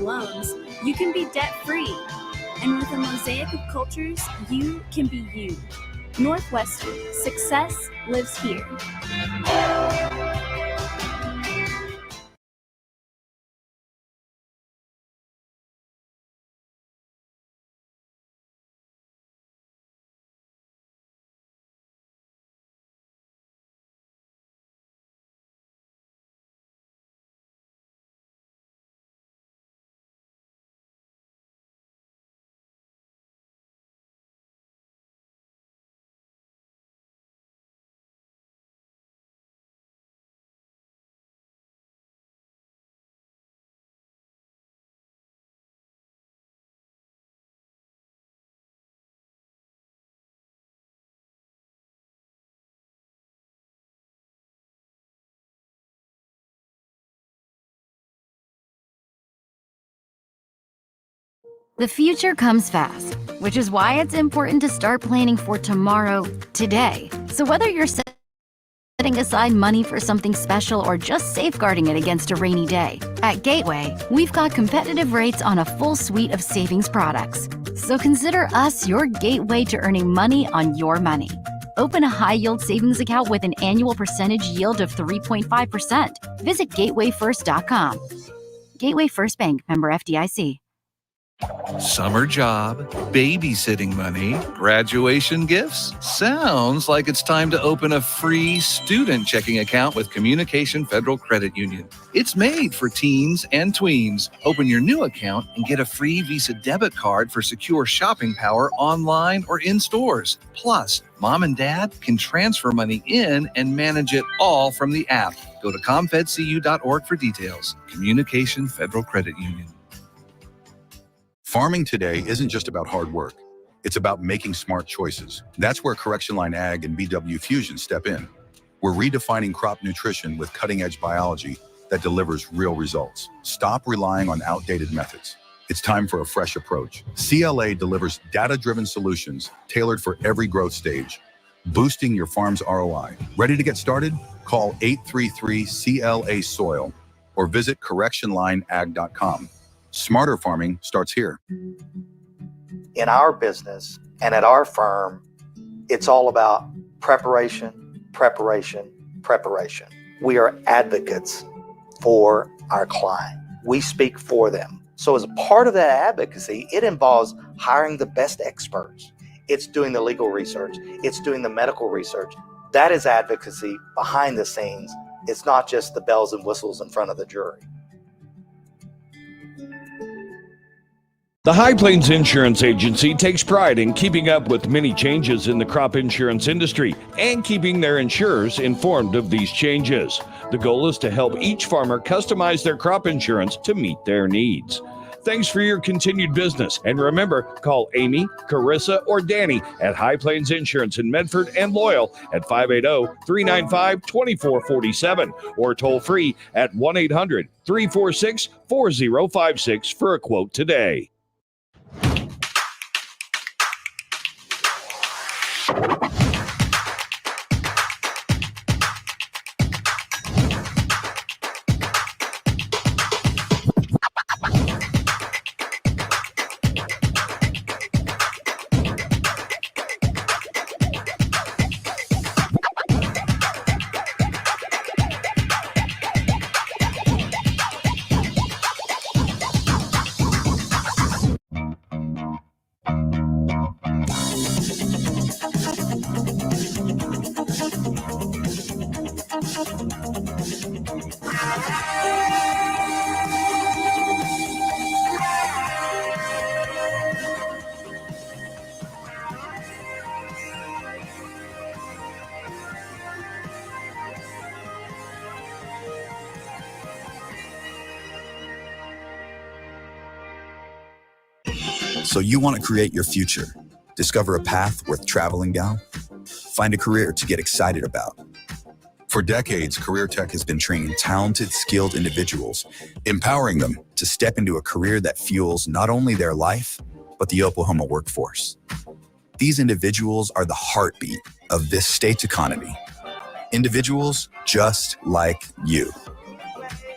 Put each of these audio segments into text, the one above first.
of loans, you can be debt-free. And with a mosaic of cultures, you can be you. Northwestern, success lives here. The future comes fast, which is why it's important to start planning for tomorrow, today. So whether you're setting aside money for something special or just safeguarding it against a rainy day, at Gateway, we've got competitive rates on a full suite of savings products. So consider us your gateway to earning money on your money. Open a high-yield savings account with an annual percentage yield of 3.5%. Visit gatewayfirst.com. Gateway First Bank, member FDIC. Summer job, babysitting money, graduation gifts. Sounds like it's time to open a free student checking account with Communication Federal Credit Union. It's made for teens and tweens. Open your new account and get a free Visa debit card for secure shopping power online or in stores. Plus, mom and dad can transfer money in and manage it all from the app. Go to comfedcu.org for details. Communication Federal Credit Union. Farming today isn't just about hard work. It's about making smart choices. That's where Correction Line Ag and BW Fusion step in. We're redefining crop nutrition with cutting-edge biology that delivers real results. Stop relying on outdated methods. It's time for a fresh approach. CLA delivers data-driven solutions tailored for every growth stage, boosting your farm's ROI. Ready to get started? Call 833-CLA-SOIL or visit correctionlineag.com. Smarter farming starts here. In our business and at our firm, it's all about preparation, preparation, preparation. We are advocates for our client. We speak for them. So as a part of that advocacy, it involves hiring the best experts. It's doing the legal research. It's doing the medical research. That is advocacy behind the scenes. It's not just the bells and whistles in front of the jury. The High Plains Insurance Agency takes pride in keeping up with many changes in the crop insurance industry and keeping their insurers informed of these changes. The goal is to help each farmer customize their crop insurance to meet their needs. Thanks for your continued business. And remember, call Amy, Carissa, or Danny at High Plains Insurance in Medford and Loyal at 580-395-2447 or toll free at 1-800-346-4056 for a quote today. So you want to create your future, discover a path worth traveling down, find a career to get excited about. For decades, Career Tech has been training talented, skilled individuals, empowering them to step into a career that fuels not only their life, but the Oklahoma workforce. These individuals are the heartbeat of this state's economy. Individuals just like you.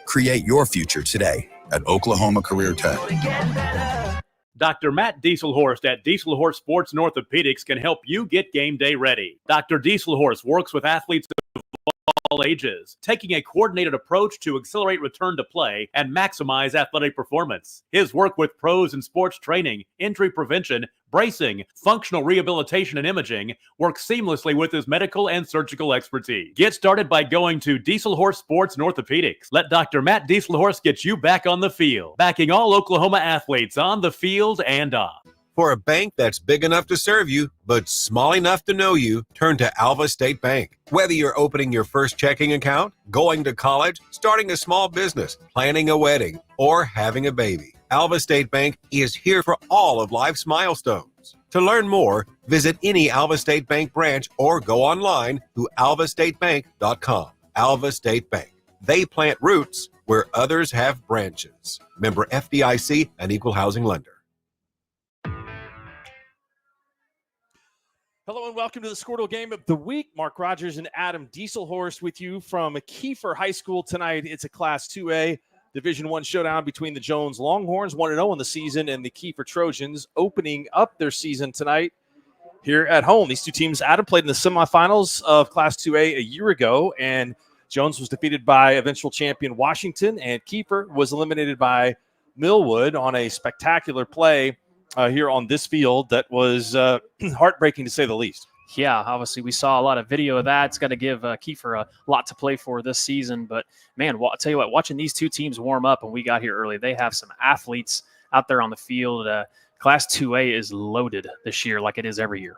Create your future today at Oklahoma Career Tech. Dr. Matt Dieselhorst at Dieselhorst Sports and Orthopedics can help you get game day ready. Dr. Dieselhorst works with athletes of all ages, taking a coordinated approach to accelerate return to play and maximize athletic performance. His work with pros in sports training, injury prevention, bracing, functional rehabilitation, and imaging works seamlessly with his medical and surgical expertise. Get started by going to Dieselhorst Sports and Orthopedics. Let Dr. Matt Dieselhorst get you back on the field, backing all Oklahoma athletes on the field and off. For a bank that's big enough to serve you, but small enough to know you, turn to Alva State Bank. Whether you're opening your first checking account, going to college, starting a small business, planning a wedding, or having a baby, Alva State Bank is here for all of life's milestones. To learn more, visit any Alva State Bank branch or go online to alvastatebank.com. Alva State Bank. They plant roots where others have branches. Member FDIC, an equal housing lender. Hello and welcome to the Squirtle Game of the Week. Mark Rogers and Adam Dieselhorst with you from Kiefer High School tonight. It's a Class 2A Division I showdown between the Jones Longhorns, 1-0 in the season, and the Kiefer Trojans opening up their season tonight here at home. These two teams, Adam, played in the semifinals of Class 2A a year ago, and Jones was defeated by eventual champion Washington, and Kiefer was eliminated by Millwood on a spectacular play here on this field that was heartbreaking to say the least. Yeah, obviously we saw a lot of video of that. It's going to give Kiefer a lot to play for this season. But, man, I'll tell you what, watching these two teams warm up, and we got here early, they have some athletes out there on the field. Class 2A is loaded this year like it is every year.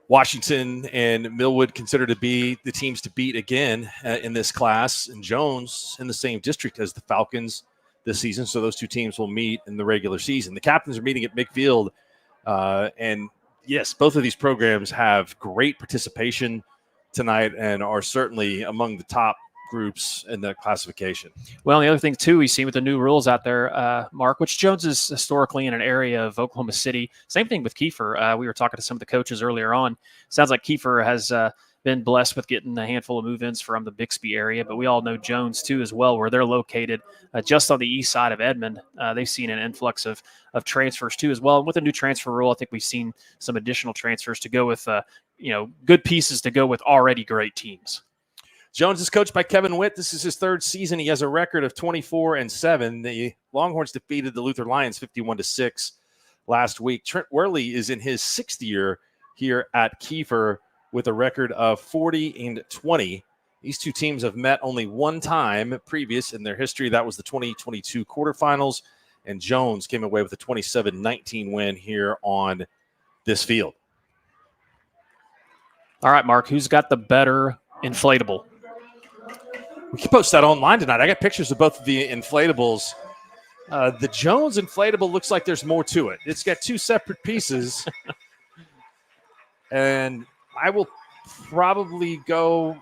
Washington and Millwood considered to be the teams to beat again in this class, and Jones in the same district as the Falcons this season, so those two teams will meet in the regular season. The captains are meeting at midfield, and yes, both of these programs have great participation tonight and are certainly among the top groups in the classification. Well, the other thing, too, we see with the new rules out there, Mark, which Jones is historically in an area of Oklahoma City. Same thing with Kiefer. We were talking to some of the coaches earlier on. Sounds like Kiefer has been blessed with getting a handful of move-ins from the Bixby area, but we all know Jones, too, as well, where they're located just on the east side of Edmond. They've seen an influx of transfers, too, as well. And with the new transfer rule, I think we've seen some additional transfers to go with, good pieces to go with already great teams. Jones is coached by Kevin Witt. This is his third season. He has a record of 24-7. The Longhorns defeated the Luther Lions 51-6 last week. Trent Worley is in his sixth year here at Kiefer with a record of 40-20. These two teams have met only one time previous in their history. That was the 2022 quarterfinals, and Jones came away with a 27-19 win here on this field. All right, Mark, who's got the better inflatable? We can post that online tonight. I got pictures of both of the inflatables. The Jones inflatable looks like there's more to it. It's got two separate pieces. And I will probably go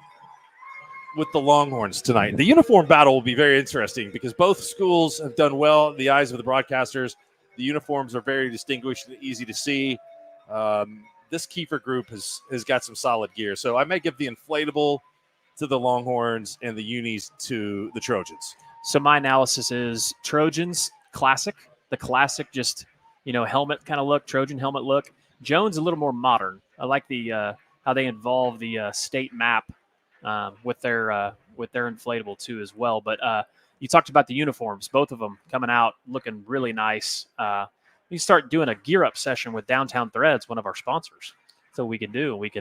with the Longhorns tonight. The uniform battle will be very interesting because both schools have done well in the eyes of the broadcasters. The uniforms are very distinguished and easy to see. This Kiefer group has got some solid gear. So I may give the inflatable to the Longhorns and the unis to the Trojans. So my analysis is Trojans, classic. The classic just, helmet kind of look, Trojan helmet look. Jones a little more modern. I like the how they involve the state map with their inflatable too as well. But you talked about the uniforms, both of them coming out looking really nice. We start doing a gear up session with Downtown Threads, one of our sponsors. So we can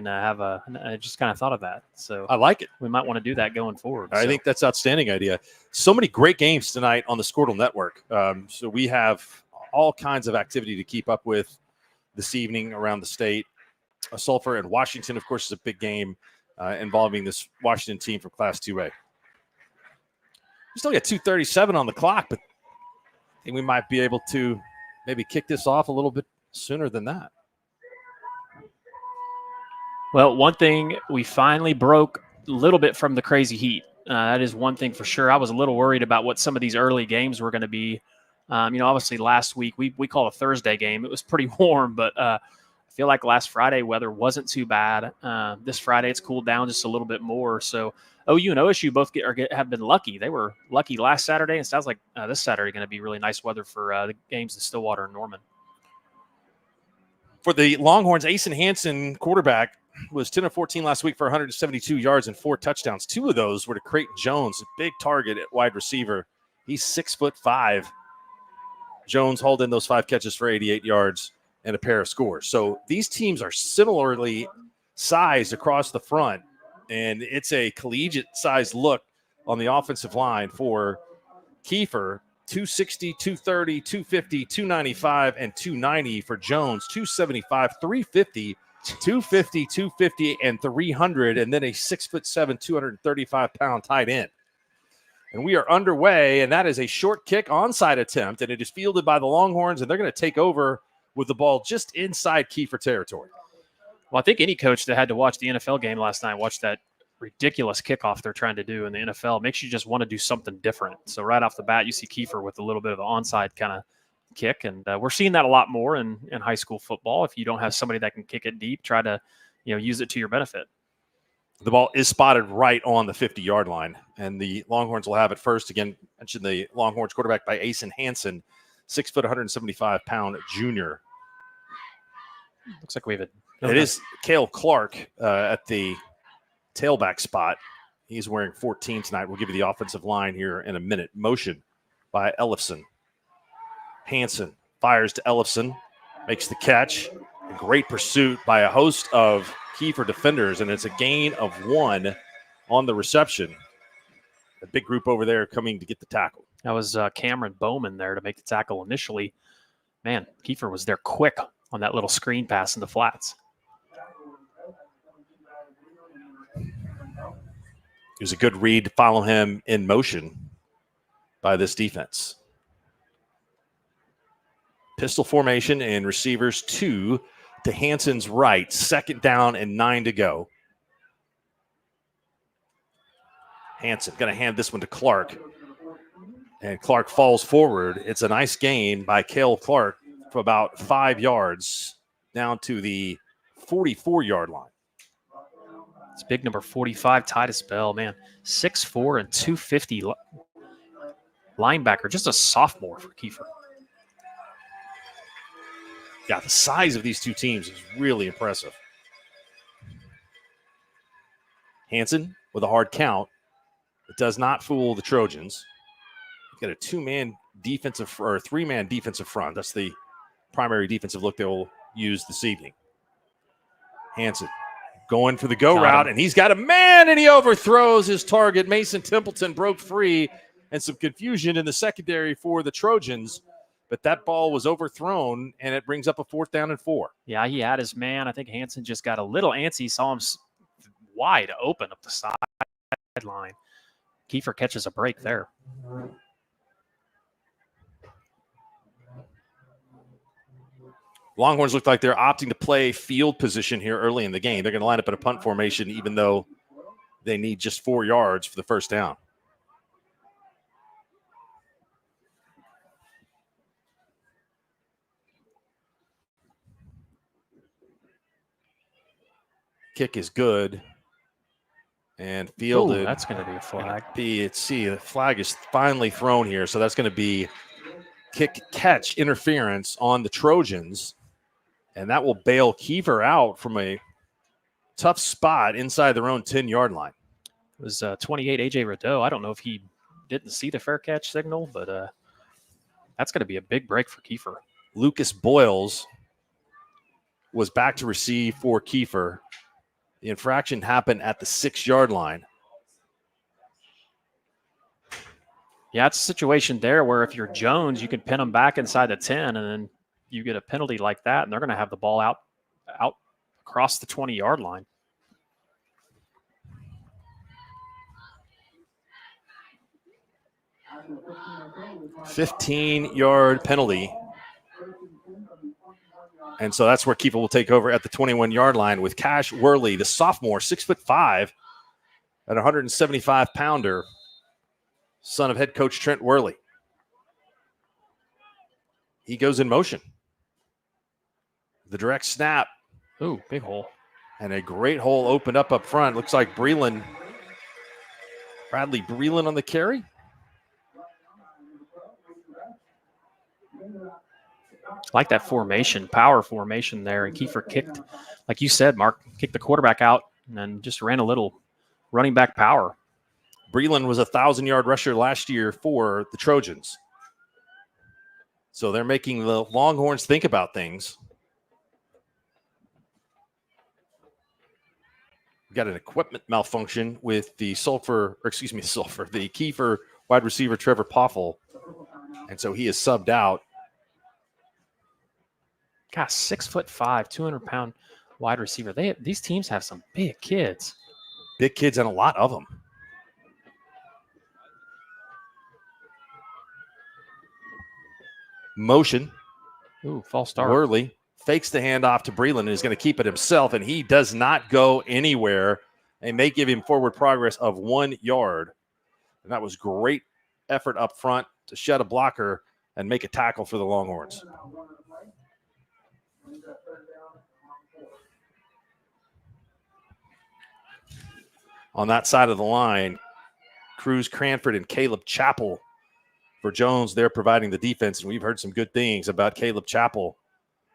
have I just kind of thought of that. So I like it. We might want to do that going forward. I think that's an outstanding idea. So many great games tonight on the Squirtle Network. So we have all kinds of activity to keep up with this evening around the state. Sulphur and Washington, of course, is a big game involving this Washington team from Class 2A. We still got 2:37 on the clock, but I think we might be able to maybe kick this off a little bit sooner than that. Well, one thing, we finally broke a little bit from the crazy heat. That is one thing for sure. I was a little worried about what some of these early games were going to be. Obviously last week we call a Thursday game. It was pretty warm, but feel like last Friday weather wasn't too bad. This Friday it's cooled down just a little bit more. So OU and OSU both have been lucky. They were lucky last Saturday, and it sounds like this Saturday going to be really nice weather for the games in Stillwater and Norman. For the Longhorns, Asen Hansen, quarterback, was 10 of 14 last week for 172 yards and 4 touchdowns. 2 of those were to Creighton Jones, a big target at wide receiver. He's 6'5". Jones hauled in those 5 catches for 88 yards and a pair of scores. So these teams are similarly sized across the front, and it's a collegiate-sized look on the offensive line for Kiefer. 260, 230, 250, 295, and 290 for Jones. 275, 350, 250, 250, and 300, and then a 6'7", 235-pound tight end. And we are underway, and that is a short kick onside attempt, and it is fielded by the Longhorns, and they're going to take over with the ball just inside Kiefer territory. Well, I think any coach that had to watch the NFL game last night watched that ridiculous kickoff they're trying to do in the NFL. It makes you just want to do something different. So right off the bat, you see Kiefer with a little bit of an onside kind of kick, and we're seeing that a lot more in high school football. If you don't have somebody that can kick it deep, try to use it to your benefit. The ball is spotted right on the 50-yard line, and the Longhorns will have it first. Again, mentioned the Longhorns quarterback by Asen Hansen, 6 foot, 175-pound junior. Looks like we have It is Cale Clark at the tailback spot. He's wearing 14 tonight. We'll give you the offensive line here in a minute. Motion by Ellefson. Hansen fires to Ellefson, makes the catch. A great pursuit by a host of Kiefer defenders, and it's a gain of 1 on the reception. A big group over there coming to get the tackle. That was Cameron Bowman there to make the tackle initially. Man, Kiefer was there quick on that little screen pass in the flats. It was a good read to follow him in motion by this defense. Pistol formation and receivers 2 to Hansen's right. 2nd down and 9 to go. Hansen going to hand this one to Clark. And Clark falls forward. It's a nice gain by Cale Clark for about 5 yards down to the 44-yard line. It's big number 45, Titus Bell, man. 6'4" and 250 linebacker. Just a sophomore for Kiefer. Yeah, the size of these two teams is really impressive. Hansen with a hard count. It does not fool the Trojans. Got a 2-man defensive or 3-man defensive front. That's the primary defensive look they will use this evening. Hansen going for the go route, and he's got a man, and he overthrows his target. Mason Templeton broke free, and some confusion in the secondary for the Trojans, but that ball was overthrown, and it brings up a 4th down and 4. Yeah, he had his man. I think Hansen just got a little antsy, saw him wide open up the sideline. Kiefer catches a break there. Longhorns look like they're opting to play field position here early in the game. They're going to line up in a punt formation, even though they need just 4 yards for the first down. Kick is good and fielded. Ooh, that's going to be a flag. The flag is finally thrown here, so that's going to be kick catch interference on the Trojans. And that will bail Kiefer out from a tough spot inside their own 10-yard line. It was 28 A.J. Rideau. I don't know if he didn't see the fair catch signal, but that's going to be a big break for Kiefer. Lucas Boyles was back to receive for Kiefer. The infraction happened at the 6-yard line. Yeah, it's a situation there where if you're Jones, you can pin them back inside the 10, and then you get a penalty like that, and they're going to have the ball out across the 20-yard line. A 15-yard penalty. And so that's where Kiefer will take over at the 21-yard line with Cash Worley, the sophomore, 6'5", at 175-pounder, son of head coach Trent Worley. He goes in motion. The direct snap Ooh, big hole. And a great hole opened up front. Looks like Bradley Breland on the carry. Like that formation, power formation there. And Kiefer kicked, like you said, Mark, kicked the quarterback out and then just ran a little running back power. Breland was a 1,000-yard rusher last year for the Trojans. So they're making the Longhorns think about things. We got an equipment malfunction with the Kiefer wide receiver Trevor Poffel. And so he is subbed out. God, 6'5", 200-pound wide receiver. These teams have some big kids. Big kids and a lot of them. Motion. Ooh, false start. Worley fakes the handoff to Breland and is going to keep it himself, and he does not go anywhere. They may give him forward progress of 1 yard. And that was great effort up front to shed a blocker and make a tackle for the Longhorns. On that side of the line, Cruz Cranford and Caleb Chappell for Jones. They're providing the defense, and we've heard some good things about Caleb Chappell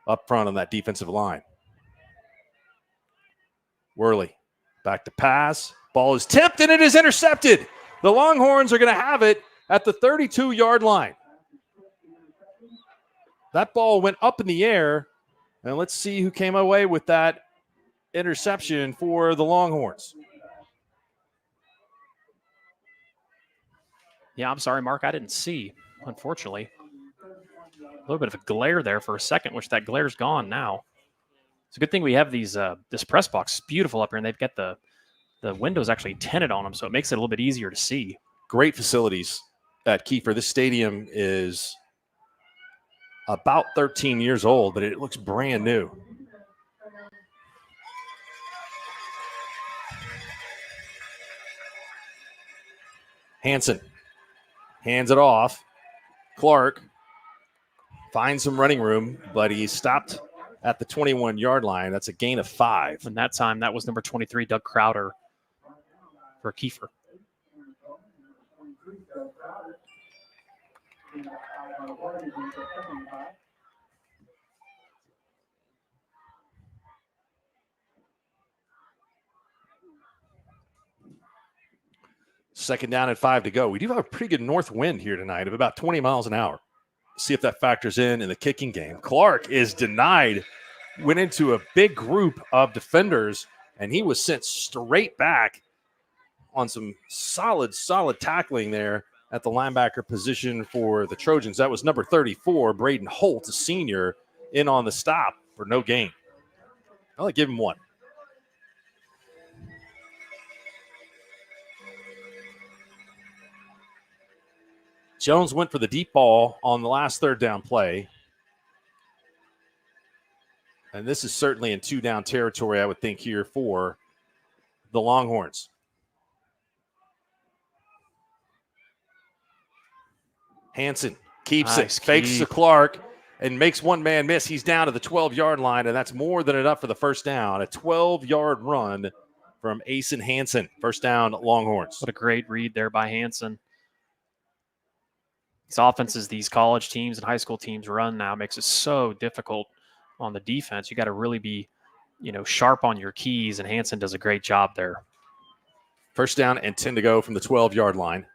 up front on that defensive line. Worley back to pass. Ball is tipped, and it is intercepted. The Longhorns are going to have it at the 32-yard line. That ball went up in the air, and let's see who came away with that interception for the Longhorns. Yeah, I'm sorry, Mark. I didn't see, unfortunately. A little bit of a glare there for a second, which that glare's gone now. It's a good thing we have these this press box. Beautiful up here, and they've got the windows actually tinted on them, so it makes it a little bit easier to see. Great facilities at Kiefer. This stadium is about 13 years old, but it looks brand new. Hansen hands it off. Clark finds some running room, but he stopped at the 21-yard line. That's a gain of 5. And that time, that was number 23, Doug Crowder, for Kiefer. Second down and 5 to go. We do have a pretty good north wind here tonight of about 20 miles an hour. See if that factors in the kicking game. Clark is denied, went into a big group of defenders, and he was sent straight back on some solid tackling there at the linebacker position for the Trojans. That was number 34, Braden Holt, a senior, in on the stop for no gain. I'll give him 1. Jones went for the deep ball on the last third down play. And this is certainly in 2-down territory, I would think, here for the Longhorns. Hansen keeps it, fakes to Clark, and makes one man miss. He's down to the 12-yard line, and that's more than enough for the first down. A 12-yard run from Asen Hansen. First down, Longhorns. What a great read there by Hansen. These offenses, these college teams and high school teams run now makes it so difficult on the defense. You got to really be, sharp on your keys, and Hansen does a great job there. First down and 10 to go from the 12-yard line.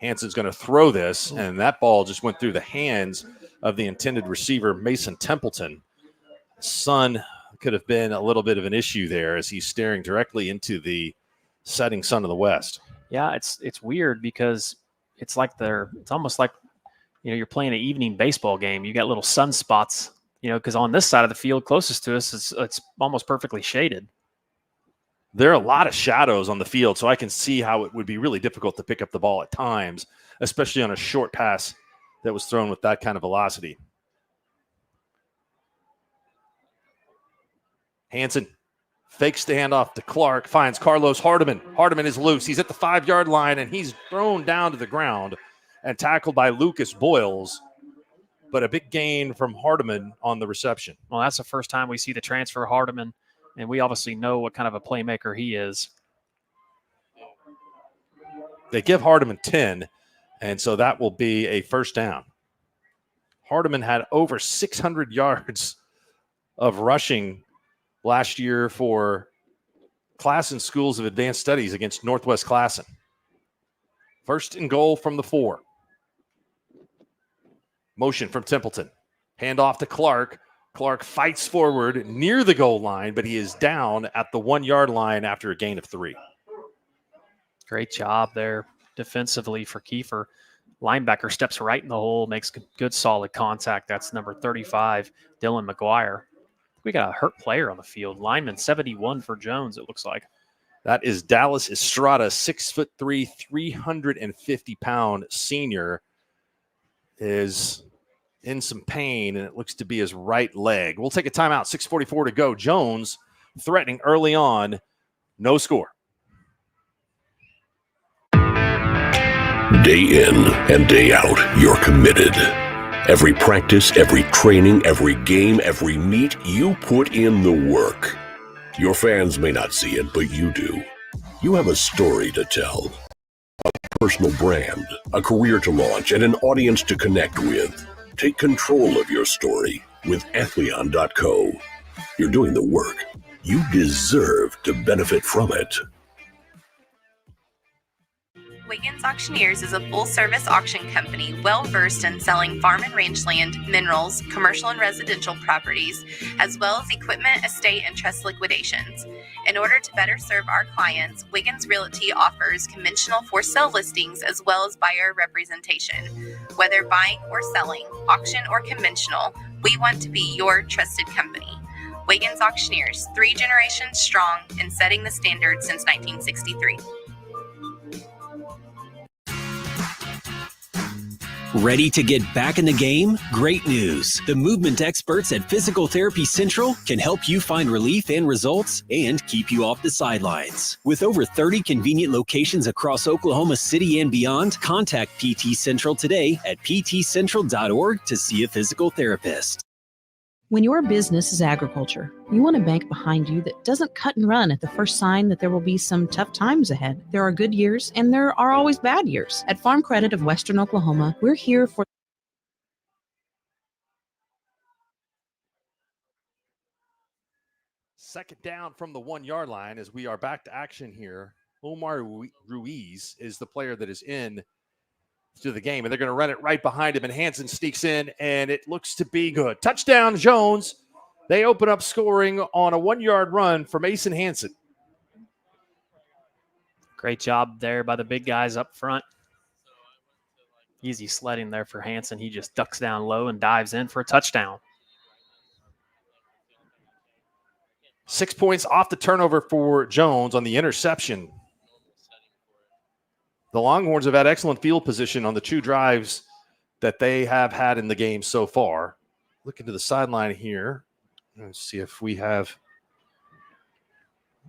Hansen's going to throw this, and that ball just went through the hands of the intended receiver, Mason Templeton. Sun could have been a little bit of an issue there as he's staring directly into the setting sun of the west. Yeah, it's weird because it's almost like, you're playing an evening baseball game. You got little sunspots, because on this side of the field closest to us, it's almost perfectly shaded. There are a lot of shadows on the field, so I can see how it would be really difficult to pick up the ball at times, especially on a short pass that was thrown with that kind of velocity. Hansen fakes the handoff to Clark, finds Carlos Hardiman. Hardiman is loose. He's at the 5-yard line, and he's thrown down to the ground and tackled by Lucas Boyles. but a big gain from Hardiman on the reception. Well, that's the first time we see the transfer Hardiman, and we obviously know what kind of a playmaker he is. They give Hardiman 10, and so that will be a first down. Hardiman had over 600 yards of rushing last year for Classen Schools of Advanced Studies against Northwest Classen. First and goal from the 4. Motion from Templeton. Handoff to Clark. Clark fights forward near the goal line, but he is down at the 1 yard line after a gain of 3. Great job there defensively for Kiefer. Linebacker steps right in the hole, makes good solid contact. That's number 35, Dylan McGuire. We got a hurt player on the field. Lineman 71 for Jones, it looks like. That is Dallas Estrada, 6'3", 350-pound senior, is in some pain, and it looks to be his right leg. We'll take a timeout. 6:44 to go. Jones threatening early on. No score. Day in and day out, you're committed. Every practice, every training, every game, every meet, you put in the work. Your fans may not see it, but you do. You have a story to tell, a personal brand, a career to launch, and an audience to connect with. Take control of your story with Athleon.co. You're doing the work. You deserve to benefit from it. Wiggins Auctioneers is a full-service auction company well-versed in selling farm and range land, minerals, commercial and residential properties, as well as equipment, estate, and trust liquidations. In order to better serve our clients, Wiggins Realty offers conventional for-sale listings as well as buyer representation. Whether buying or selling, auction or conventional, we want to be your trusted company. Wiggins Auctioneers, 3 generations strong and setting the standard since 1963. Ready to get back in the game? Great news! The movement experts at Physical Therapy Central can help you find relief and results and keep you off the sidelines. With over 30 convenient locations across Oklahoma City and beyond, contact PT Central today at ptcentral.org to see a physical therapist. When your business is agriculture, you want a bank behind you that doesn't cut and run at the first sign that there will be some tough times ahead. There are good years and there are always bad years. At Farm Credit of Western Oklahoma, we're here for Second down from the 1 yard line as we are back to action here. Omar Ruiz is the player that is in to the game, and they're going to run it right behind him, and Hansen sneaks in, and it looks to be good. Touchdown, Jones. They open up scoring on a 1 yard run for Mason Hansen. Great job there by the big guys up front. Easy sledding there for Hansen. He just ducks down low and dives in for a touchdown. 6 points off the turnover for Jones on the interception. The Longhorns have had excellent field position on the 2 drives that they have had in the game so far. Looking to the sideline here. Let's see if we have.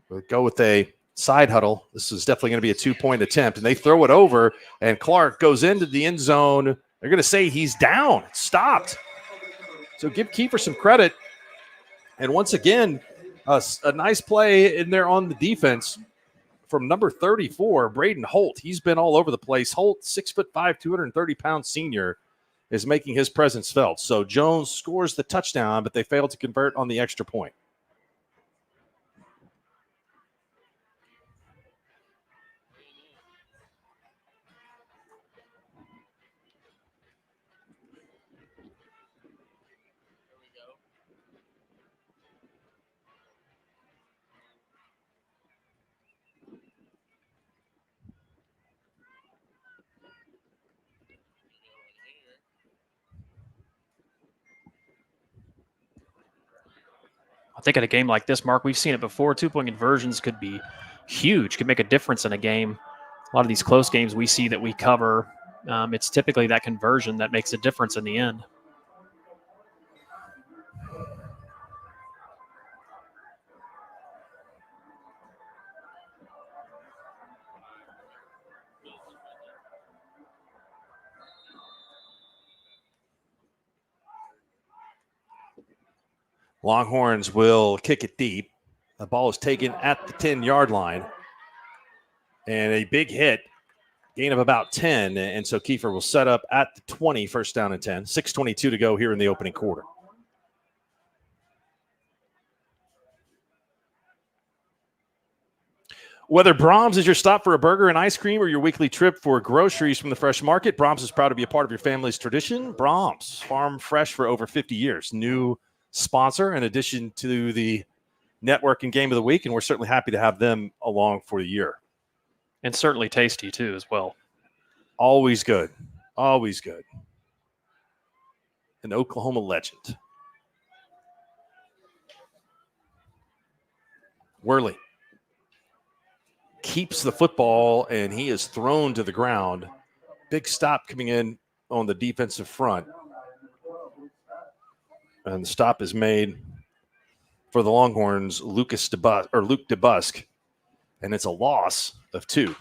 We'll go with a side huddle. This is definitely going to be a 2-point attempt, and they throw it over, and Clark goes into the end zone. They're going to say he's down. It's stopped. So give Kiefer some credit. And once again, a nice play in there on the defense from number 34, Braden Holt. He's been all over the place. Holt, 6'5", 230-pound senior, is making his presence felt. So Jones scores the touchdown, but they failed to convert on the extra point. I think at a game like this, Mark, we've seen it before. 2-point conversions could be huge, could make a difference in a game. A lot of these close games we see that we cover, it's typically that conversion that makes a difference in the end. Longhorns will kick it deep. The ball is taken at the 10-yard line. And a big hit, gain of about 10. And so Kiefer will set up at the 20, first down and 10. 6:22 to go here in the opening quarter. Whether Brahms is your stop for a burger and ice cream or your weekly trip for groceries from the fresh market, Brahms is proud to be a part of your family's tradition. Brahms, farm fresh for over 50 years. New sponsor in addition to the network and game of the week, and we're certainly happy to have them along for the year. And certainly tasty, too, as well. Always good. Always good. An Oklahoma legend. Worley keeps the football, and he is thrown to the ground. Big stop coming in on the defensive front. And the stop is made for the Longhorns, Luke DeBusk, and it's a loss of 2.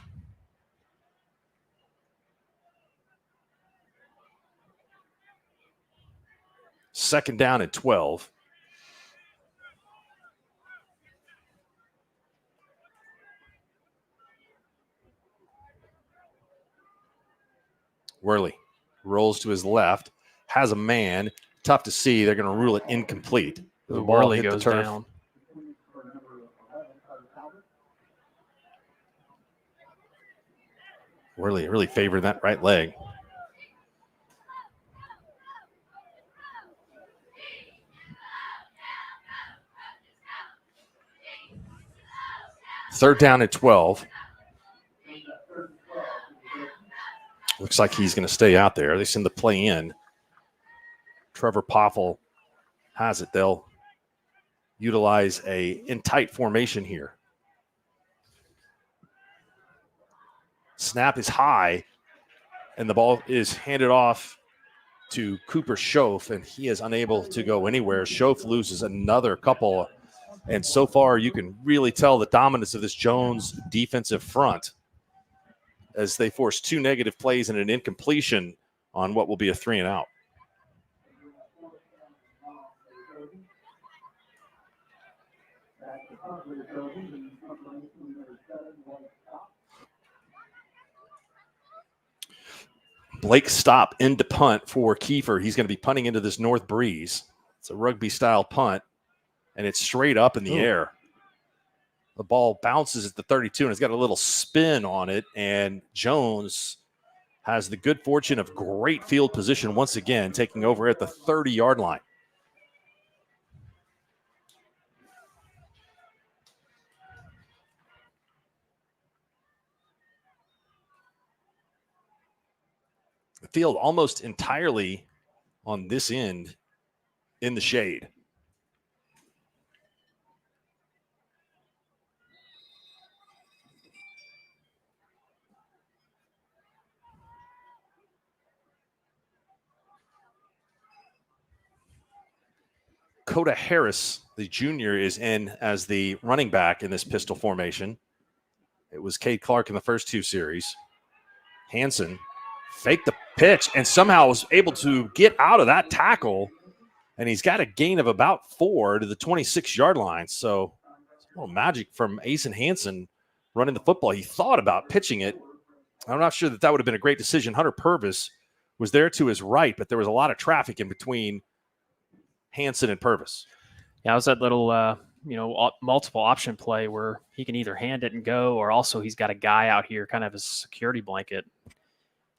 Second down at 12. Worley rolls to his left, has a man, tough to see. They're going to rule it incomplete. The ball Worley hit goes the turf. down. Worley really favored that right leg. Third down at 12. Looks like he's going to stay out there. They send the play in. Trevor Poffel has it. They'll utilize a in tight formation here. Snap is high, and the ball is handed off to Cooper Schoaf, and he is unable to go anywhere. Schoaf loses another couple, and so far you can really tell the dominance of this Jones defensive front as they force 2 negative plays and an incompletion on what will be a 3-and-out. Blake stop into punt for Kiefer. He's going to be punting into this north breeze. It's a rugby-style punt, and it's straight up in the air. The ball bounces at the 32, and it's got a little spin on it, and Jones has the good fortune of great field position once again, taking over at the 30-yard line. The field almost entirely on this end in the shade. Coda Harris, the junior, is in as the running back in this pistol formation. It was Cade Clark in the first 2 series. Hansen faked the pitch and somehow was able to get out of that tackle, and he's got a gain of about 4 to the 26-yard line. So a little magic from Asen Hansen running the football. He thought about pitching it. I'm not sure that would have been a great decision. Hunter Purvis was there to his right, but there was a lot of traffic in between Hansen and Purvis. Yeah, it was that little, multiple option play where he can either hand it and go, or also he's got a guy out here kind of as a security blanket.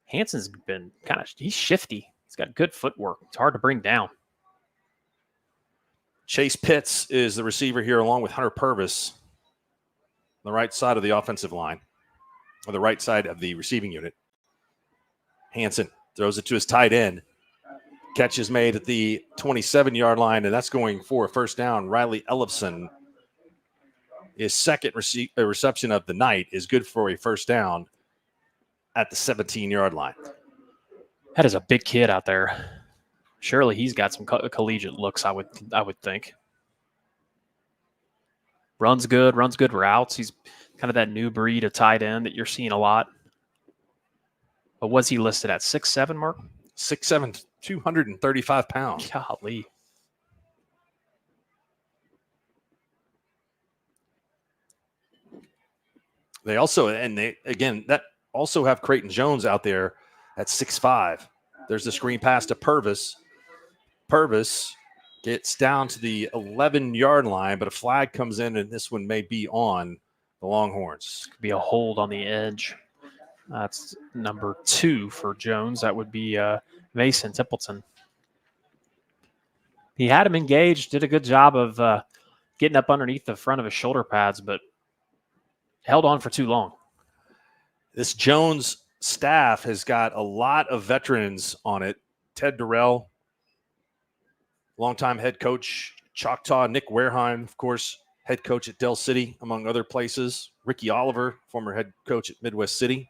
Hansen's been he's shifty. He's got good footwork. It's hard to bring down. Chase Pitts is the receiver here along with Hunter Purvis on the right side of the offensive line, or the right side of the receiving unit. Hansen throws it to his tight end. Catch is made at the 27-yard line, and that's going for a first down. Riley Ellefson, his second reception of the night, is good for a first down at the 17-yard line. That is a big kid out there. Surely he's got some collegiate looks, I would think. Runs good routes. He's kind of that new breed of tight end that you're seeing a lot. But what's he listed at, 6'7", Mark? 6'7", 235 pounds. Golly. They also, that also have Creighton Jones out there at 6'5". There's the screen pass to Purvis. Purvis gets down to the 11-yard line, but a flag comes in, and this one may be on the Longhorns. Could be a hold on the edge. That's number 2 for Jones. That would be Mason Templeton. He had him engaged, did a good job of getting up underneath the front of his shoulder pads, but held on for too long. This Jones staff has got a lot of veterans on it. Ted Durrell, longtime head coach, Choctaw. Nick Wareheim, of course, head coach at Del City, among other places. Ricky Oliver, former head coach at Midwest City.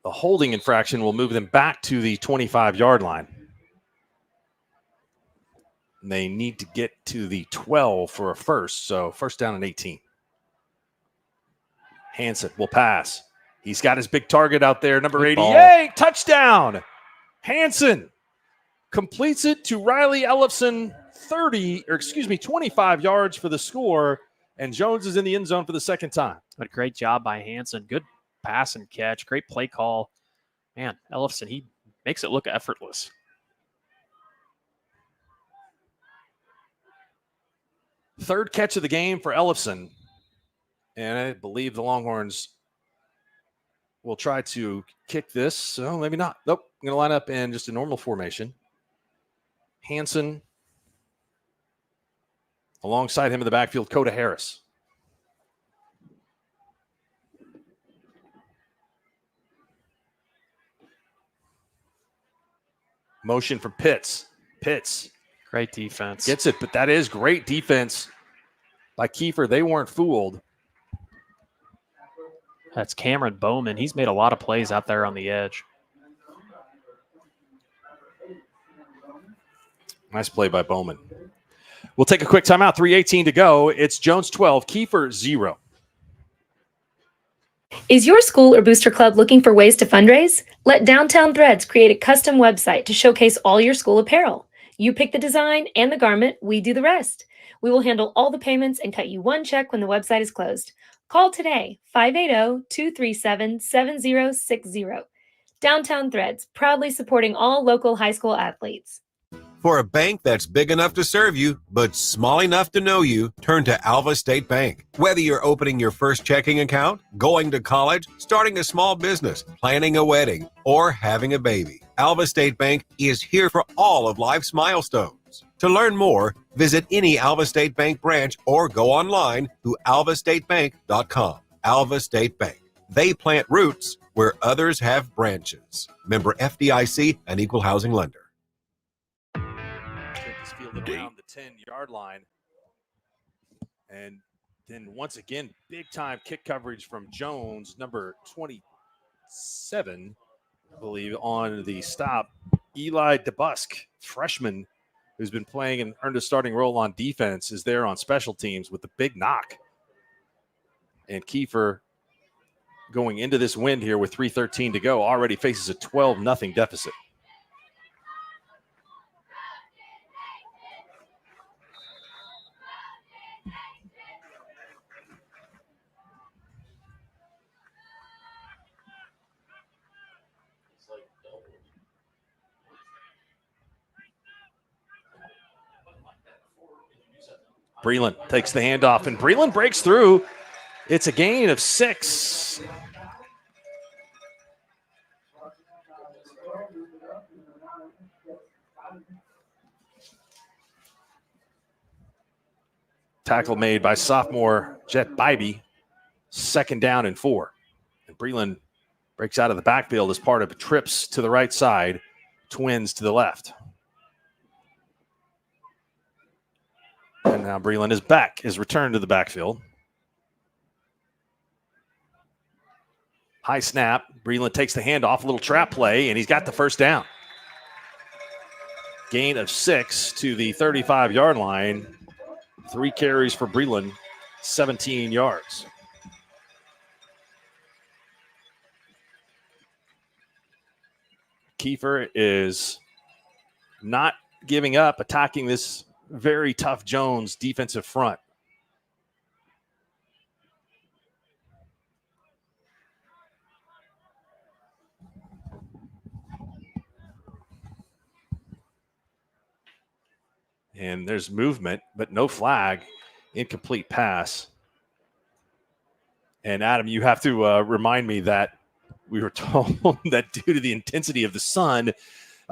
The holding infraction will move them back to the 25-yard line. And they need to get to the 12 for a first, so first down and 18. Hansen will pass. He's got his big target out there, number 88. Touchdown! Hansen completes it to Riley Ellefson, 25 yards for the score, and Jones is in the end zone for the second time. But great job by Hansen. Good pass and catch. Great play call. Man, Ellefson, he makes it look effortless. Third catch of the game for Ellefson. And I believe the Longhorns will try to kick this. So maybe not. Nope. I'm going to line up in just a normal formation. Hansen. Alongside him in the backfield, Coda Harris. Motion from Pitts. Pitts. Great defense. Gets it, but that is great defense by Kiefer. They weren't fooled. That's Cameron Bowman. He's made a lot of plays out there on the edge. Nice play by Bowman. We'll take a quick timeout. 3:18 to go. It's Jones 12, Kiefer 0. Is your school or booster club looking for ways to fundraise? Let Downtown Threads create a custom website to showcase all your school apparel. You pick the design and the garment, we do the rest. We will handle all the payments and cut you one check when the website is closed. Call today, 580-237-7060. Downtown Threads, proudly supporting all local high school athletes. For a bank that's big enough to serve you, but small enough to know you, turn to Alva State Bank. Whether you're opening your first checking account, going to college, starting a small business, planning a wedding, or having a baby, Alva State Bank is here for all of life's milestones. To learn more, visit any Alva State Bank branch or go online to alvastatebank.com. Alva State Bank. They plant roots where others have branches. Member FDIC, an equal housing lender. Around the 10-yard line. And then once again, big-time kick coverage from Jones, number 27, I believe, on the stop. Eli DeBusk, freshman, who's been playing and earned a starting role on defense, is there on special teams with the big knock. And Kiefer, going into this win here with 3:13 to go, already faces a 12-0 deficit. Breland takes the handoff, and Breland breaks through. It's a gain of 6. Tackle made by sophomore Jet Bybee. Second down and 4. And Breland breaks out of the backfield as part of trips to the right side, twins to the left. And now Breland is returned to the backfield. High snap. Breland takes the handoff, a little trap play, and he's got the first down. Gain of 6 to the 35-yard line. 3 carries for Breland, 17 yards. Kiefer is not giving up, attacking this very tough Jones defensive front. And there's movement, but no flag. Incomplete pass. And Adam, you have to remind me that we were told that due to the intensity of the sun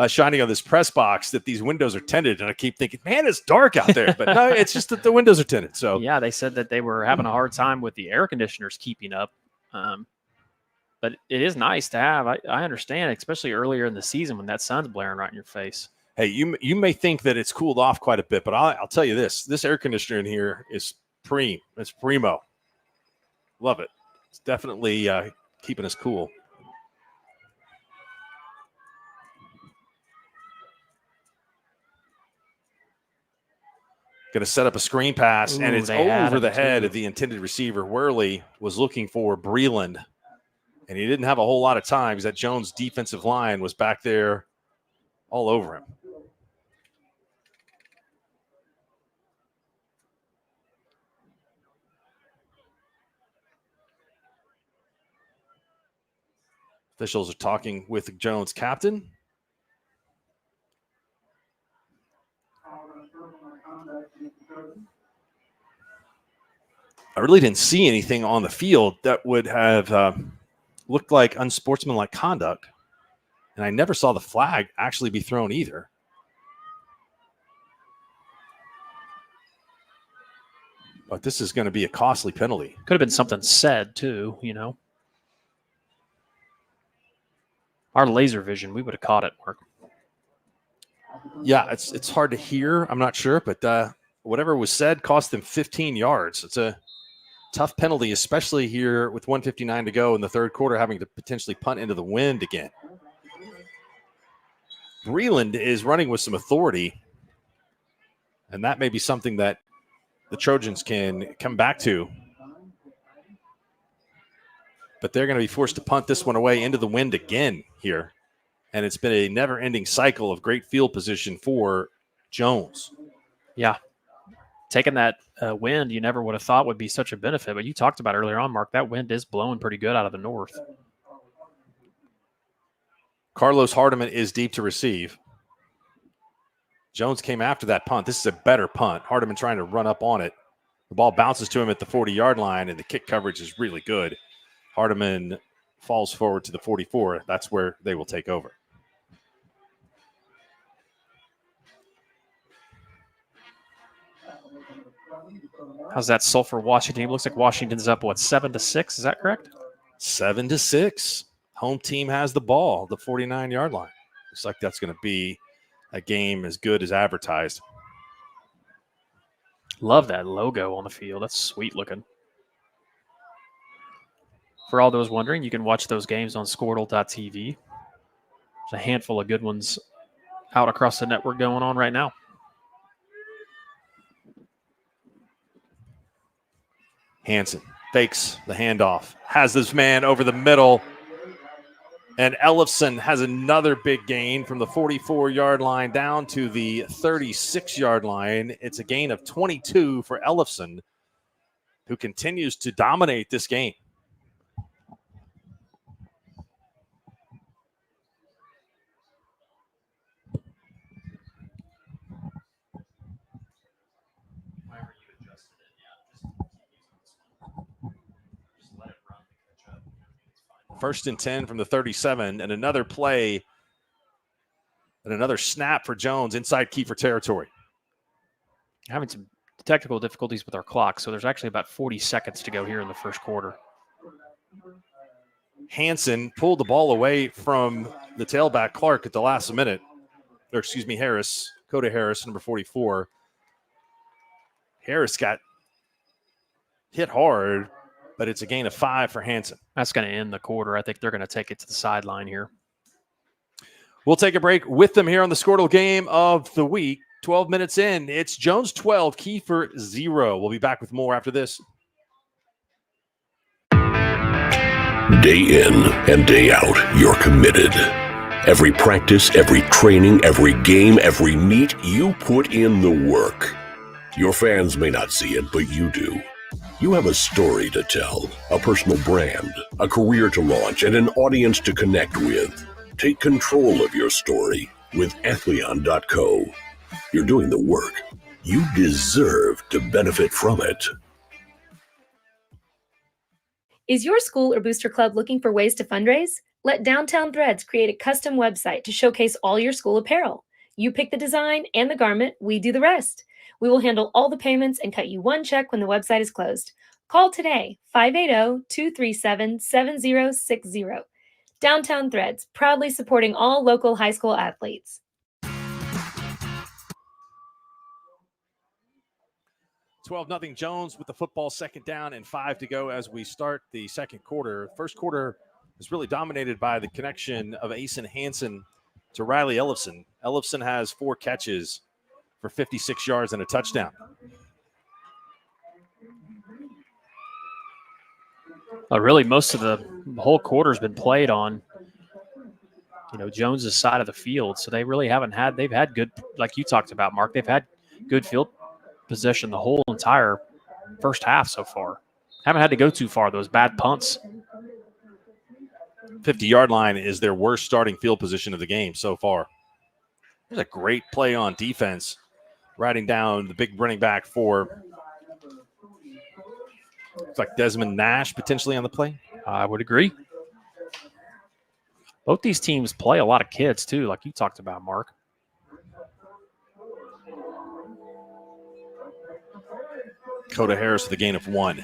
shining on this press box that these windows are tinted. And I keep thinking, man, it's dark out there. But no, it's just that the windows are tinted. So yeah, they said that they were having a hard time with the air conditioners keeping up. But it is nice to have. I understand, especially earlier in the season when that sun's blaring right in your face. Hey, you may think that it's cooled off quite a bit, but I'll tell you this air conditioner in here is it's primo. Love it. It's definitely keeping us cool. Going to set up a screen pass, and it's over the head of the intended receiver. Worley was looking for Breland, and he didn't have a whole lot of time because that Jones defensive line was back there all over him. Officials are talking with the Jones captain. I really didn't see anything on the field that would have looked like unsportsmanlike conduct. And I never saw the flag actually be thrown either. But this is going to be a costly penalty. Could have been something said too, you know. Our laser vision, we would have caught it, Mark. Yeah, it's hard to hear. I'm not sure, but whatever was said cost them 15 yards. It's a tough penalty, especially here with 1:59 to go in the third quarter, having to potentially punt into the wind again. Breland is running with some authority, and that may be something that the Trojans can come back to. But they're going to be forced to punt this one away into the wind again here. And it's been a never-ending cycle of great field position for Jones. Yeah. Taking that wind you never would have thought would be such a benefit. But you talked about earlier on, Mark, that wind is blowing pretty good out of the north. Carlos Hardiman is deep to receive. Jones came after that punt. This is a better punt. Hardiman trying to run up on it. The ball bounces to him at the 40-yard line, and the kick coverage is really good. Hardiman falls forward to the 44. That's where they will take over. How's that Sulphur Washington? It looks like Washington's up, 7-6? Is that correct? 7-6. Home team has the ball, the 49-yard line. Looks like that's going to be a game as good as advertised. Love that logo on the field. That's sweet looking. For all those wondering, you can watch those games on Squirtle.tv. There's a handful of good ones out across the network going on right now. Hansen fakes the handoff, has this man over the middle, and Ellefson has another big gain from the 44-yard line down to the 36-yard line. It's a gain of 22 for Ellefson, who continues to dominate this game. First and 10 from the 37, and another play and another snap for Jones inside Kiefer territory. Having some technical difficulties with our clock, so there's actually about 40 seconds to go here in the first quarter. Hansen pulled the ball away from the tailback Clark at the last minute. Or excuse me, Harris, Coda Harris, number 44. Harris got hit hard, but it's a gain of 5 for Hansen. That's going to end the quarter. I think they're going to take it to the sideline here. We'll take a break with them here on the Squirtle game of the week. 12 minutes in, it's Jones 12, Kiefer 0. We'll be back with more after this. Day in and day out, you're committed. Every practice, every training, every game, every meet, you put in the work. Your fans may not see it, but you do. You have a story to tell, a personal brand, a career to launch, and an audience to connect with. Take control of your story with Athleon.co. You're doing the work. You deserve to benefit from it. Is your school or booster club looking for ways to fundraise? Let Downtown Threads create a custom website to showcase all your school apparel. You pick the design and the garment, we do the rest. We will handle all the payments and cut you one check when the website is closed. Call today, 580-237-7060. Downtown Threads, proudly supporting all local high school athletes. 12-0 Jones with the football, second down and 5 to go as we start the second quarter. First quarter is really dominated by the connection of Asen Hansen to Riley Ellefson. Ellefson has 4 catches for 56 yards and a touchdown. Really, most of the whole quarter has been played on, Jones's side of the field. So they really they've had good, like you talked about, Mark, they've had good field possession the whole entire first half so far. Haven't had to go too far, those bad punts. 50-yard line is their worst starting field position of the game so far. There's a great play on defense, riding down the big running back for, looks like Desmond Nash potentially on the play. I would agree. Both these teams play a lot of kids too, like you talked about, Mark. Coda Harris with a gain of 1.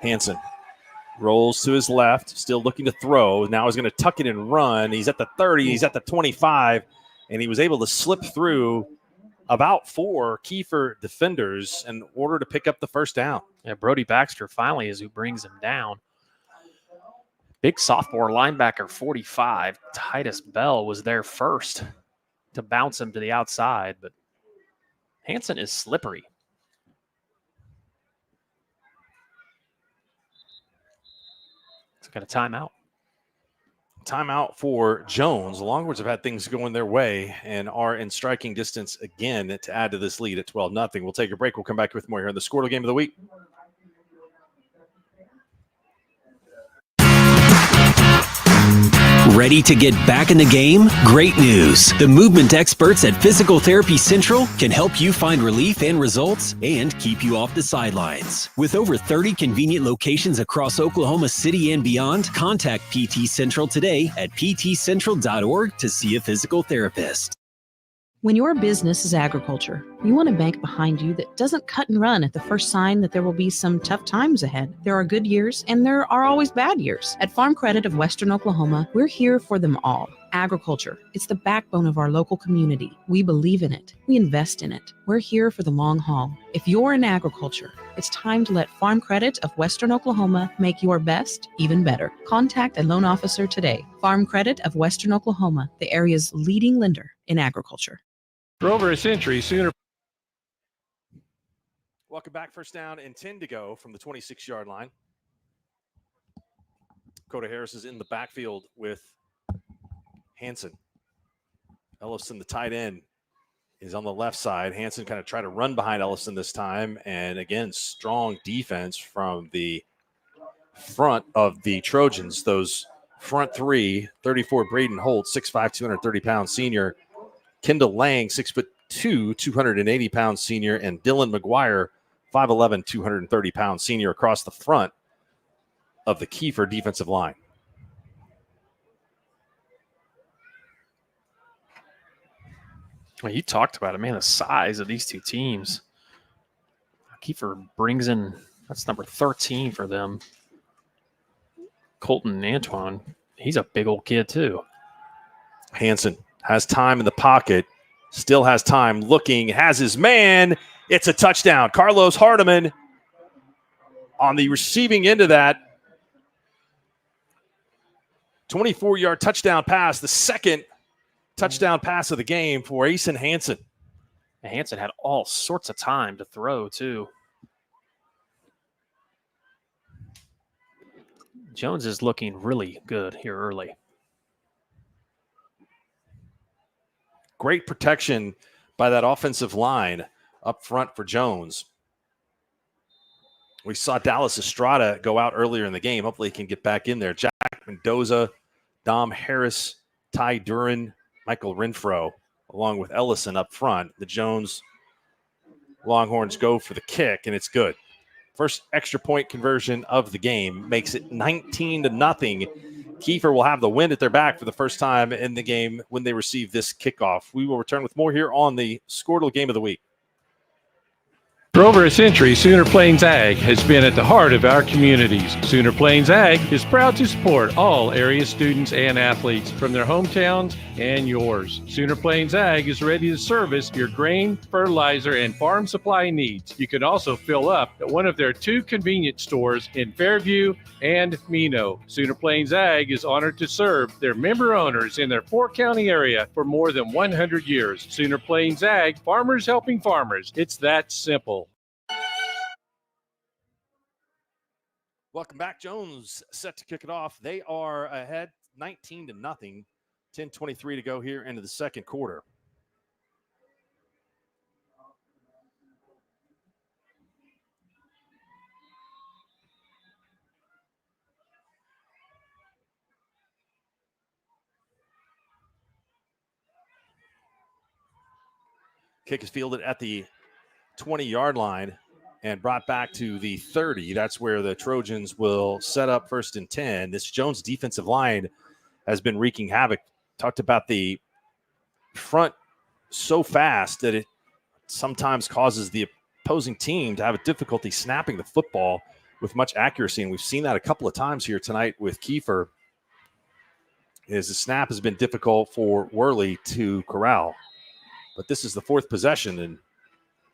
Hansen rolls to his left, still looking to throw. Now he's going to tuck it and run. He's at the 30, he's at the 25, and he was able to slip through about 4 Kiefer defenders in order to pick up the first down. Yeah, Brody Baxter finally is who brings him down. Big sophomore linebacker, 45, Titus Bell, was there first to bounce him to the outside, but Hansen is slippery. He's got a timeout. Timeout for Jones. The Longhorns have had things going their way and are in striking distance again to add to this lead at 12-0. We'll take a break. We'll come back with more here on the Squirtle Game of the Week. Ready to get back in the game? Great news! The movement experts at Physical Therapy Central can help you find relief and results and keep you off the sidelines. With over 30 convenient locations across Oklahoma City and beyond, contact PT Central today at ptcentral.org to see a physical therapist. When your business is agriculture, you want a bank behind you that doesn't cut and run at the first sign that there will be some tough times ahead. There are good years and there are always bad years. At Farm Credit of Western Oklahoma, we're here for them all. Agriculture, it's the backbone of our local community. We believe in it. We invest in it. We're here for the long haul. If you're in agriculture, it's time to let Farm Credit of Western Oklahoma make your best even better. Contact a loan officer today. Farm Credit of Western Oklahoma, the area's leading lender in agriculture. For over a century, Sooner. Welcome back. First down and 10 to go from the 26-yard line. Coda Harris is in the backfield with Hansen. Ellefson, the tight end, is on the left side. Hansen kind of tried to run behind Ellefson this time. And again, strong defense from the front of the Trojans. Those front three, 34 Braden Holt, 6'5", 230-pound senior. Kendall Lang, 6'2", 280-pound senior, and Dylan McGuire, 5'11", 230-pound senior across the front of the Kiefer defensive line. Well, you talked about it, man, the size of these two teams. Kiefer brings in, that's number 13 for them. Colton Antoine, he's a big old kid too. Hansen has time in the pocket, still has time looking, has his man. It's a touchdown. Carlos Hardiman on the receiving end of that 24-yard touchdown pass, the second touchdown pass of the game for Asen Hansen. And Hansen had all sorts of time to throw, too. Jones is looking really good here early. Great protection by that offensive line up front for Jones. We saw Dallas Estrada go out earlier in the game. Hopefully he can get back in there. Jack Mendoza, Dom Harris, Ty Duran, Michael Renfro, along with Ellison up front. The Jones Longhorns go for the kick, and it's good. First extra point conversion of the game makes it 19-0. Kiefer will have the wind at their back for the first time in the game when they receive this kickoff. We will return with more here on the Squirtle Game of the Week. For over a century, Sooner Plains Ag has been at the heart of our communities. Sooner Plains Ag is proud to support all area students and athletes from their hometowns and yours. Sooner Plains Ag is ready to service your grain, fertilizer, and farm supply needs. You can also fill up at one of their 2 convenience stores in Fairview and Mino. Sooner Plains Ag is honored to serve their member owners in their 4-county area for more than 100 years. Sooner Plains Ag, farmers helping farmers. It's that simple. Welcome back. Jones set to kick it off. They are ahead 19-0. 10:23 to go here into the second quarter. Kick is fielded at the 20-yard line and brought back to the 30. That's where the Trojans will set up 1st and 10. This Jones defensive line has been wreaking havoc. Talked about the front so fast that it sometimes causes the opposing team to have a difficulty snapping the football with much accuracy. And we've seen that a couple of times here tonight with Kiefer. Is the snap has been difficult for Worley to corral. But this is the 4th possession, and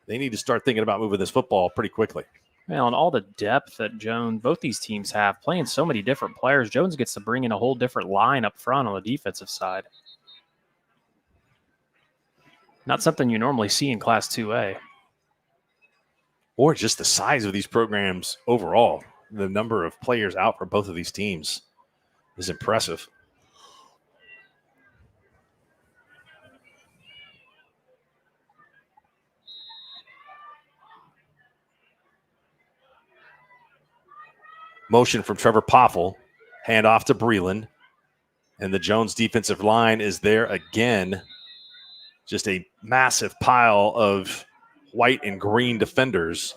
they need to start thinking about moving this football pretty quickly. Well, and all the depth that both these teams have, playing so many different players, Jones gets to bring in a whole different line up front on the defensive side. Not something you normally see in Class 2A. Or just the size of these programs overall. The number of players out for both of these teams is impressive. Motion from Trevor Poffel. Hand off to Breland. And the Jones defensive line is there again. Just a massive pile of white and green defenders.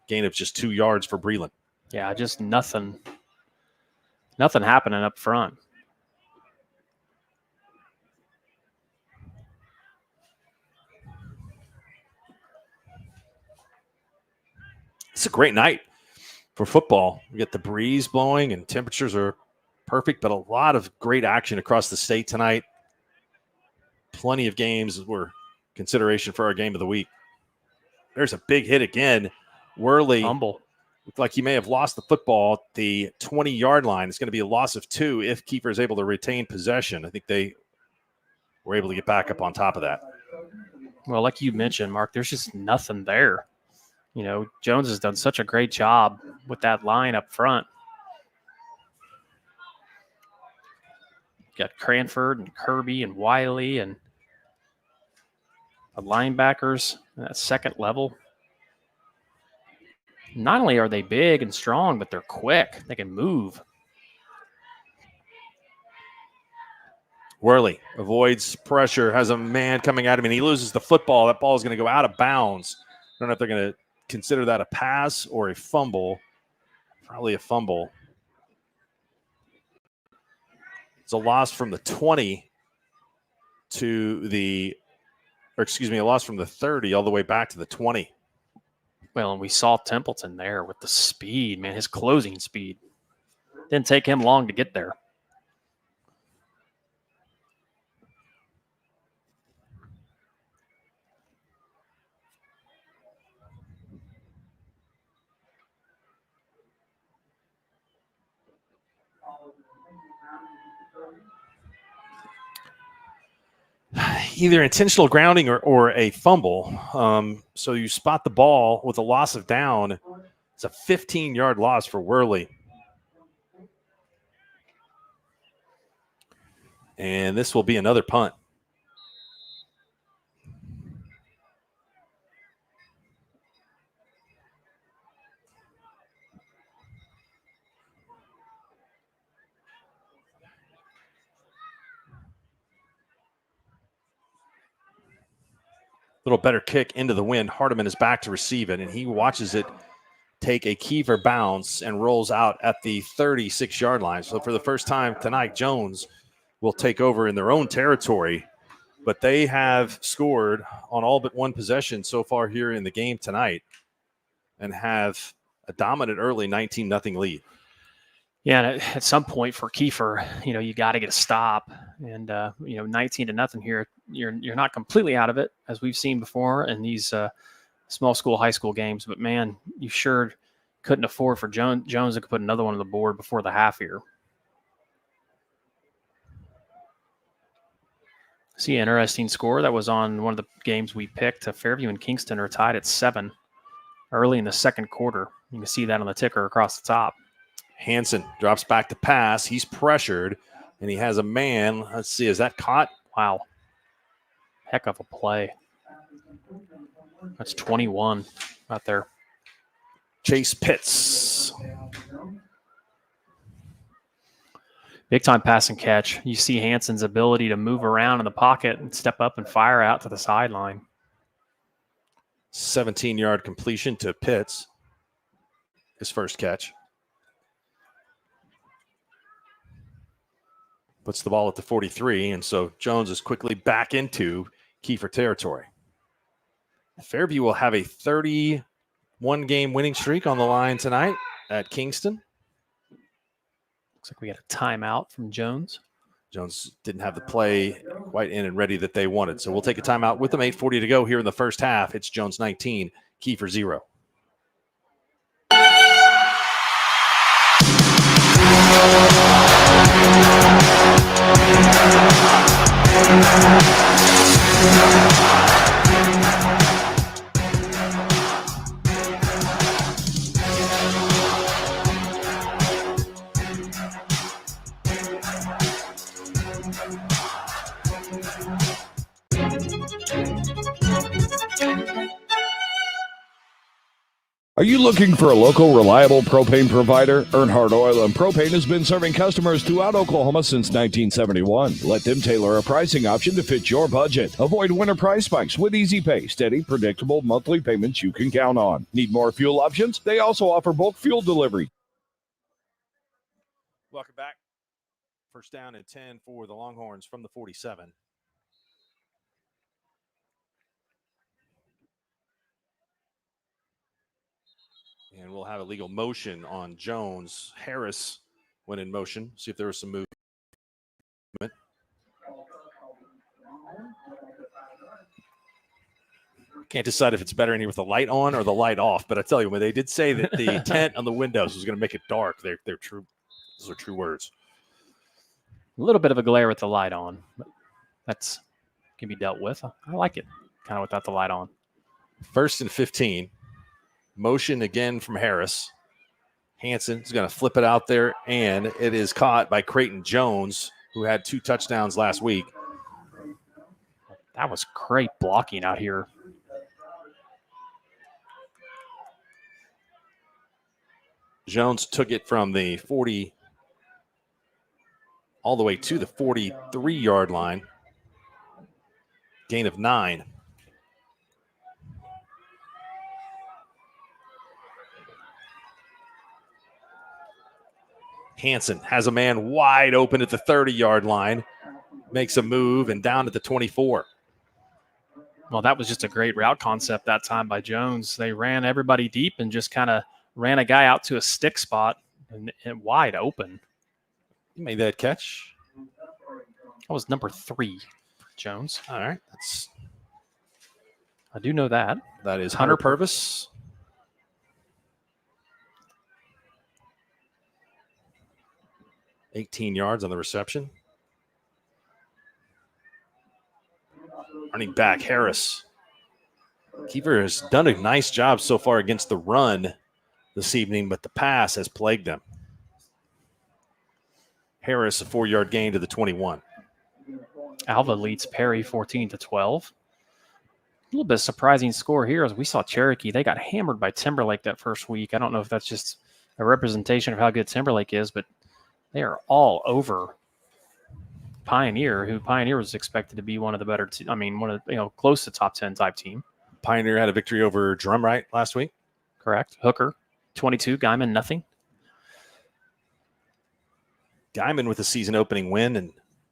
Gain of just 2 yards for Breland. Yeah, just nothing happening up front. It's a great night for football. We get the breeze blowing and temperatures are perfect, but a lot of great action across the state tonight. Plenty of games were consideration for our game of the week. There's a big hit again. Worley Humble. looked like he may have lost the football at the 20-yard line. It's going to be a loss of 2 if Kiefer is able to retain possession. I think they were able to get back up on top of that. Well, like you mentioned, Mark, there's just nothing there. You know, Jones has done such a great job with that line up front. Got Cranford and Kirby and Wiley and the linebackers at that second level. Not only are they big and strong, but they're quick. They can move. Worley avoids pressure, has a man coming at him, and he loses the football. That ball is going to go out of bounds. I don't know if they're going to consider that a pass or a fumble. Probably a fumble. It's a loss from the 20 to the, a loss from the 30 all the way back to the 20. Well, and we saw Templeton there with the speed, man, his closing speed. Didn't take him long to get there. either intentional grounding or a fumble. So you spot the ball with a loss of down. It's a 15-yard loss for Worley. And this will be another punt. Little better kick into the wind. Hardiman is back to receive it, and he watches it take a Kiefer bounce and rolls out at the 36-yard line. So for the first time tonight, Jones will take over in their own territory, but they have scored on all but one possession so far here in the game tonight and have a dominant early 19-0 lead. Yeah, and at some point for Kiefer, you got to get a stop, and 19-0 here. You're not completely out of it, as we've seen before in these small school, high school games. But man, you sure couldn't afford for Jones to put another one on the board before the half here. See, an interesting score that was on one of the games we picked. Fairview and Kingston are tied at 7 early in the second quarter. You can see that on the ticker across the top. Hansen drops back to pass. He's pressured, and he has a man. Let's see, is that caught? Wow. Heck of a play. That's 21 out there. Chase Pitts. Big time pass and catch. You see Hansen's ability to move around in the pocket and step up and fire out to the sideline. 17-yard completion to Pitts. His first catch. Puts the ball at the 43, and so Jones is quickly back into Kiefer territory. Fairview will have a 31-game winning streak on the line tonight at Kingston. Looks like we got a timeout from Jones. Jones didn't have the play quite in and ready that they wanted, so we'll take a timeout with them. 8:40 to go here in the first half. It's Jones 19, Kiefer 0. Are you looking for a local, reliable propane provider? Earnhardt Oil and Propane has been serving customers throughout Oklahoma since 1971. Let them tailor a pricing option to fit your budget. Avoid winter price spikes with easy pay, steady, predictable monthly payments you can count on. Need more fuel options? They also offer bulk fuel delivery. Welcome back. First down and 10 for the Longhorns from the 47. And we'll have a legal motion on Jones. Harris went in motion. See if there was some movement. Can't decide if it's better in here with the light on or the light off. But I tell you, when they did say that the tent on the windows was going to make it dark, they're true. Those are true words. A little bit of a glare with the light on, but that's can be dealt with. I like it kind of without the light on. 1st and 15. Motion again from Harris. Hansen is going to flip it out there, and it is caught by Creighton Jones, who had 2 touchdowns last week. That was great blocking out here. Jones took it from the 40 all the way to the 43-yard line. Gain of 9. Hansen has a man wide open at the 30-yard line, makes a move, and down at the 24. Well, that was just a great route concept that time by Jones. They ran everybody deep and just kind of ran a guy out to a stick spot and wide open. He made that catch. That was number 3 for Jones. All right. I do know that. That is Hunter Purvis. $18 yards on the reception. Running back Harris. Kiefer has done a nice job so far against the run this evening, but the pass has plagued them. Harris, a 4-yard gain to the 21. Alva leads Perry 14-12. A little bit surprising score here as we saw Cherokee. They got hammered by Timberlake that first week. I don't know if that's just a representation of how good Timberlake is, but they are all over Pioneer, who Pioneer was expected to be one of the better, one of close to top 10 type team. Pioneer had a victory over Drumright last week. Correct. Hooker, 22. Guyman, nothing. Guyman with a season opening win and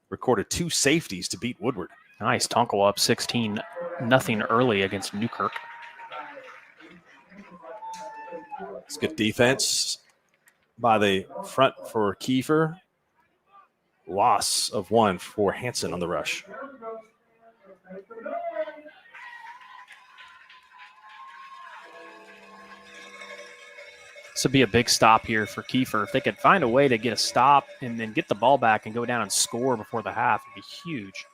recorded 2 safeties to beat Woodward. Nice. Tonko up 16-0 early against Newkirk. It's good defense by the front for Kiefer. Loss of 1 for Hansen on the rush. This would be a big stop here for Kiefer. If they could find a way to get a stop and then get the ball back and go down and score before the half, it'd be huge.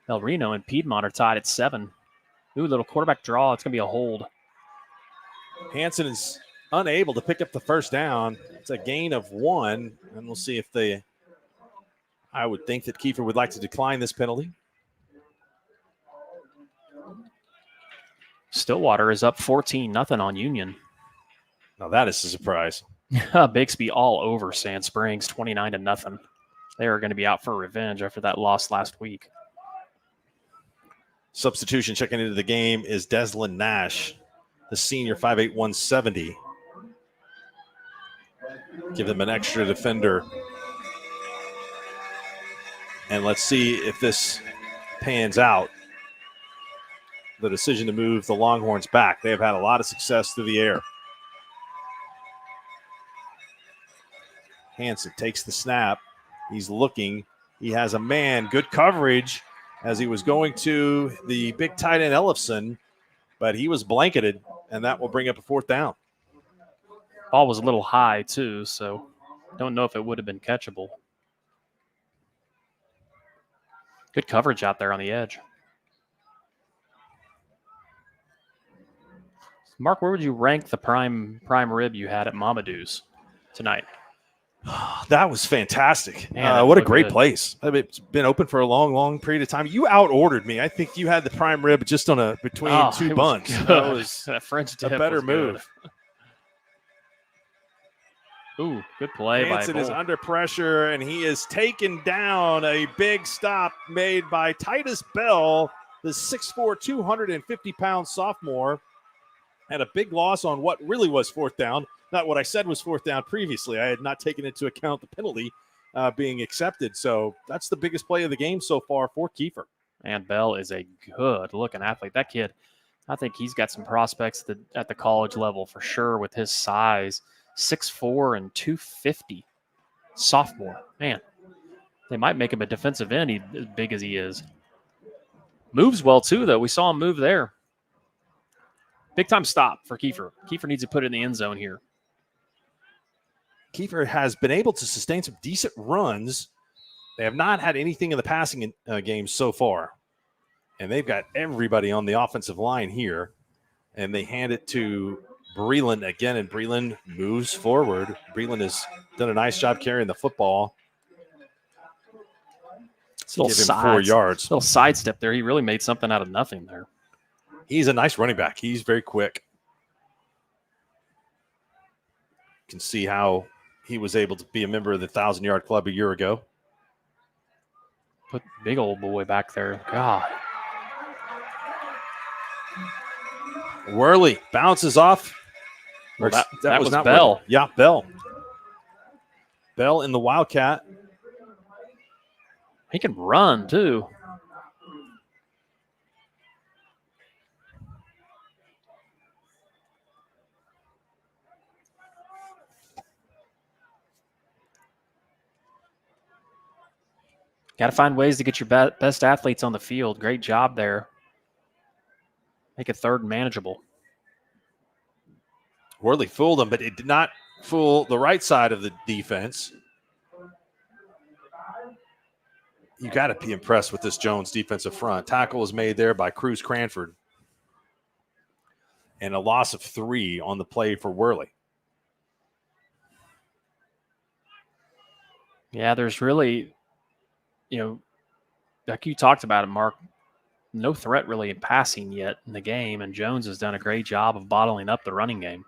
El Reno and Piedmont are tied at 7. Ooh, little quarterback draw. It's going to be a hold. Hansen is unable to pick up the first down. It's a gain of 1, and we'll see if I would think that Kiefer would like to decline this penalty. Stillwater is up 14-0 on Union. Now that is a surprise. Bixby all over Sand Springs, 29-0. They are going to be out for revenge after that loss last week. Substitution checking into the game is Deslin Nash, the senior, 5'8", 170. Give them an extra defender. And let's see if this pans out. The decision to move the Longhorns back. They have had a lot of success through the air. Hansen takes the snap. He's looking. He has a man. Good coverage as he was going to the big tight end Ellefson, but he was blanketed, and that will bring up a 4th down. Ball was a little high, too, so don't know if it would have been catchable. Good coverage out there on the edge. Mark, where would you rank the prime rib you had at Mamadou's tonight? That was fantastic. Man, what a great good place. I mean, it's been open for a long, long period of time. You out-ordered me. I think you had the prime rib just on between 2 buns. That was that French dip a better was move. Good. Ooh, good play Hansen by is under pressure, and he is taken down. A big stop made by Titus Bell, the 6'4", 250-pound sophomore. Had a big loss on what really was 4th down. Not what I said was 4th down previously. I had not taken into account the penalty being accepted. So that's the biggest play of the game so far for Kiefer. And Bell is a good-looking athlete. That kid, I think he's got some prospects at the college level for sure with his size. 6'4" and 250. Sophomore. Man, they might make him a defensive end as big as he is. Moves well, too, though. We saw him move there. Big-time stop for Kiefer. Kiefer needs to put it in the end zone here. Kiefer has been able to sustain some decent runs. They have not had anything in the passing game so far. And they've got everybody on the offensive line here. And they hand it to Breland again, and Breland moves forward. Breland has done a nice job carrying the football. Give him 4 yards. Little sidestep there. He really made something out of nothing there. He's a nice running back. He's very quick. You can see how he was able to be a member of the 1,000-yard club a year ago. Put big old boy back there. God. Worley bounces off. Well, that was not Bell. Worley. Yeah, Bell. Bell in the Wildcat. He can run, too. Got to find ways to get your best athletes on the field. Great job there. Make it 3rd and manageable. Worley fooled him, but it did not fool the right side of the defense. you got to be impressed with this Jones defensive front. Tackle was made there by Cruz Cranford. And a loss of 3 on the play for Worley. Yeah, there's really, like you talked about it, Mark, no threat really in passing yet in the game, and Jones has done a great job of bottling up the running game.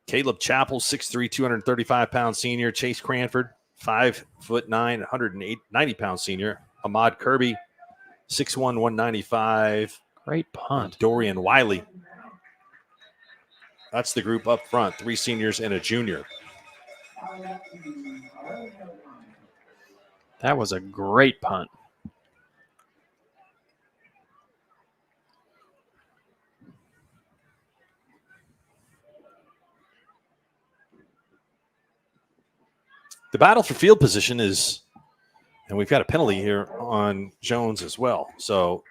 Caleb Chappell, 6'3", 235-pound senior. Chase Cranford, 5'9", 190-pound senior. Ahmad Kirby, 6'1", 195. Great punt. And Dorian Wiley. That's the group up front, 3 seniors and a junior. That was a great punt. The battle for field position is, and we've got a penalty here on Jones as well. So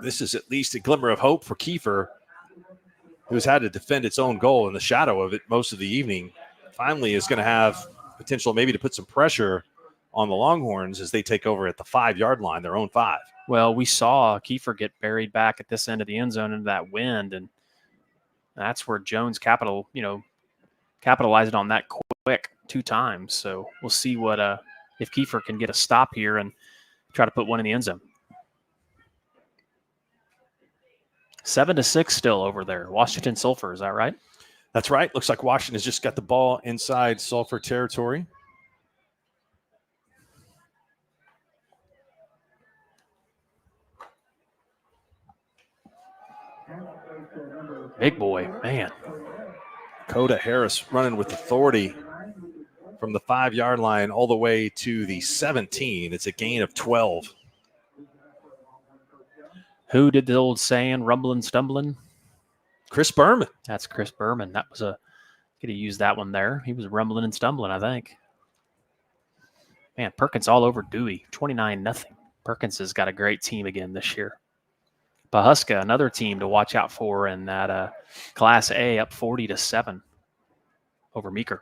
this is at least a glimmer of hope for Kiefer, who's had to defend its own goal in the shadow of it most of the evening. Finally is going to have potential maybe to put some pressure on the Longhorns as they take over at the 5-yard line, their own 5. Well, we saw Kiefer get buried back at this end of the end zone into that wind, and that's where Jones capitalized on that quick 2 times. So we'll see what if Kiefer can get a stop here and try to put one in the end zone. 7-6 still over there. Washington Sulphur, is that right? That's right. Looks like Washington has just got the ball inside Sulphur territory. Big boy, man. Coda Harris running with authority from the 5-yard line all the way to the 17. It's a gain of 12. Who did the old saying, rumbling, stumbling? Chris Berman. That's Chris Berman. That was could have used that one there. He was rumbling and stumbling, I think. Man, Perkins all over Dewey. 29-0. Perkins has got a great team again this year. Pahuska, another team to watch out for in that Class A, up 40-7 over Meeker.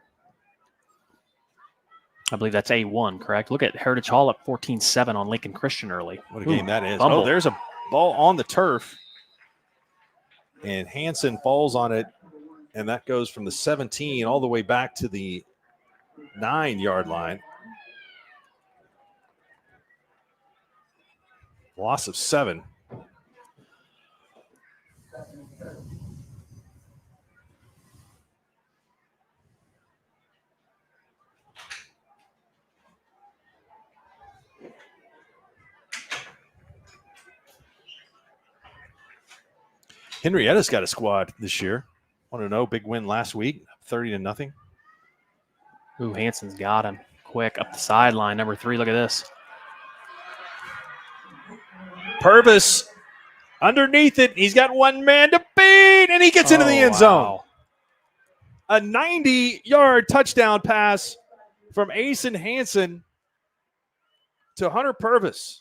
I believe that's A1, correct? Look at Heritage Hall up 14-7 on Lincoln Christian early. What a game that is. Fumble. Oh, there's a ball on the turf. And Hansen falls on it. And that goes from the 17 all the way back to the 9-yard line. Loss of 7. Henrietta's got a squad this year. Want to know, big win last week, 30-0. Ooh, Hansen's got him quick up the sideline. Number 3, look at this. Purvis underneath it. He's got one man to beat, and he gets into the end zone. A 90-yard touchdown pass from Asen Hansen to Hunter Purvis.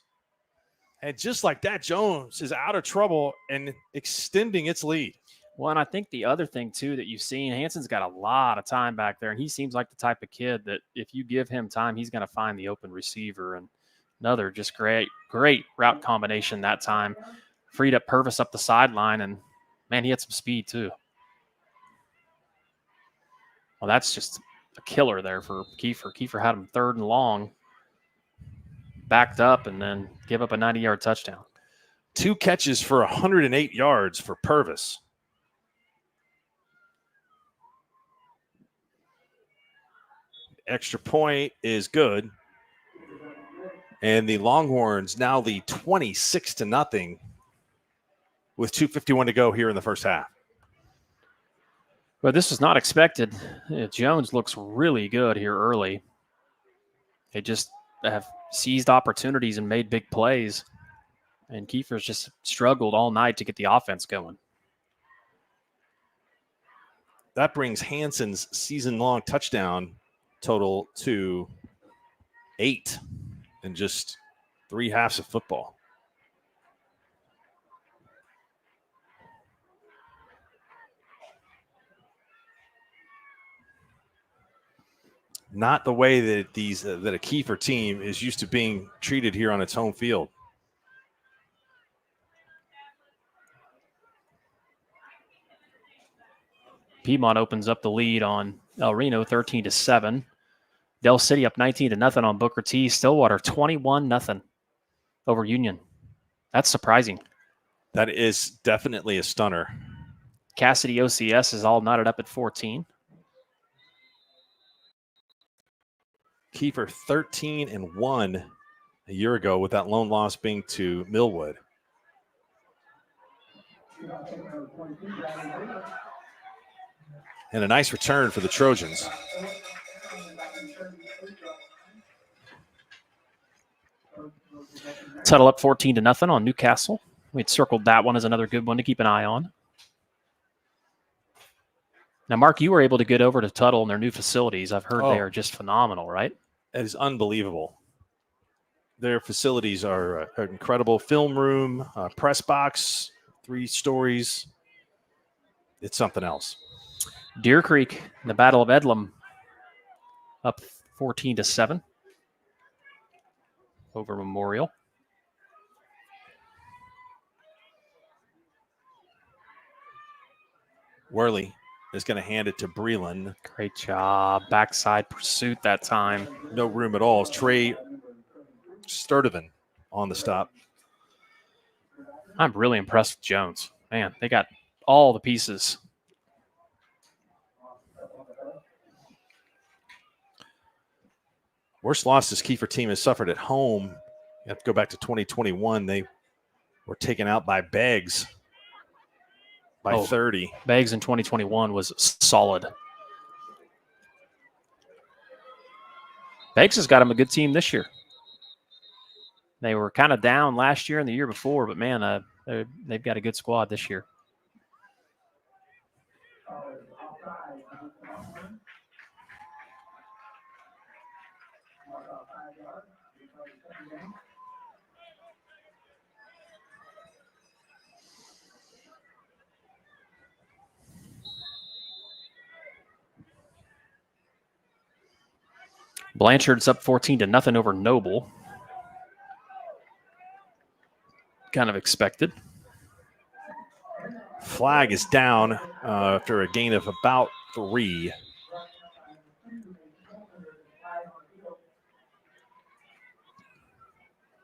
And just like that, Jones is out of trouble and extending its lead. Well, and I think the other thing, too, that you've seen, Hansen's got a lot of time back there, and he seems like the type of kid that if you give him time, he's going to find the open receiver. And another just great route combination that time. Freed up Purvis up the sideline, and, man, he had some speed, too. Well, that's just a killer there for Kiefer. Kiefer had him 3rd and long, backed up, and then give up a 90-yard touchdown. 2 catches for 108 yards for Purvis. Extra point is good. And the Longhorns now lead 26-0 with 2:51 to go here in the first half. But this was not expected. Jones looks really good here early. They just have seized opportunities and made big plays. And Kiefer's just struggled all night to get the offense going. That brings Hansen's season-long touchdown total to 8 in just 3 halves of football. not the way that that a Kiefer team is used to being treated here on its home field. Piedmont opens up the lead on El Reno 13-7. Del City up 19-0 on Booker T. Stillwater 21-0 over Union. That's surprising. That is definitely a stunner. Cassidy OCS is all knotted up at 14. Kiefer 13-1 a year ago, with that lone loss being to Millwood. And a nice return for the Trojans. Tuttle up 14-0 on Newcastle. We'd circled that one as another good one to keep an eye on. Now, Mark, you were able to get over to Tuttle and their new facilities. I've heard they are just phenomenal, right? It is unbelievable. Their facilities are incredible. Film room, press box, 3 stories. It's something else. Deer Creek, the Battle of Edlam, up 14-7 over Memorial. Worley is going to hand it to Breland. Great job. Backside pursuit that time. No room at all. Trey Sturdivant on the stop. I'm really impressed with Jones. Man, they got all the pieces. Worst loss this Kiefer team has suffered at home. You have to go back to 2021. They were taken out by Beggs by 30. Beggs in 2021 was solid. Beggs has got him a good team this year. They were kind of down last year and the year before, but man, they've got a good squad this year. Blanchard's up 14-0 over Noble. Kind of expected. Flag is down after a gain of about 3.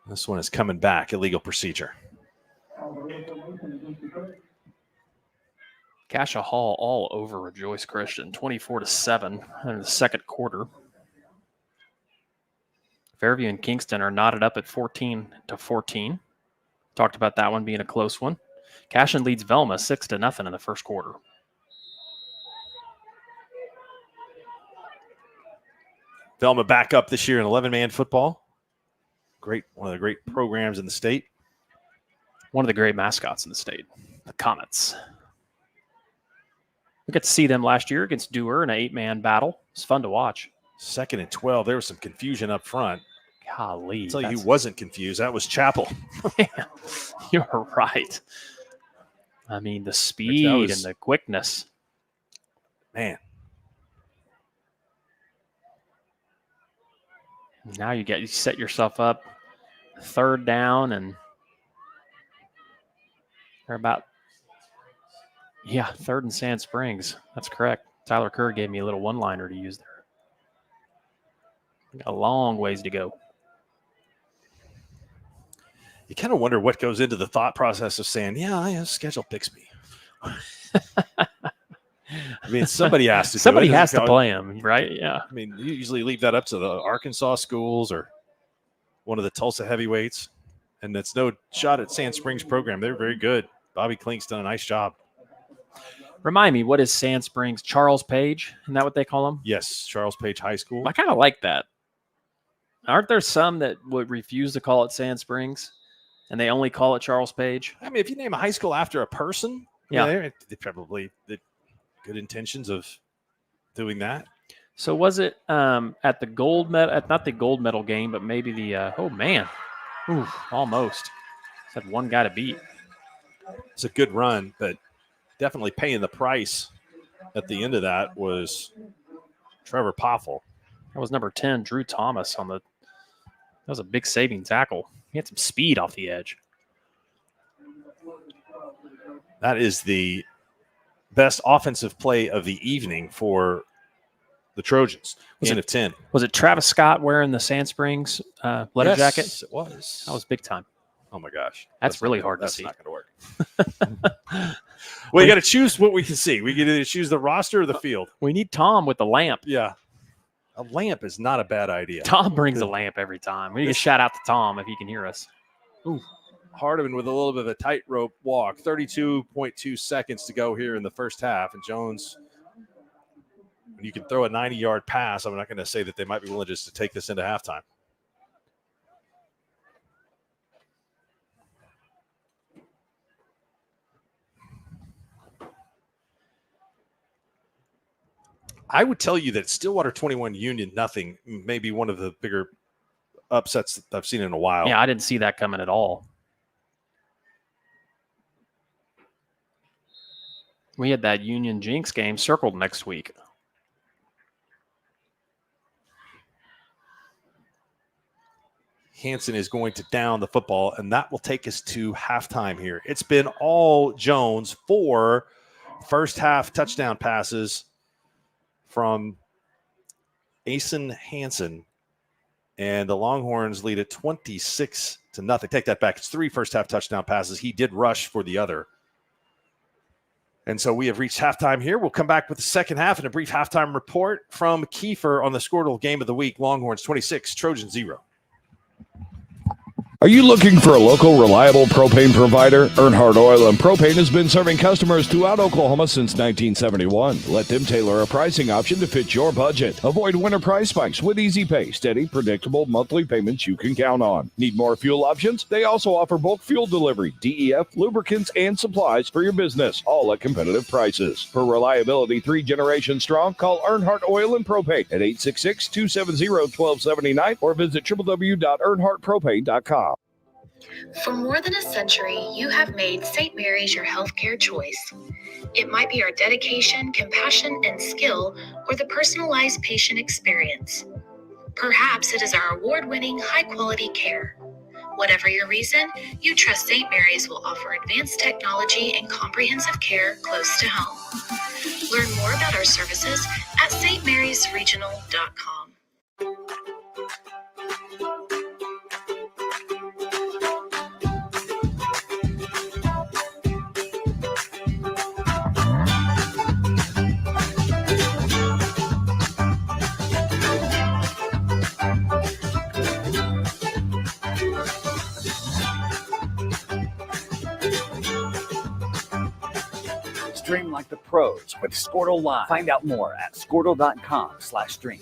This one is coming back, illegal procedure. Cassia Hall all over Rejoice Christian, 24-7 in the second quarter. Fairview and Kingston are knotted up at 14-14. Talked about that one being a close one. Cashion leads Velma 6-0 in the first quarter. Velma back up this year in 11-man football. One of the great programs in the state. One of the great mascots in the state, the Comets. We got to see them last year against Dewar in an 8-man battle. It's fun to watch. 2nd and 12. There was some confusion up front. Golly. I'll tell you who wasn't confused. That was Chapel. You're right. I mean, the speed and the quickness. Man. Now you set yourself up 3rd down, and they're about 3rd and Sand Springs. That's correct. Tyler Kerr gave me a little one-liner to use there. Got a long ways to go. You kind of wonder what goes into the thought process of saying, I schedule Bixby. I mean, somebody has to. Somebody has to play him, right? Yeah. I mean, you usually leave that up to the Arkansas schools or one of the Tulsa heavyweights, and that's no shot at Sand Springs program. They're very good. Bobby Klink's done a nice job. Remind me, what is Sand Springs? Charles Page? Isn't that what they call him? Yes, Charles Page High School. I kind of like that. Aren't there some that would refuse to call it Sand Springs, and they only call it Charles Page? I mean, if you name a high school after a person, they probably the good intentions of doing that. So was it at the gold medal, not the gold medal game, but maybe the almost. Just had one guy to beat. It's a good run, but definitely paying the price at the end of that was Trevor Poffel. That was number 10, Drew Thomas that was a big saving tackle. He had some speed off the edge. That is the best offensive play of the evening for the Trojans. Gain of 10. Was it Travis Scott wearing the Sand Springs letter jacket? Yes, it was. That was big time. Oh, my gosh. That's really hard to see. That's not going to work. Well, you got to choose what we can see. We can either choose the roster or the field. We need Tom with the lamp. Yeah. A lamp is not a bad idea. Tom brings a lamp every time. We need to shout out to Tom if he can hear us. Ooh. Hardiman with a little bit of a tightrope walk. 32.2 seconds to go here in the first half. And Jones, when you can throw a 90-yard pass, I'm not going to say that they might be willing just to take this into halftime. I would tell you that Stillwater 21 Union nothing may be one of the bigger upsets that I've seen in a while. Yeah, I didn't see that coming at all. We had that Union Jinx game circled next week. Hansen is going to down the football, and that will take us to halftime here. It's been all Jones for first half touchdown passes from Asen Hansen, and the Longhorns lead at 26-0. Take that back. It's 3 first half touchdown passes. He did rush for the other. And so we have reached halftime here. We'll come back with the second half and a brief halftime report from Kiefer on the Squirtle game of the week. Longhorns 26, Trojans 0. Are you looking for a local, reliable propane provider? Earnhardt Oil and Propane has been serving customers throughout Oklahoma since 1971. Let them tailor a pricing option to fit your budget. Avoid winter price spikes with easy pay, steady, predictable monthly payments you can count on. Need more fuel options? They also offer bulk fuel delivery, DEF, lubricants, and supplies for your business, all at competitive prices. For reliability 3 generations strong, call Earnhardt Oil and Propane at 866-270-1279 or visit www.earnhardtpropane.com. For more than a century, you have made St. Mary's your healthcare choice. It might be our dedication, compassion, and skill, or the personalized patient experience. Perhaps it is our award-winning, high-quality care. Whatever your reason, you trust St. Mary's will offer advanced technology and comprehensive care close to home. Learn more about our services at stmarysregional.com. Stream like the pros with Squirtle Live. Find out more at squirtle.com/stream.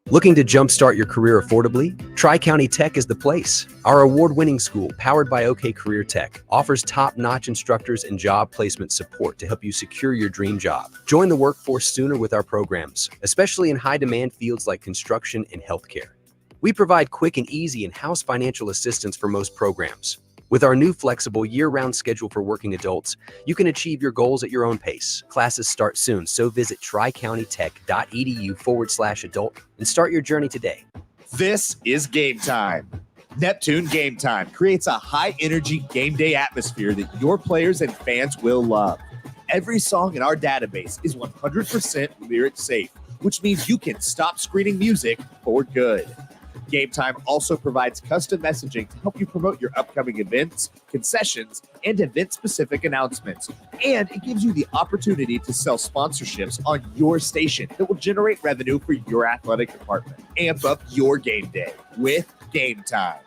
Looking to jumpstart your career affordably? Tri-County Tech is the place. Our award-winning school, powered by OK Career Tech, offers top-notch instructors and job placement support to help you secure your dream job. Join the workforce sooner with our programs, especially in high-demand fields like construction and healthcare. We provide quick and easy in-house financial assistance for most programs. With our new flexible year-round schedule for working adults, you can achieve your goals at your own pace. Classes start soon, so visit tricountytech.edu/adult and start your journey today. This is Game Time. Neptune Game Time creates a high-energy game day atmosphere that your players and fans will love. Every song in our database is 100% lyric safe, which means you can stop screening music for good. Game Time also provides custom messaging to help you promote your upcoming events, concessions, and event-specific announcements. And it gives you the opportunity to sell sponsorships on your station that will generate revenue for your athletic department. Amp up your game day with Game Time.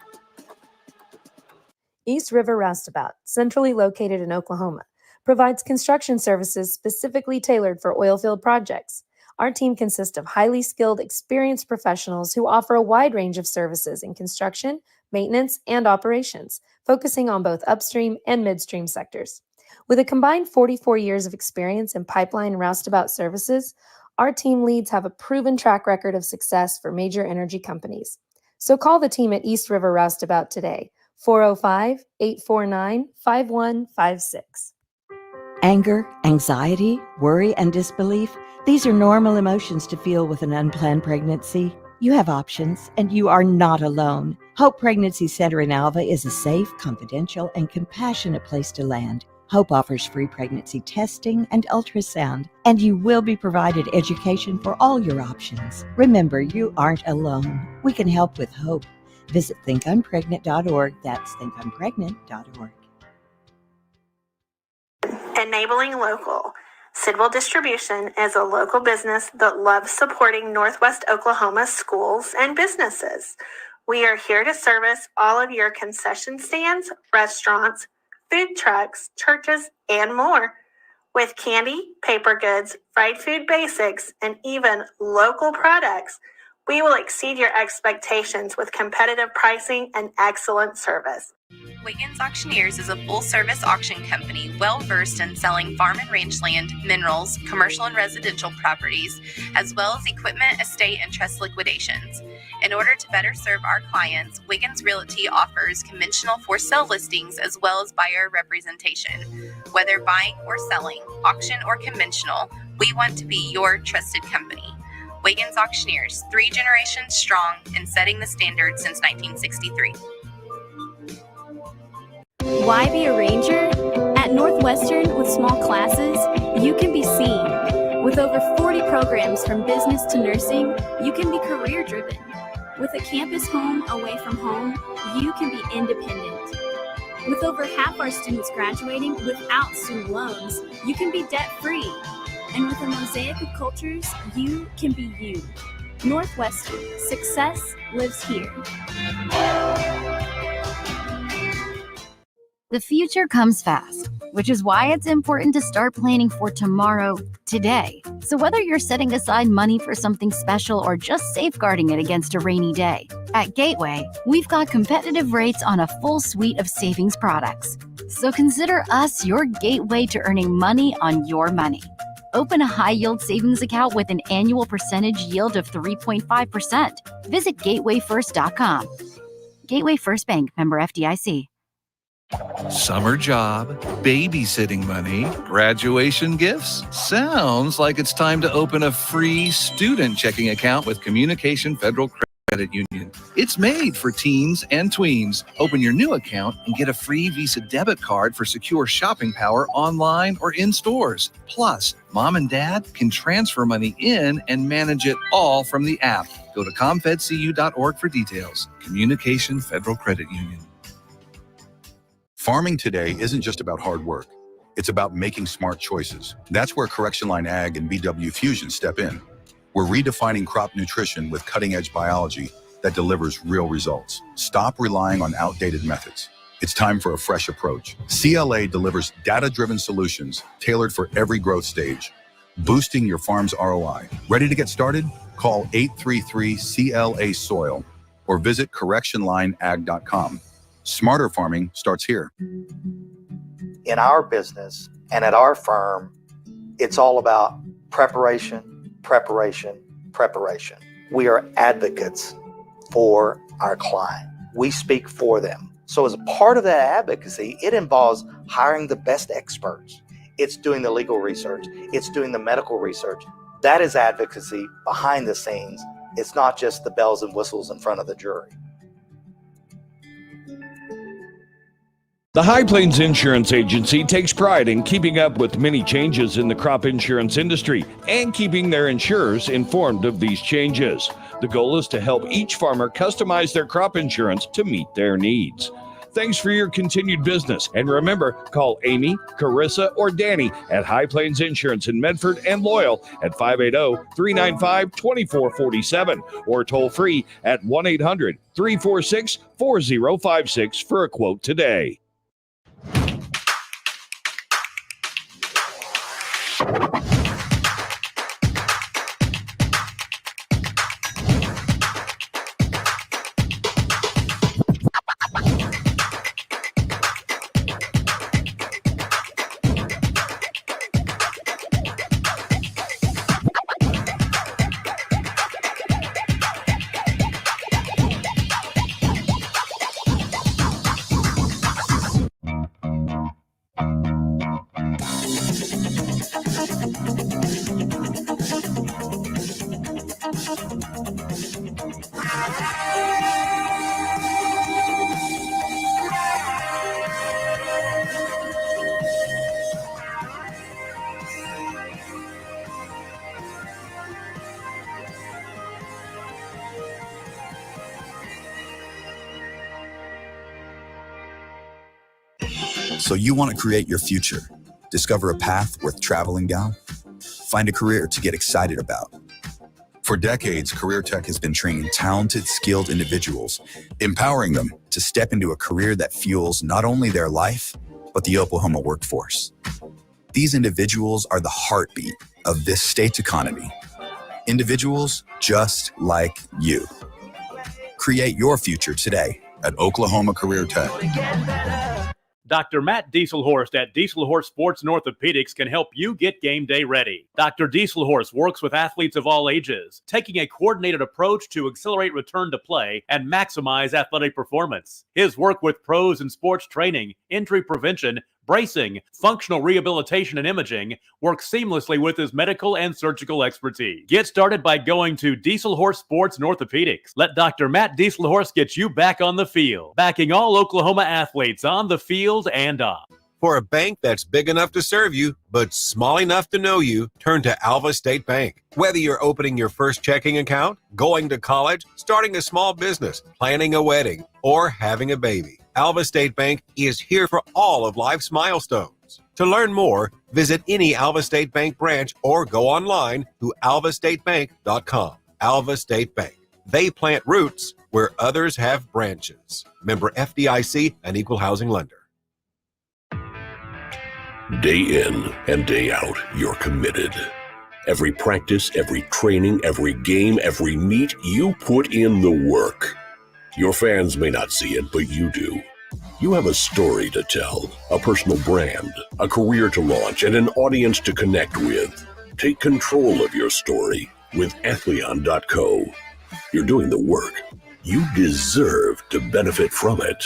East River Roustabout, centrally located in Oklahoma, provides construction services specifically tailored for oilfield projects. Our team consists of highly skilled, experienced professionals who offer a wide range of services in construction, maintenance, and operations, focusing on both upstream and midstream sectors. With a combined 44 years of experience in pipeline and roustabout services, our team leads have a proven track record of success for major energy companies. So call the team at East River Roustabout today, 405-849-5156. Anger, anxiety, worry, and disbelief, these are normal emotions to feel with an unplanned pregnancy. You have options, and you are not alone. Hope Pregnancy Center in Alva is a safe, confidential, and compassionate place to land. Hope offers free pregnancy testing and ultrasound, and you will be provided education for all your options. Remember, you aren't alone. We can help with hope. Visit thinkunpregnant.org. That's thinkunpregnant.org. Enabling local. Sidwell Distribution is a local business that loves supporting Northwest Oklahoma schools and businesses. We are here to service all of your concession stands, restaurants, food trucks, churches, and more. With candy, paper goods, fried food basics, and even local products, we will exceed your expectations with competitive pricing and excellent service. Wiggins Auctioneers is a full-service auction company well-versed in selling farm and range land, minerals, commercial and residential properties, as well as equipment, estate, and trust liquidations. In order to better serve our clients, Wiggins Realty offers conventional for-sale listings as well as buyer representation. Whether buying or selling, auction or conventional, we want to be your trusted company. Wiggins Auctioneers, 3 generations strong and setting the standard since 1963. Why be a ranger? At Northwestern, with small classes, you can be seen. With over 40 programs from business to nursing, you can be career-driven. With a campus home away from home, you can be independent. With over half our students graduating without student loans, you can be debt-free. And with a mosaic of cultures, you can be you. Northwestern, success lives here. The future comes fast, which is why it's important to start planning for tomorrow today. So whether you're setting aside money for something special or just safeguarding it against a rainy day, at Gateway, we've got competitive rates on a full suite of savings products. So consider us your gateway to earning money on your money. Open a high-yield savings account with an annual percentage yield of 3.5%. Visit gatewayfirst.com. Gateway First Bank, member FDIC. Summer job, babysitting money, graduation gifts? Sounds like it's time to open a free student checking account with Communication Federal Credit Union. It's made for teens and tweens. Open your new account and get a free Visa debit card for secure shopping power online or in stores. Plus, mom and dad can transfer money in and manage it all from the app. Go to comfedcu.org for details. Communication Federal Credit Union. Farming today isn't just about hard work. It's about making smart choices. That's where Correction Line Ag and BW Fusion step in. We're redefining crop nutrition with cutting-edge biology that delivers real results. Stop relying on outdated methods. It's time for a fresh approach. CLA delivers data-driven solutions tailored for every growth stage, boosting your farm's ROI. Ready to get started? Call 833-CLA-SOIL or visit correctionlineag.com. Smarter farming starts here. In our business and at our firm, it's all about preparation, preparation, preparation. We are advocates for our client. We speak for them. So as a part of that advocacy, it involves hiring the best experts. It's doing the legal research. It's doing the medical research. That is advocacy behind the scenes. It's not just the bells and whistles in front of the jury. The High Plains Insurance Agency takes pride in keeping up with many changes in the crop insurance industry and keeping their insurers informed of these changes. The goal is to help each farmer customize their crop insurance to meet their needs. Thanks for your continued business. And remember, call Amy, Carissa, or Danny at High Plains Insurance in Medford and Loyal at 580-395-2447 or toll free at 1-800-346-4056 for a quote today. So you want to create your future, discover a path worth traveling down, find a career to get excited about. For decades, Career Tech has been training talented, skilled individuals, empowering them to step into a career that fuels not only their life, but the Oklahoma workforce. These individuals are the heartbeat of this state's economy. Individuals just like you. Create your future today at Oklahoma Career Tech. Dr. Matt Dieselhorst at Dieselhorst Sports and Orthopedics can help you get game day ready. Dr. Dieselhorst works with athletes of all ages, taking a coordinated approach to accelerate return to play and maximize athletic performance. His work with pros in sports training, injury prevention, bracing, functional rehabilitation, and imaging works seamlessly with his medical and surgical expertise. Get started by going to Dieselhorst Sports and Orthopedics. Let Dr. Matt Dieselhorst get you back on the field, backing all Oklahoma athletes on the field and off. For a bank that's big enough to serve you, but small enough to know you, turn to Alva State Bank. Whether you're opening your first checking account, going to college, starting a small business, planning a wedding, or having a baby, Alva State Bank is here for all of life's milestones. To learn more, visit any Alva State Bank branch or go online to alvastatebank.com. Alva State Bank. They plant roots where others have branches. Member FDIC, an equal housing lender. Day in and day out, you're committed. Every practice, every training, every game, every meet, you put in the work. Your fans may not see it, but you do. You have a story to tell, a personal brand, a career to launch, and an audience to connect with. Take control of your story with Athleon.co. You're doing the work. You deserve to benefit from it.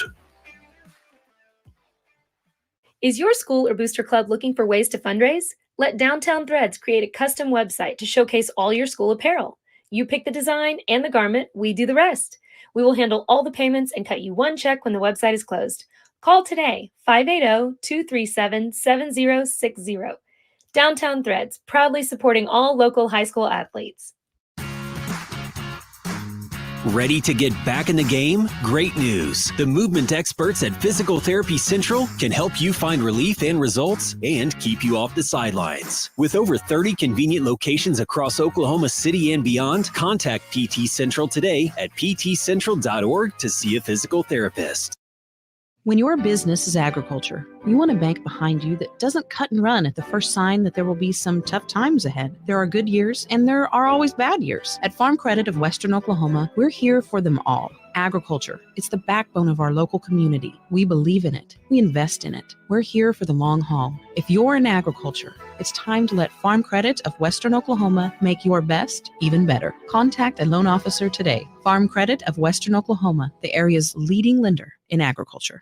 Is your school or booster club looking for ways to fundraise? Let Downtown Threads create a custom website to showcase all your school apparel. You pick the design and the garment, we do the rest. We will handle all the payments and cut you one check when the website is closed. Call today, 580-237-7060. Downtown Threads, proudly supporting all local high school athletes. Ready to get back in the game? Great news! The movement experts at Physical Therapy Central can help you find relief and results and keep you off the sidelines. With over 30 convenient locations across Oklahoma City and beyond, contact PT Central today at ptcentral.org to see a physical therapist. When your business is agriculture, you want a bank behind you that doesn't cut and run at the first sign that there will be some tough times ahead. There are good years and there are always bad years. At Farm Credit of Western Oklahoma, we're here for them all. Agriculture, it's the backbone of our local community. We believe in it. We invest in it. We're here for the long haul. If you're in agriculture, it's time to let Farm Credit of Western Oklahoma make your best even better. Contact a loan officer today. Farm Credit of Western Oklahoma, the area's leading lender in agriculture.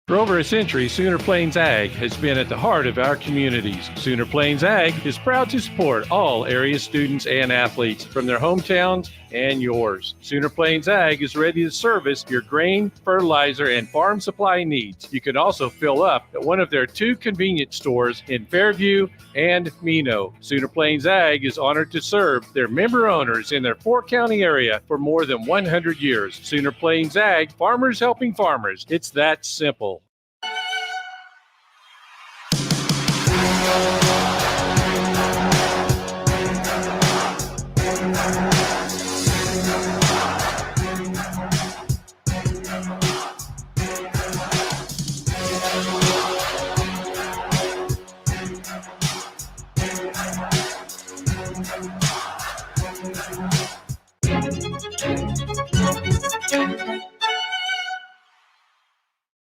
For over a century, Sooner Plains Ag has been at the heart of our communities. Sooner Plains Ag is proud to support all area students and athletes from their hometowns and yours. Sooner Plains Ag is ready to service your grain, fertilizer, and farm supply needs. You can also fill up at one of their 2 convenience stores in Fairview and Mino. Sooner Plains Ag is honored to serve their member owners in their 4-county area for more than 100 years. Sooner Plains Ag, farmers helping farmers. It's that simple.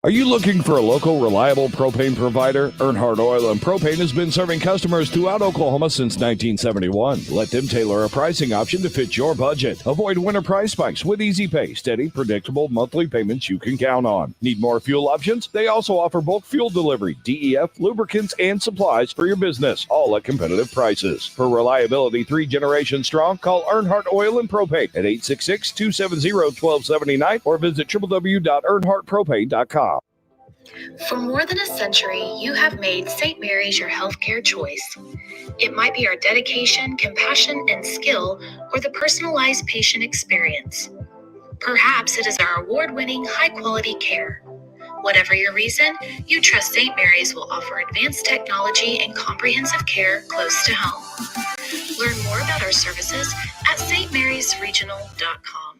Are you looking for a local, reliable propane provider? Earnhardt Oil and Propane has been serving customers throughout Oklahoma since 1971. Let them tailor a pricing option to fit your budget. Avoid winter price spikes with easy pay, steady, predictable monthly payments you can count on. Need more fuel options? They also offer bulk fuel delivery, DEF, lubricants, and supplies for your business, all at competitive prices. For reliability 3 generations strong, call Earnhardt Oil and Propane at 866-270-1279 or visit www.earnhardtpropane.com. For more than a century, you have made St. Mary's your healthcare choice. It might be our dedication, compassion, and skill, or the personalized patient experience. Perhaps it is our award-winning high-quality care. Whatever your reason, you trust St. Mary's will offer advanced technology and comprehensive care close to home. Learn more about our services at stmarysregional.com.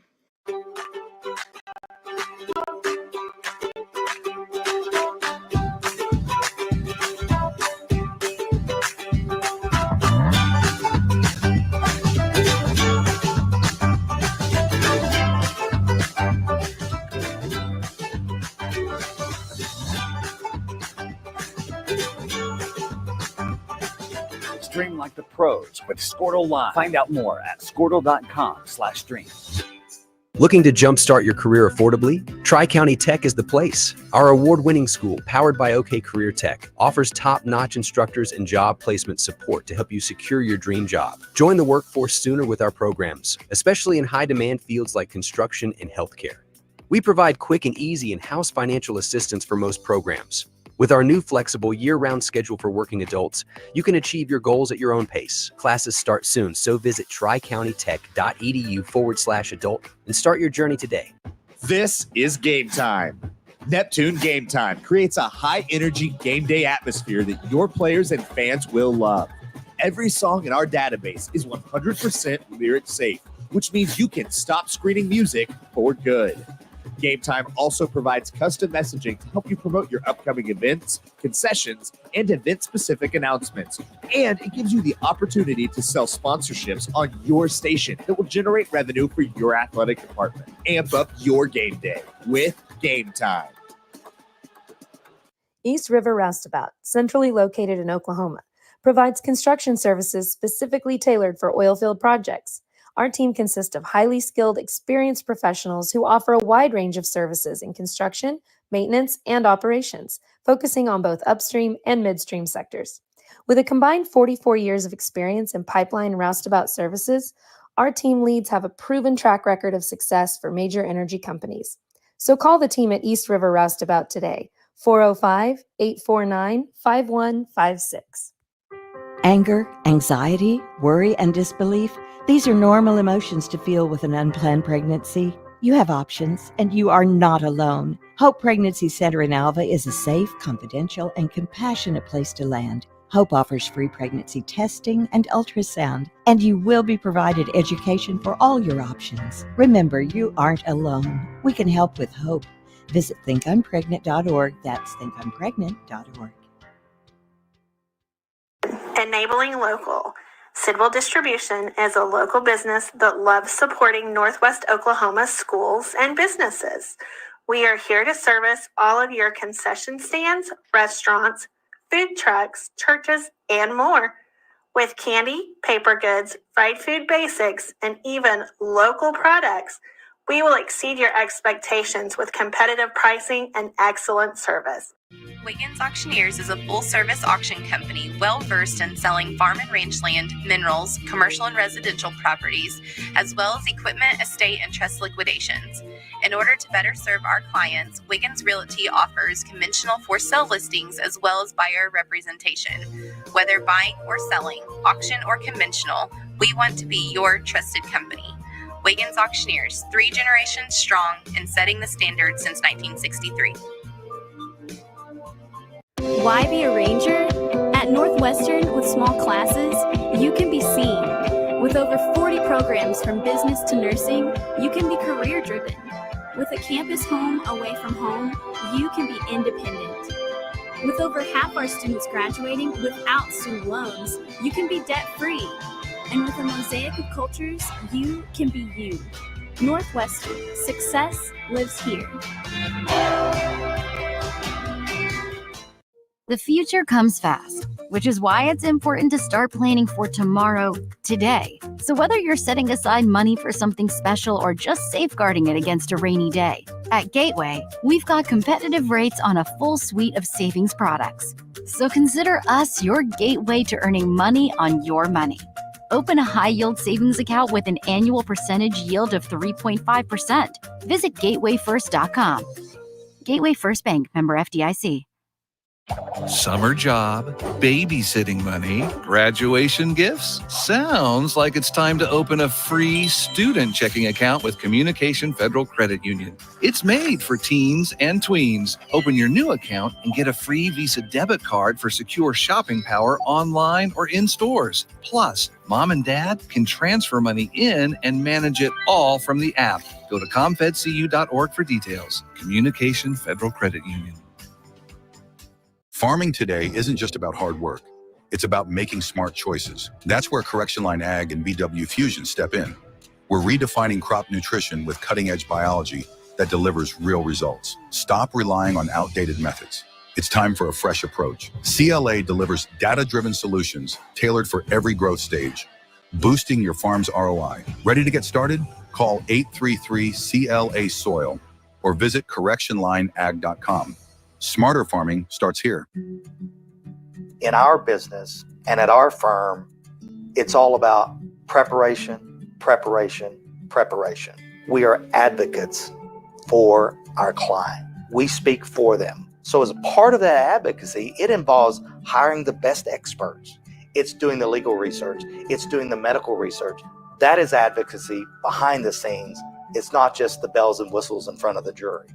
Stream like the pros with Squirtle Live. Find out more at squirtle.com/stream. Looking to jumpstart your career affordably? Tri-County Tech is the place. Our award-winning school, powered by OK Career Tech, offers top-notch instructors and job placement support to help you secure your dream job. Join the workforce sooner with our programs, especially in high-demand fields like construction and healthcare. We provide quick and easy in-house financial assistance for most programs. With our new flexible year-round schedule for working adults, you can achieve your goals at your own pace. Classes start soon, so visit tricountytech.edu/adult and start your journey today. This is Game Time. Neptune Game Time creates a high-energy game day atmosphere that your players and fans will love. Every song in our database is 100% lyric safe, which means you can stop screening music for good. Game Time also provides custom messaging to help you promote your upcoming events, concessions, and event-specific announcements. And it gives you the opportunity to sell sponsorships on your station that will generate revenue for your athletic department. Amp up your game day with Game Time. East River Roustabout, centrally located in Oklahoma, provides construction services specifically tailored for oilfield projects. Our team consists of highly skilled, experienced professionals who offer a wide range of services in construction, maintenance, and operations, focusing on both upstream and midstream sectors. With a combined 44 years of experience in pipeline and roustabout services, our team leads have a proven track record of success for major energy companies. So call the team at East River Roustabout today, 405-849-5156. Anger, anxiety, worry, and disbelief. These are normal emotions to feel with an unplanned pregnancy. You have options, and you are not alone. Hope Pregnancy Center in Alva is a safe, confidential, and compassionate place to land. Hope offers free pregnancy testing and ultrasound, and you will be provided education for all your options. Remember, you aren't alone. We can help with hope. Visit thinkimpregnant.org. That's thinkimpregnant.org. Enabling local. Sidwell Distribution is a local business that loves supporting Northwest Oklahoma schools and businesses. We are here to service all of your concession stands, restaurants, food trucks, churches, and more. With candy, paper goods, fried food basics, and even local products, we will exceed your expectations with competitive pricing and excellent service. Wiggins Auctioneers is a full-service auction company well-versed in selling farm and range land, minerals, commercial and residential properties, as well as equipment, estate, and trust liquidations. In order to better serve our clients, Wiggins Realty offers conventional for-sale listings as well as buyer representation. Whether buying or selling, auction or conventional, we want to be your trusted company. Wiggins Auctioneers, 3 generations strong and setting the standard since 1963. Why be a ranger? At Northwestern, with small classes, you can be seen. With over 40 programs from business to nursing, you can be career-driven. With a campus home away from home, you can be independent. With over half our students graduating without student loans, you can be debt-free. And with a mosaic of cultures, you can be you. Northwestern, success lives here. The future comes fast, which is why it's important to start planning for tomorrow, today. So whether you're setting aside money for something special or just safeguarding it against a rainy day, at Gateway, we've got competitive rates on a full suite of savings products. So consider us your gateway to earning money on your money. Open a high-yield savings account with an annual percentage yield of 3.5%. Visit gatewayfirst.com. Gateway First Bank, member FDIC. Summer job, babysitting money, graduation gifts. Sounds like it's time to open a free student checking account with Communication Federal Credit Union. It's made for teens and tweens. Open your new account and get a free Visa debit card for secure shopping power online or in stores. Plus, mom and dad can transfer money in and manage it all from the app. Go to comfedcu.org for details. Communication Federal Credit Union. Farming today isn't just about hard work. It's about making smart choices. That's where Correction Line Ag and BW Fusion step in. We're redefining crop nutrition with cutting-edge biology that delivers real results. Stop relying on outdated methods. It's time for a fresh approach. CLA delivers data-driven solutions tailored for every growth stage, boosting your farm's ROI. Ready to get started? Call 833-CLA-SOIL or visit correctionlineag.com. Smarter farming starts here. In our business and at our firm, it's all about preparation, preparation, preparation. We are advocates for our client. We speak for them. So as a part of that advocacy, it involves hiring the best experts. It's doing the legal research. It's doing the medical research. That is advocacy behind the scenes. It's not just the bells and whistles in front of the jury.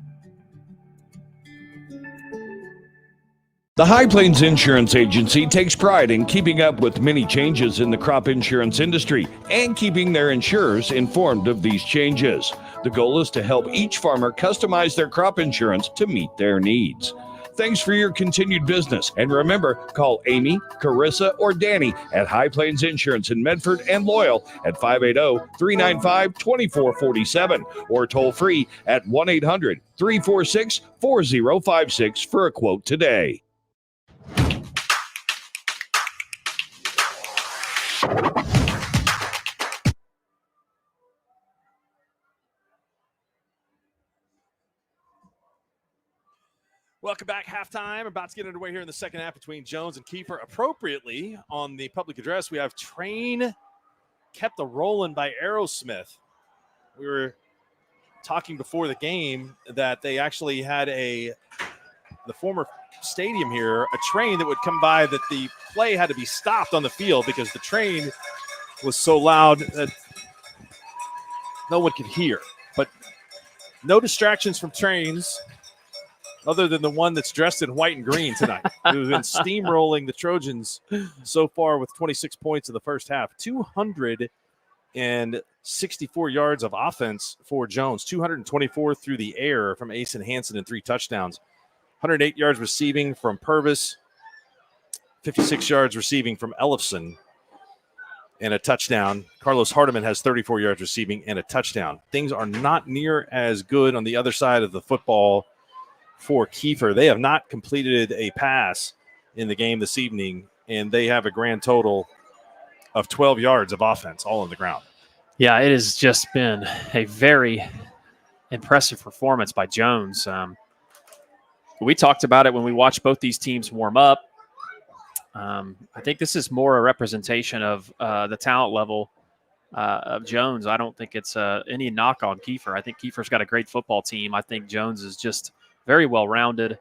The High Plains Insurance Agency takes pride in keeping up with many changes in the crop insurance industry and keeping their insurers informed of these changes. The goal is to help each farmer customize their crop insurance to meet their needs. Thanks for your continued business. And remember, call Amy, Carissa, or Danny at High Plains Insurance in Medford and Loyal at 580-395-2447 or toll free at 1-800-346-4056 for a quote today. Welcome back. Halftime. About to get underway here in the second half between Jones and Kiefer. Appropriately, on the public address, we have Train Kept a Rollin' by Aerosmith. We were talking before the game that they actually had the former stadium here, a train that would come by that the play had to be stopped on the field because the train was so loud that no one could hear. But no distractions from trains other than the one that's dressed in white and green tonight. Who's been steamrolling the Trojans so far with 26 points in the first half. 264 yards of offense for Jones. 224 through the air from Ace and Hansen and 3 touchdowns. 108 yards receiving from Purvis. 56 yards receiving from Ellefson and a touchdown. Carlos Hardiman has 34 yards receiving and a touchdown. Things are not near as good on the other side of the football for Kiefer. They have not completed a pass in the game this evening, and they have a grand total of 12 yards of offense all on the ground. Yeah, it has just been a very impressive performance by Jones. We talked about it when we watched both these teams warm up. I think this is more a representation of the talent level of Jones. I don't think it's any knock on Kiefer. I think Kiefer's got a great football team. I think Jones is just very well-rounded.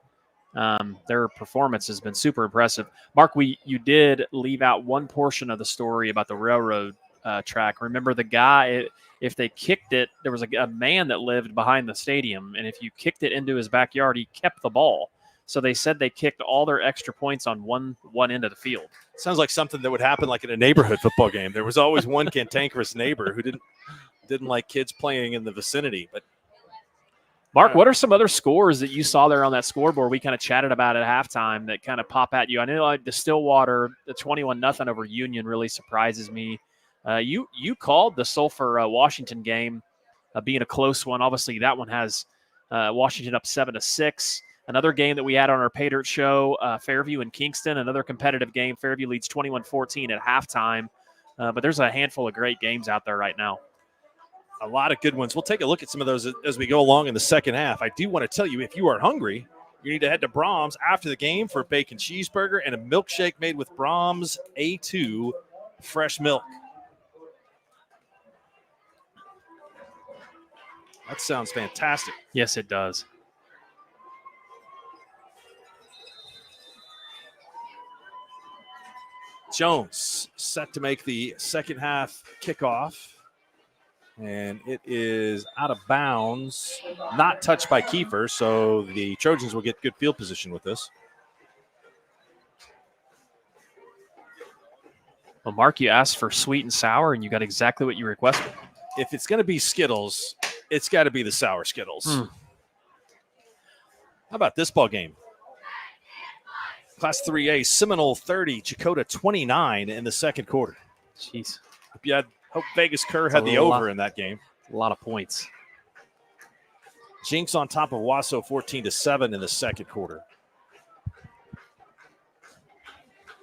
Their performance has been super impressive. Mark, you did leave out one portion of the story about the railroad track. Remember the guy, if they kicked it, there was a man that lived behind the stadium, and if you kicked it into his backyard, he kept the ball. So they said they kicked all their extra points on one end of the field. Sounds like something that would happen like in a neighborhood football game. There was always one cantankerous neighbor who didn't like kids playing in the vicinity, but Mark, what are some other scores that you saw there on that scoreboard we kind of chatted about at halftime that kind of pop at you? I know the Stillwater, the 21-0 over Union really surprises me. You called the Sulphur Washington game being a close one. Obviously, that one has Washington up 7-6. Another game that we had on our Pay Dirt show, Fairview and Kingston, another competitive game. Fairview leads 21-14 at halftime. But there's a handful of great games out there right now. A lot of good ones. We'll take a look at some of those as we go along in the second half. I do want to tell you, if you are hungry, you need to head to Brahms after the game for a bacon cheeseburger and a milkshake made with Brahms A2 fresh milk. That sounds fantastic. Yes, it does. Jones set to make the second half kickoff. And it is out of bounds, not touched by Kiefer, so the Trojans will get good field position with this. Well, Mark, you asked for sweet and sour, and you got exactly what you requested. If it's going to be Skittles, it's got to be the sour Skittles. How about this ball game? Class 3A, Seminole 30, Chakota 29 in the second quarter. Jeez. Hope Vegas Kerr had the over in that game. A lot of points. Jinx on top of Wasso 14-7 in the second quarter.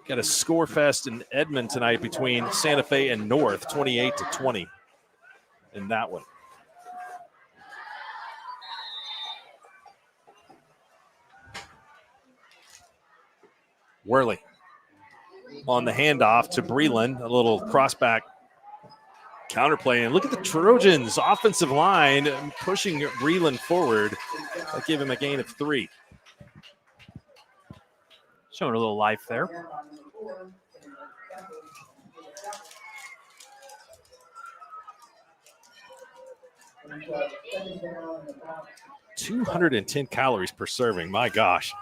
Got a score fest in Edmond tonight between Santa Fe and North, 28-20 in that one. Worley on the handoff to Breland, a little crossback counterplay. And look at the Trojans' offensive line pushing Breland forward. That gave him a gain of 3. Showing a little life there. $210 calories per serving. My gosh.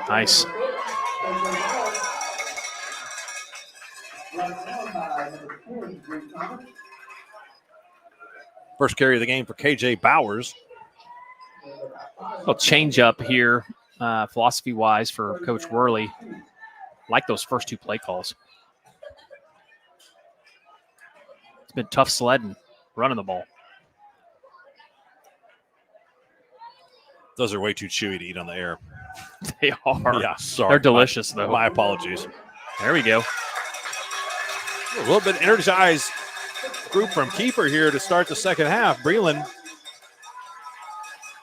Nice. First carry of the game for KJ Bowers. A change up here, philosophy-wise, for Coach Worley. Like those first 2 play calls. It's been tough sledding, running the ball. Those are way too chewy to eat on the air. They are. Yeah, sorry. They're delicious, though. My apologies. There we go. A little bit energized group from Kiefer here to start the second half. Breland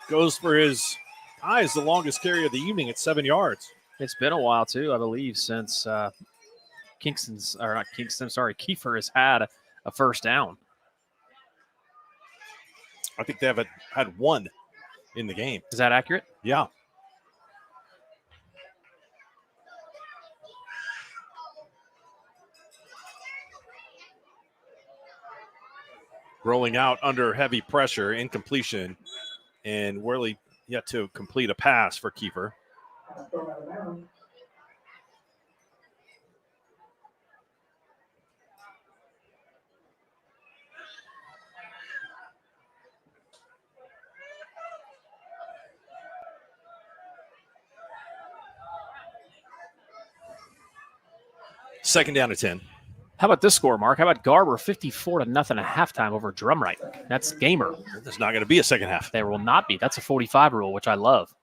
goes for his eyes, the longest carry of the evening at 7 yards. It's been a while, too, I believe, since Kiefer has had a first down. I think they haven't had one in the game. Is that accurate? Yeah. Rolling out under heavy pressure, incompletion, and Worley yet to complete a pass for Kiefer. Second down to 10. How about this score, Mark? How about Garber 54-0 at halftime over Drumright? That's gamer. There's not going to be a second half. There will not be. That's a 45 rule, which I love.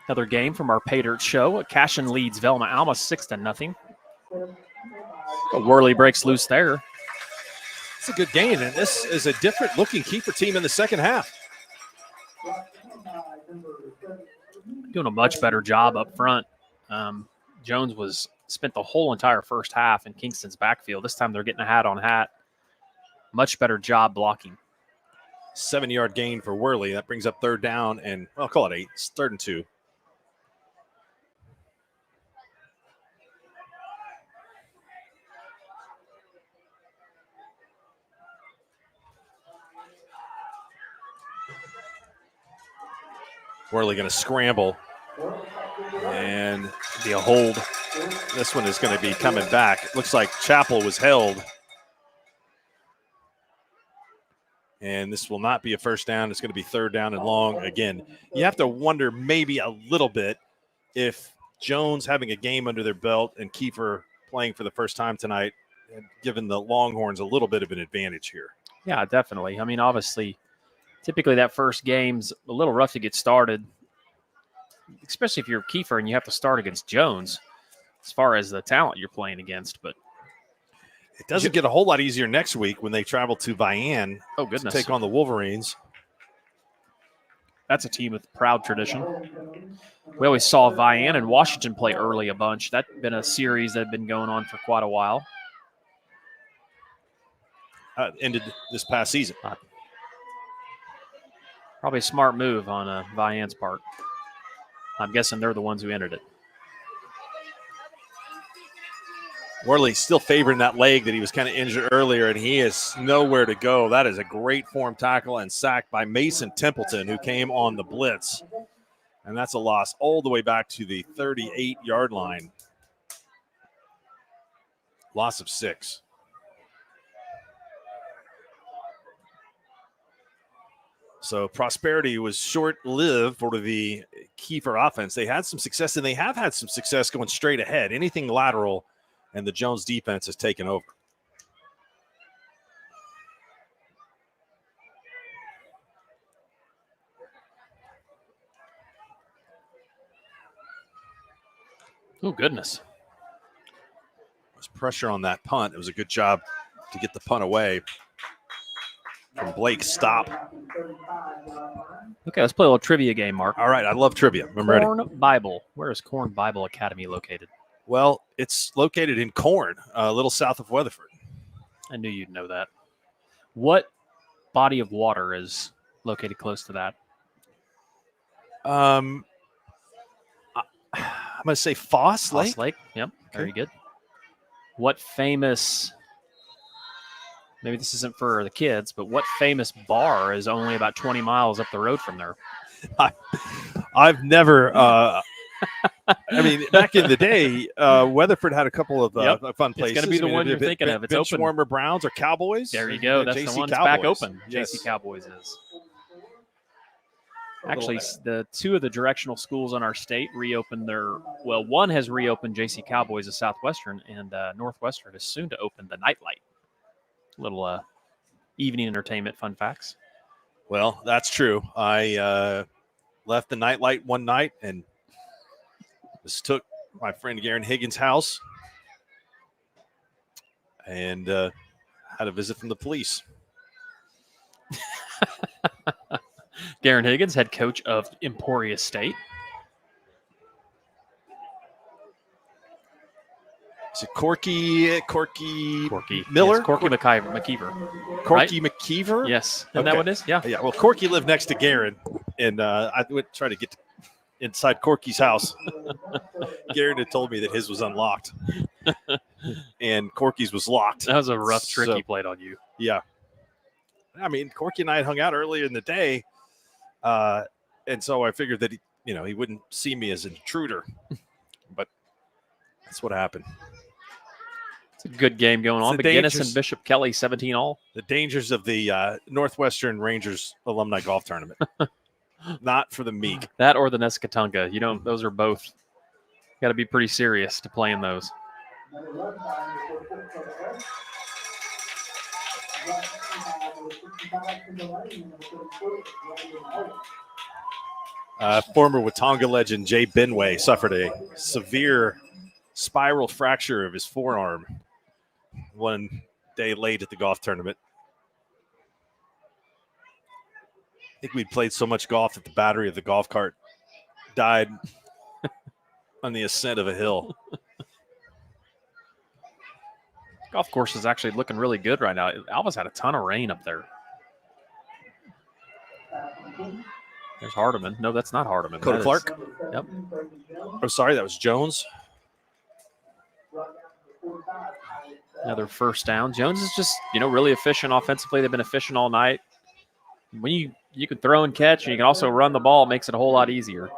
Another game from our pay dirt show. Cashin leads Velma Alma 6-0. Worley breaks loose there. It's a good game, and this is a different looking Kiefer team in the second half. Doing a much better job up front. Jones spent the whole entire first half in Kingston's backfield. This time they're getting a hat on hat. Much better job blocking. 7-yard gain for Worley. That brings up third down, and I'll call it 8. It's 3rd and 2. Worley going to scramble and be a hold. This one is going to be coming back. Looks like Chappell was held. And this will not be a first down. It's going to be 3rd down and long again. You have to wonder maybe a little bit if Jones having a game under their belt and Kiefer playing for the first time tonight, given the Longhorns a little bit of an advantage here. Yeah, definitely. I mean, obviously, typically that first game's a little rough to get started, especially if you're Kiefer and you have to start against Jones as far as the talent you're playing against. But it doesn't get a whole lot easier next week when they travel to Vian to take on the Wolverines. That's a team with proud tradition. We always saw Vian and Washington play early a bunch. That's been a series that had been going on for quite a while. ended this past season. Probably a smart move on Vian's part. I'm guessing they're the ones who entered it. Worley still favoring that leg that he was kind of injured earlier, and he is nowhere to go. That is a great form tackle and sack by Mason Templeton, who came on the blitz. And that's a loss all the way back to the 38-yard line. Loss of 6. So Prosperity was short-lived for the Kiefer offense. They had some success, and they have had some success going straight ahead. Anything lateral, and the Jones defense has taken over. Oh, goodness. There's pressure on that punt. It was a good job to get the punt away from Blake. Stop. Okay, let's play a little trivia game, Mark. All right, I love trivia. I'm ready. Corn Bible. Where is Corn Bible Academy located? Well, it's located in Corn, a little south of Weatherford. I knew you'd know that. What body of water is located close to that? I'm going to say Foss Lake. Foss Lake. Yep, very good. What famous, maybe this isn't for the kids, but what famous bar is only about 20 miles up the road from there? I've never, I mean, back in the day, Weatherford had a couple of fun places. It's going to be the one you're thinking of. It's open. Benchwarmer Browns or Cowboys. There you go. That's JC the one Cowboys. back open. Yes. JC Cowboys is. Actually, the two of the directional schools in our state reopened one has reopened JC Cowboys of Southwestern, and Northwestern is soon to open the Nightlight. Little evening entertainment fun facts. Well, that's true. I left the Nightlight one night and mistook my friend Garen Higgins' house and had a visit from the police. Garen Higgins, head coach of Emporia State. Is it Corky Miller? Yes, Corky McKeever. Corky right? McKeever? Yes. Isn't that what it is? Yeah. Yeah. Well, Corky lived next to Garen, and I would try to get inside Corky's house. Garen had told me that his was unlocked, and Corky's was locked. That was a rough trick he played on you. Yeah. I mean, Corky and I had hung out earlier in the day, and so I figured that he wouldn't see me as an intruder, but that's what happened. It's a good game going on. McGinnis and Bishop Kelly, 17 all. The dangers of the Northwestern Rangers Alumni Golf Tournament. Not for the meek. That or the Nescatunga. Those are both. Got to be pretty serious to play in those. Former Watonga legend Jay Benway suffered a severe spiral fracture of his forearm one day late at the golf tournament. I think we'd played so much golf that the battery of the golf cart died on the ascent of a hill. Golf course is actually looking really good right now. Alva's had a ton of rain up there. There's Hardeman. No, that's not Hardeman. Coda Clark. Yep. Oh, sorry, that was Jones. Another first down. Jones is just, really efficient offensively. They've been efficient all night. When you can throw and catch, and you can also run the ball, it makes it a whole lot easier.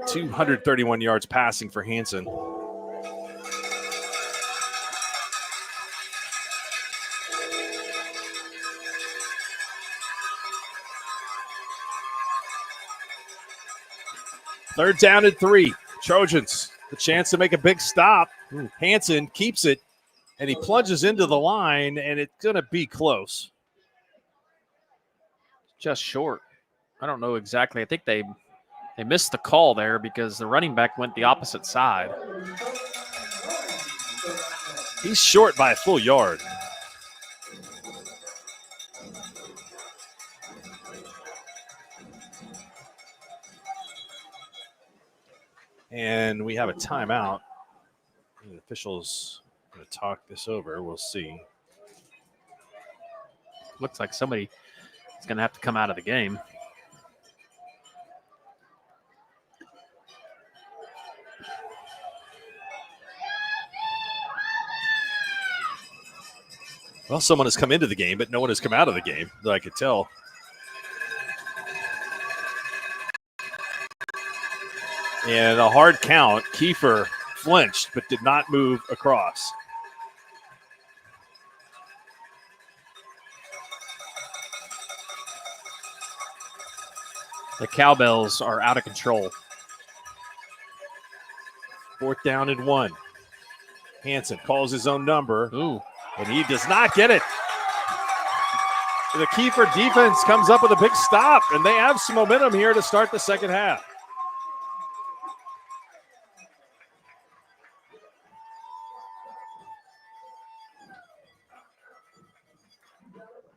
231 yards passing for Hansen. Third down and 3. Trojans, the chance to make a big stop. Hansen keeps it, and he plunges into the line, and it's going to be close. Just short. I don't know exactly. I think they missed the call there because the running back went the opposite side. He's short by a full yard. And we have a timeout. The officials going to talk this over. We'll see. Looks like somebody is going to have to come out of the game. Well, someone has come into the game, but no one has come out of the game that I could tell. And a hard count. Kiefer flinched, but did not move across. The Cowbells are out of control. 4th down and 1. Hansen calls his own number. Ooh. And he does not get it. The Kiefer defense comes up with a big stop, and they have some momentum here to start the second half.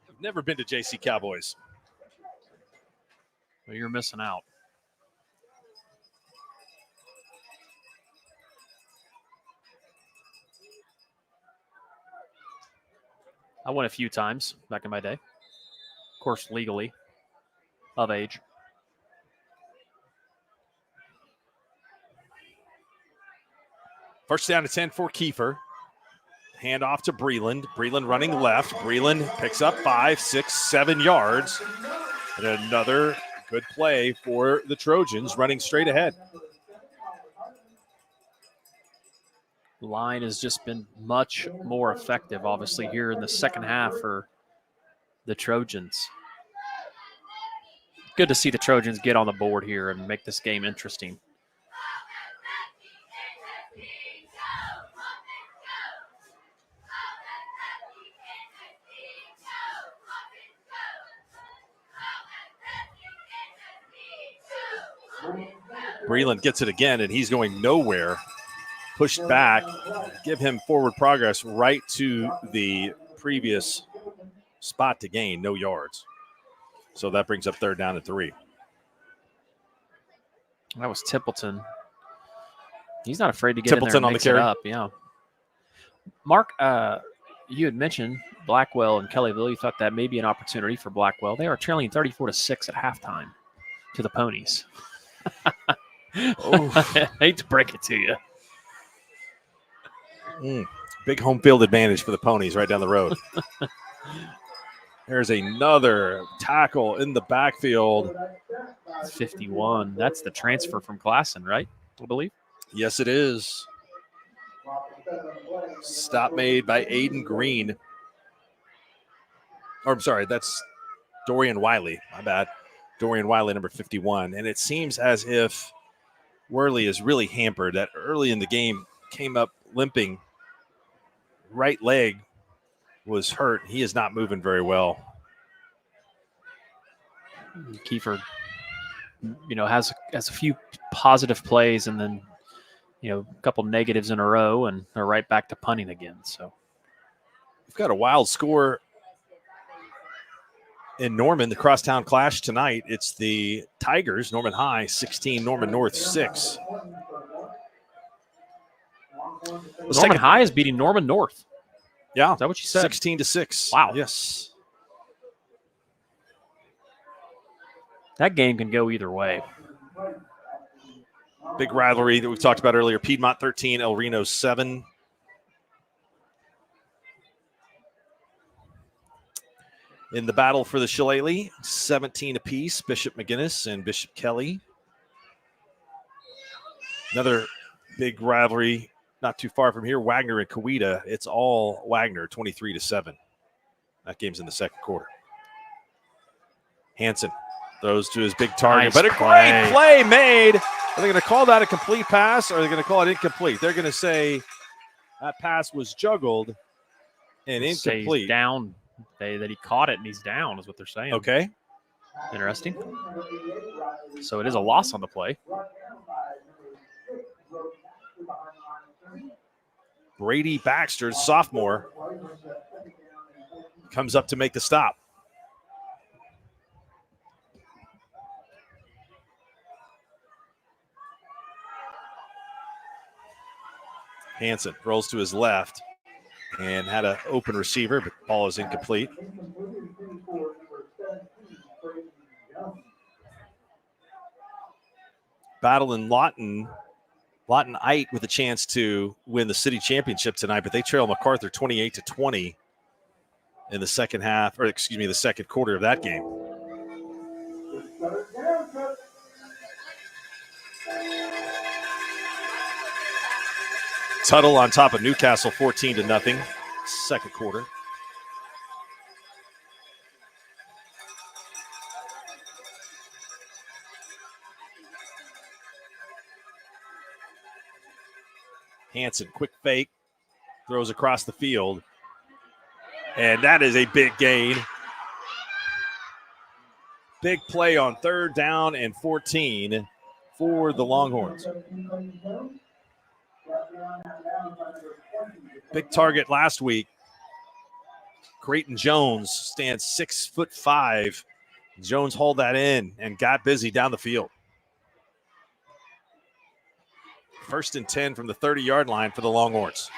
I've never been to JC Cowboys. Well, you're missing out. I went a few times back in my day. Of course, legally, of age. First down to 10 for Kiefer. Hand off to Breland. Breland running left. Breland picks up 5, 6, 7 yards. And another good play for the Trojans running straight ahead. The line has just been much more effective, obviously, here in the second half for the Trojans. Good to see the Trojans get on the board here and make this game interesting. Breland gets it again, and he's going nowhere. Pushed back, give him forward progress right to the previous spot to gain, no yards. So that brings up 3rd down and 3. That was Templeton. He's not afraid to get in there and mix it up. Yeah. Mark, you had mentioned Blackwell and Kellyville. You thought that may be an opportunity for Blackwell. They are trailing 34-6 at halftime to the Ponies. Oh. I hate to break it to you. Big home field advantage for the Ponies right down the road. There's another tackle in the backfield. 51. That's the transfer from Glasson, right? I believe. Yes, it is. Stop made by Aiden Green. Or I'm sorry, that's Dorian Wiley. My bad. Dorian Wiley, number 51. And it seems as if Worley is really hampered. That early in the game came up limping. Right leg was hurt. He is not moving very well. Kiefer, has a few positive plays and then, a couple negatives in a row, and they're right back to punting again. So we've got a wild score in Norman, the crosstown clash tonight. It's the Tigers, Norman High 16, Norman North 6. Norman High is beating Norman North. Yeah. Is that what you said? 16-6. Wow. Yes. That game can go either way. Big rivalry that we've talked about earlier. Piedmont 13, El Reno 7. In the battle for the Shillelagh, 17 apiece, Bishop McGinnis and Bishop Kelly. Another big rivalry not too far from here, Wagner and Coweta. It's all Wagner, 23-7. That game's in the second quarter. Hansen throws to his big target, Nice but a play. great play made. Are they going to call that a complete pass, or are they going to call it incomplete? They're going to say that pass was juggled and Say incomplete. he's down. That he caught it and he's down is what they're saying. Okay. Interesting. So it is a loss on the play. Brady Baxter, sophomore, comes up to make the stop. Hansen rolls to his left. and had an open receiver, but the ball is incomplete. Battle in Lawton. Lawton-Ite with a chance to win the city championship tonight, but they trail MacArthur 28-20 in the second half, or excuse me, the second quarter of that game. Tuttle on top of Newcastle 14-0, second quarter. Hanson, quick fake, throws across the field. And that is a big gain. Big play on 3rd down and 14 for the Longhorns. Big target last week. Creighton Jones stands 6'5". Jones hauled that in and got busy down the field. 1st and 10 from the 30-yard line for the Longhorns.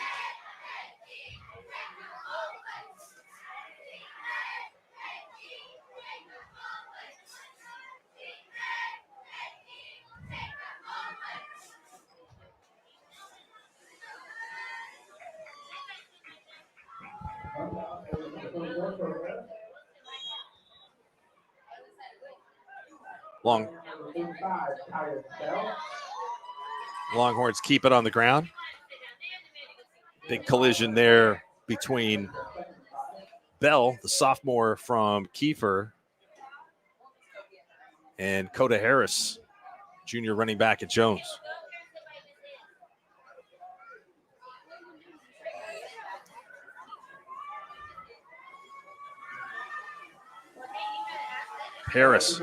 Longhorns keep it on the ground. Big collision there between Bell, the sophomore from Kiefer, and Coda Harris, junior running back at Jones. Harris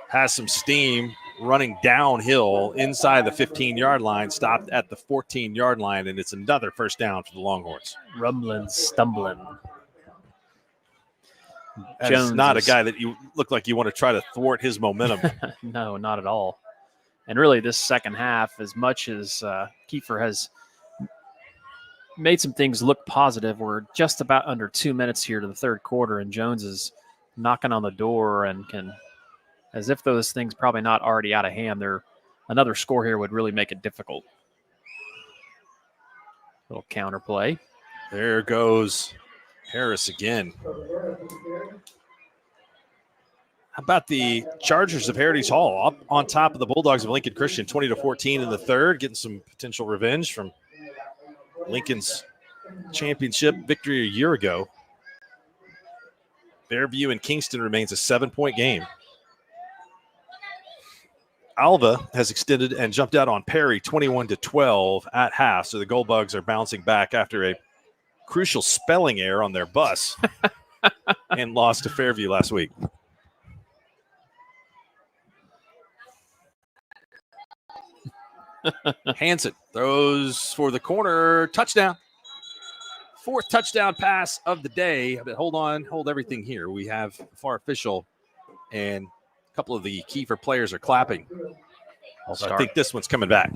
has some steam running downhill inside the 15-yard line, stopped at the 14-yard line, and it's another first down for the Longhorns. Rumbling, stumbling. Jones is not a guy that you look like you want to try to thwart his momentum. No, not at all. And really this second half, as much as Kiefer has made some things look positive, we're just about under 2 minutes here to the third quarter, and Jones is knocking on the door and can, as if those things probably not already out of hand, another score here would really make it difficult. Little counter play. There goes Harris again. How about the Chargers of Heritage Hall up on top of the Bulldogs of Lincoln Christian, 20-14 in the third, getting some potential revenge from Lincoln's championship victory a year ago. Fairview and Kingston remains a 7-point game. Alva has extended and jumped out on Perry 21-12 at half, so the Goldbugs are bouncing back after a crucial spelling error on their bus and lost to Fairview last week. Hanson throws for the corner, touchdown. 4th touchdown pass of the day. But hold everything here. We have FAR official, and a couple of the Kiefer players are clapping. So I think this one's coming back.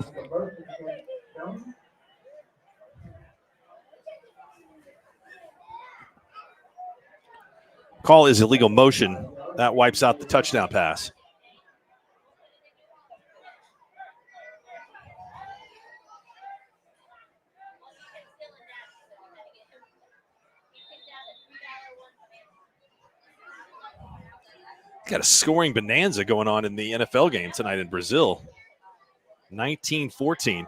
Call is illegal motion. That wipes out the touchdown pass. Got a scoring bonanza going on in the NFL game tonight in Brazil. 19-14.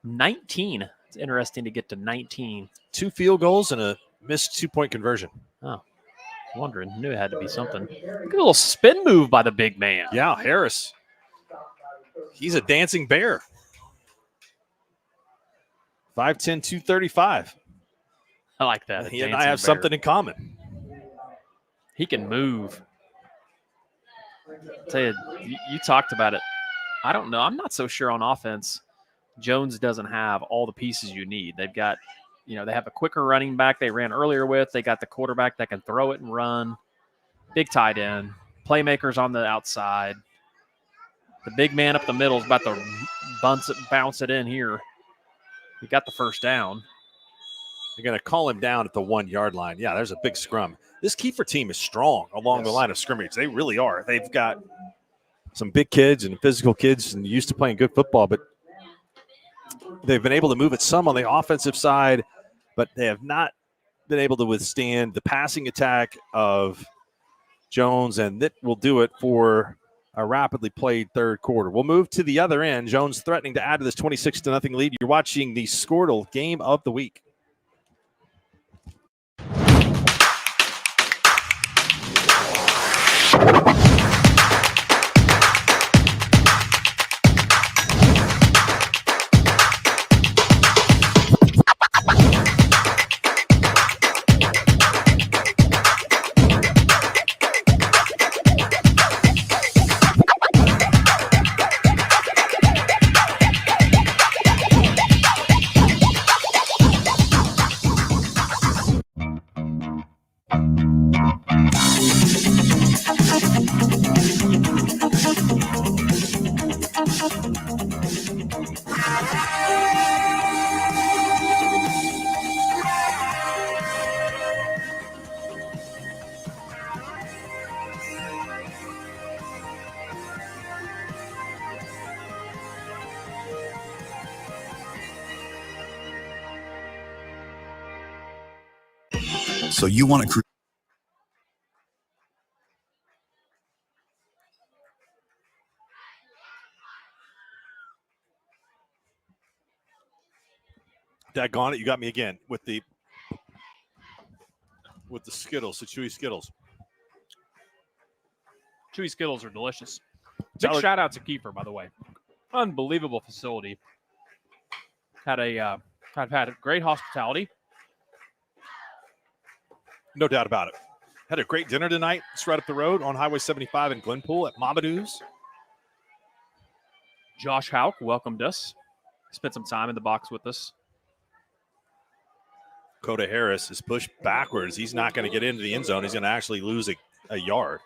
19. It's interesting to get to 19. 2 field goals and a missed 2-point conversion. Oh, wondering. Knew it had to be something. Look at a little spin move by the big man. Yeah, Harris. He's a dancing bear. 5'10", 235. I like that. He and I have something in common. He can move. I'll tell you, you talked about it. I don't know. I'm not so sure on offense. Jones doesn't have all the pieces you need. They've got, they have a quicker running back they ran earlier with. They got the quarterback that can throw it and run. Big tight end. Playmakers on the outside. The big man up the middle is about to bounce it in here. He got the first down. They're going to call him down at the 1 yard line. Yeah, there's a big scrum. This Kiefer team is strong along the line of scrimmage. They really are. They've got some big kids and physical kids and used to playing good football, but they've been able to move it some on the offensive side, but they have not been able to withstand the passing attack of Jones, and that will do it for a rapidly played third quarter. We'll move to the other end. Jones threatening to add to this 26-0 lead. You're watching the Squirtle game of the week. So you want to create. Daggone it, you got me again with the Skittles, the Chewy Skittles. Chewy Skittles are delicious. Big shout out to Kiefer, by the way. Unbelievable facility. I've had great hospitality. No doubt about it. Had a great dinner tonight. It's right up the road on Highway 75 in Glenpool at Mamadou's. Josh Hauk welcomed us. Spent some time in the box with us. Coda Harris is pushed backwards. He's not going to get into the end zone. He's going to actually lose a yard.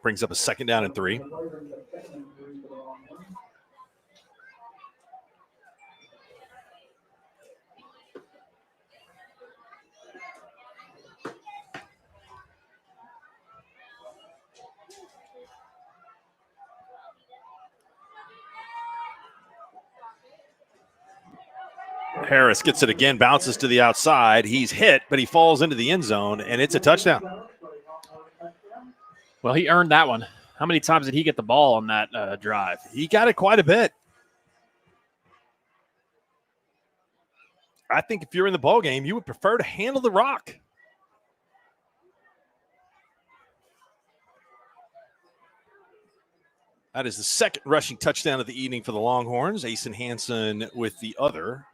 Brings up a 2nd down and 3. Harris gets it again, bounces to the outside. He's hit, but he falls into the end zone, and it's a touchdown. Well, he earned that one. How many times did he get the ball on that drive? He got it quite a bit. I think if you're in the ball game, you would prefer to handle the rock. That is the 2nd rushing touchdown of the evening for the Longhorns. Asen Hansen with the other.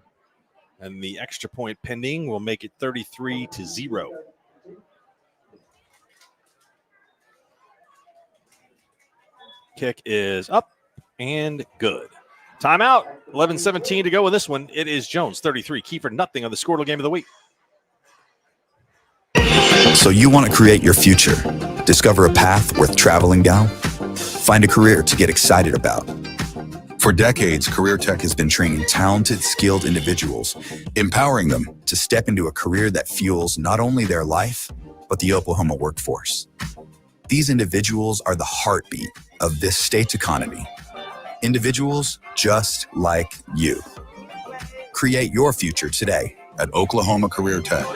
And the extra point pending will make it 33-0. Kick is up and good. Timeout. 11:17 to go with this one. It is Jones 33, Kiefer nothing on the Squirtle game of the week. So you want to create your future, discover a path worth traveling down, find a career to get excited about. For decades, Career Tech has been training talented, skilled individuals, empowering them to step into a career that fuels not only their life, but the Oklahoma workforce. These individuals are the heartbeat of this state's economy. Individuals just like you. Create your future today at Oklahoma Career Tech.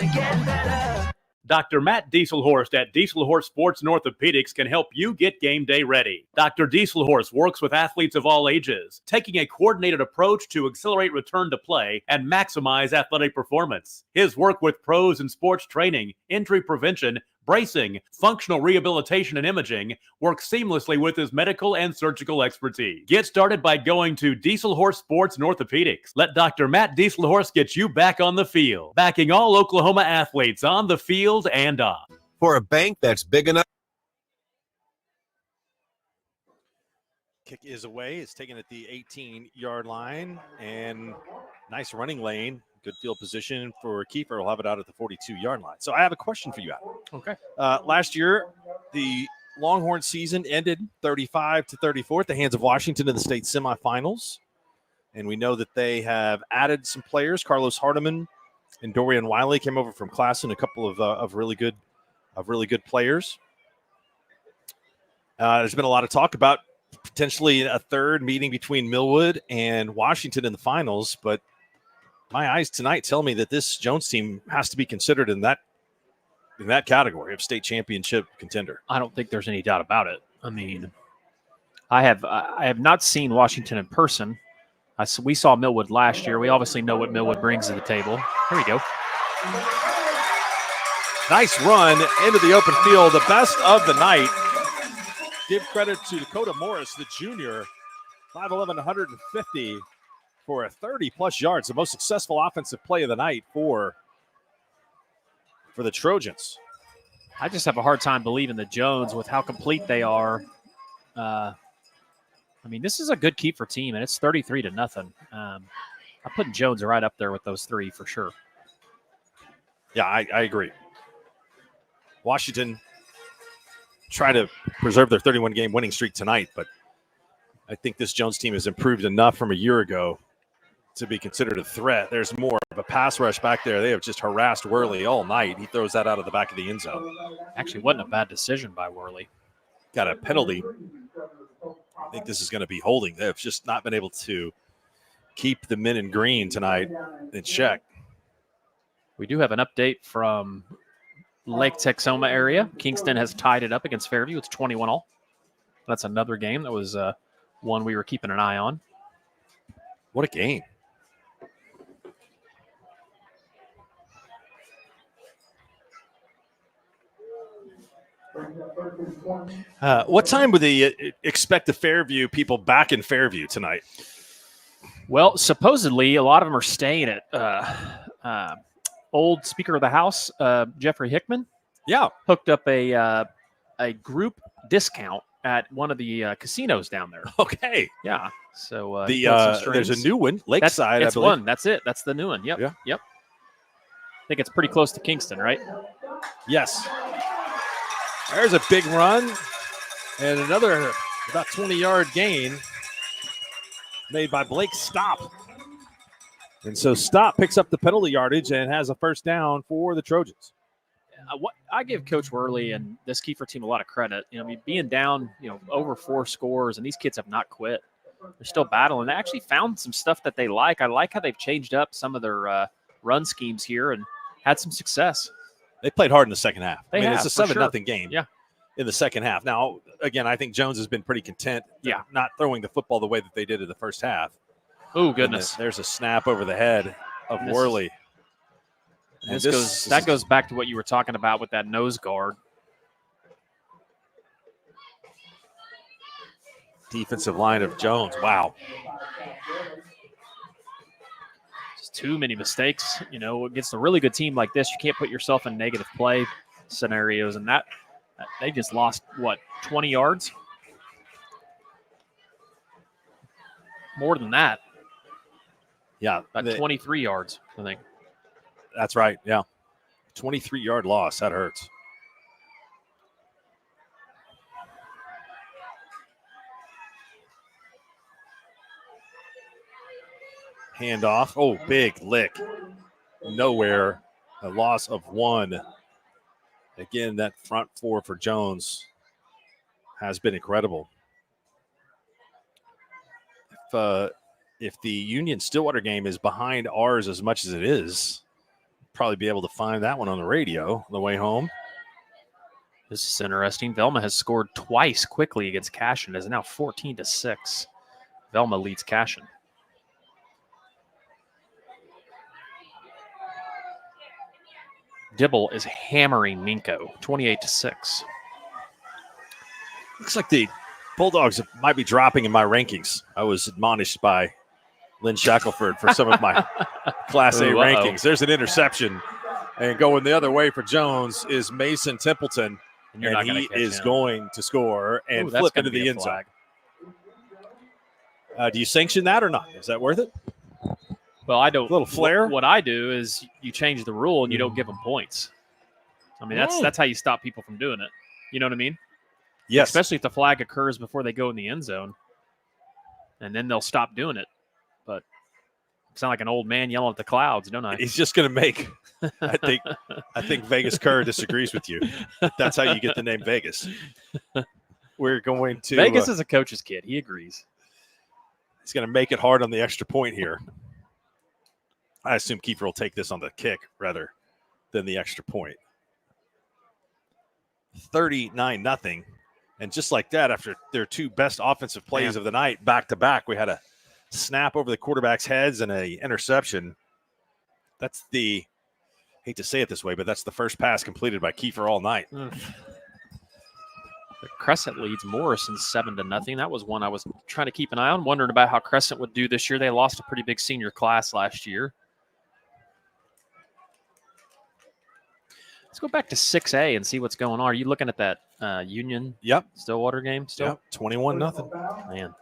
Dr. Matt Dieselhorst at Dieselhorst Sports and Orthopedics can help you get game day ready. Dr. Dieselhorst works with athletes of all ages, taking a coordinated approach to accelerate return to play and maximize athletic performance. His work with pros in sports training, injury prevention, bracing, functional rehabilitation, and imaging works seamlessly with his medical and surgical expertise. Get started by going to Dieselhorst Sports and Orthopedics. Let Dr. Matt Dieselhorst get you back on the field, backing all Oklahoma athletes on the field and off. For a bank that's big enough. Kick is away. It's taken at the 18-yard line, and nice running lane. Good field position for Kiefer. We'll have it out at the 42-yard line. So I have a question for you, Adam. Okay. Last year, the Longhorn season ended 35-34 at the hands of Washington in the state semifinals. And we know that they have added some players. Carlos Hardiman and Dorian Wiley came over from Classen, a couple of really good players. There's been a lot of talk about potentially a third meeting between Millwood and Washington in the finals, but my eyes tonight tell me that this Jones team has to be considered in that category of state championship contender. I don't think there's any doubt about it. I mean, I have not seen Washington in person. We saw Millwood last year. We obviously know what Millwood brings to the table. Here we go. Nice run into the open field, the best of the night. Give credit to Dakota Morris, the junior, 5'11", 150 for a 30-plus yards, the most successful offensive play of the night for the Trojans. I just have a hard time believing the Jones with how complete they are. I mean, this is a good Kiefer team, and it's 33-0. I'm putting Jones right up there with those three for sure. Yeah, I agree. Washington try to preserve their 31-game winning streak tonight, but I think this Jones team has improved enough from a year ago to be considered a threat. There's more of a pass rush back there. They have just harassed Worley all night. He throws that out of the back of the end zone. Actually, wasn't a bad decision by Worley. Got a penalty. I think this is going to be holding. They've just not been able to keep the men in green tonight in check. We do have an update from Lake Texoma area. Kingston has tied it up against Fairview. It's 21-all. That's another game that was one we were keeping an eye on. What a game. What time would they expect the Fairview people back in Fairview tonight? Well, supposedly a lot of them are staying at old Speaker of the House, Jeffrey Hickman. Yeah. Hooked up a group discount at one of the casinos down there. Okay. Yeah. So there's a new one, Lakeside. That's one. That's it. That's the new one. Yep. Yeah. Yep. I think it's pretty close to Kingston, right? Yes. There's a big run and another about 20-yard gain made by Blake Stop. And so Stop picks up the penalty yardage and has a first down for the Trojans. I give Coach Worley and this Kiefer team a lot of credit. I mean, being down, over 4 scores, and these kids have not quit. They're still battling. They actually found some stuff that they like. I like how they've changed up some of their run schemes here and had some success. They played hard in the second half. It's a 7-0 game in the second half. Now, again, I think Jones has been pretty content not throwing the football the way that they did in the first half. Oh, goodness. There's a snap over the head of Worley. And that goes back to what you were talking about with that nose guard. Defensive line of Jones. Wow. Just too many mistakes. Against a really good team like this, you can't put yourself in negative play scenarios. And that they just lost, 20 yards? More than that. Yeah. About 23 yards, I think. That's right, yeah. 23-yard loss. That hurts. Handoff. Oh, big lick. Nowhere. A loss of 1. Again, that front 4 for Jones has been incredible. If the Union Stillwater game is behind ours as much as it is, probably be able to find that one on the radio on the way home. This is interesting. Velma has scored twice quickly against Cashin. It is now 14-6. Velma leads Cashin. Dibble is hammering Minko, 28-6. Looks like the Bulldogs might be dropping in my rankings. I was admonished by Lynn Shackelford for some of my Class A rankings. There's an interception. And going the other way for Jones is Mason Templeton. And he is going to score and flip into the end zone. Do you sanction that or not? Is that worth it? Well, I don't. A little flair. What I do is you change the rule and you don't give them points. I mean, that's how you stop people from doing it. You know what I mean? Yes. Especially if the flag occurs before they go in the end zone, and then they'll stop doing it. But I sound like an old man yelling at the clouds, don't I? He's just going to make. I think Vegas Kerr disagrees with you. That's how you get the name Vegas. We're going to. Vegas is a coach's kid. He agrees. He's going to make it hard on the extra point here. I assume Kiefer will take this on the kick rather than the extra point. 39-0. And just like that, after their two best offensive plays of the night, back-to-back, we had a snap over the quarterback's heads and an interception. That's hate to say it this way, but that's the first pass completed by Kiefer all night. The Crescent leads Morrison 7-0. That was one I was trying to keep an eye on, wondering about how Crescent would do this year. They lost a pretty big senior class last year. Let's go back to 6A and see what's going on. Are you looking at that Union Stillwater game still? Yep, 21-0. Man.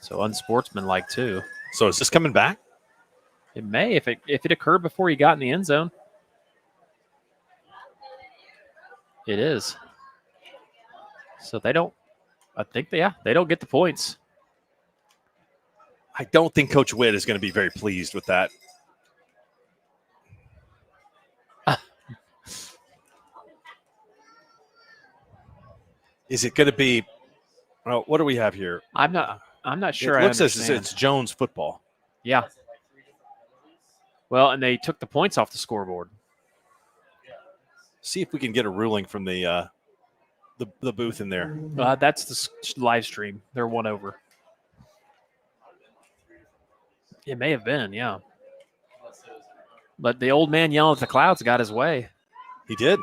So unsportsmanlike too. So is this coming back? It may if it occurred before you got in the end zone. It is. So they don't. I think they don't get the points. I don't think Coach Witt is going to be very pleased with that. Is it going to be? Well, what do we have here? I'm not sure. It looks as it's Jones football. Yeah. Well, and they took the points off the scoreboard. See if we can get a ruling from the booth in there. That's the live stream. They're one over. It may have been, yeah. But the old man yelling at the clouds got his way. He did.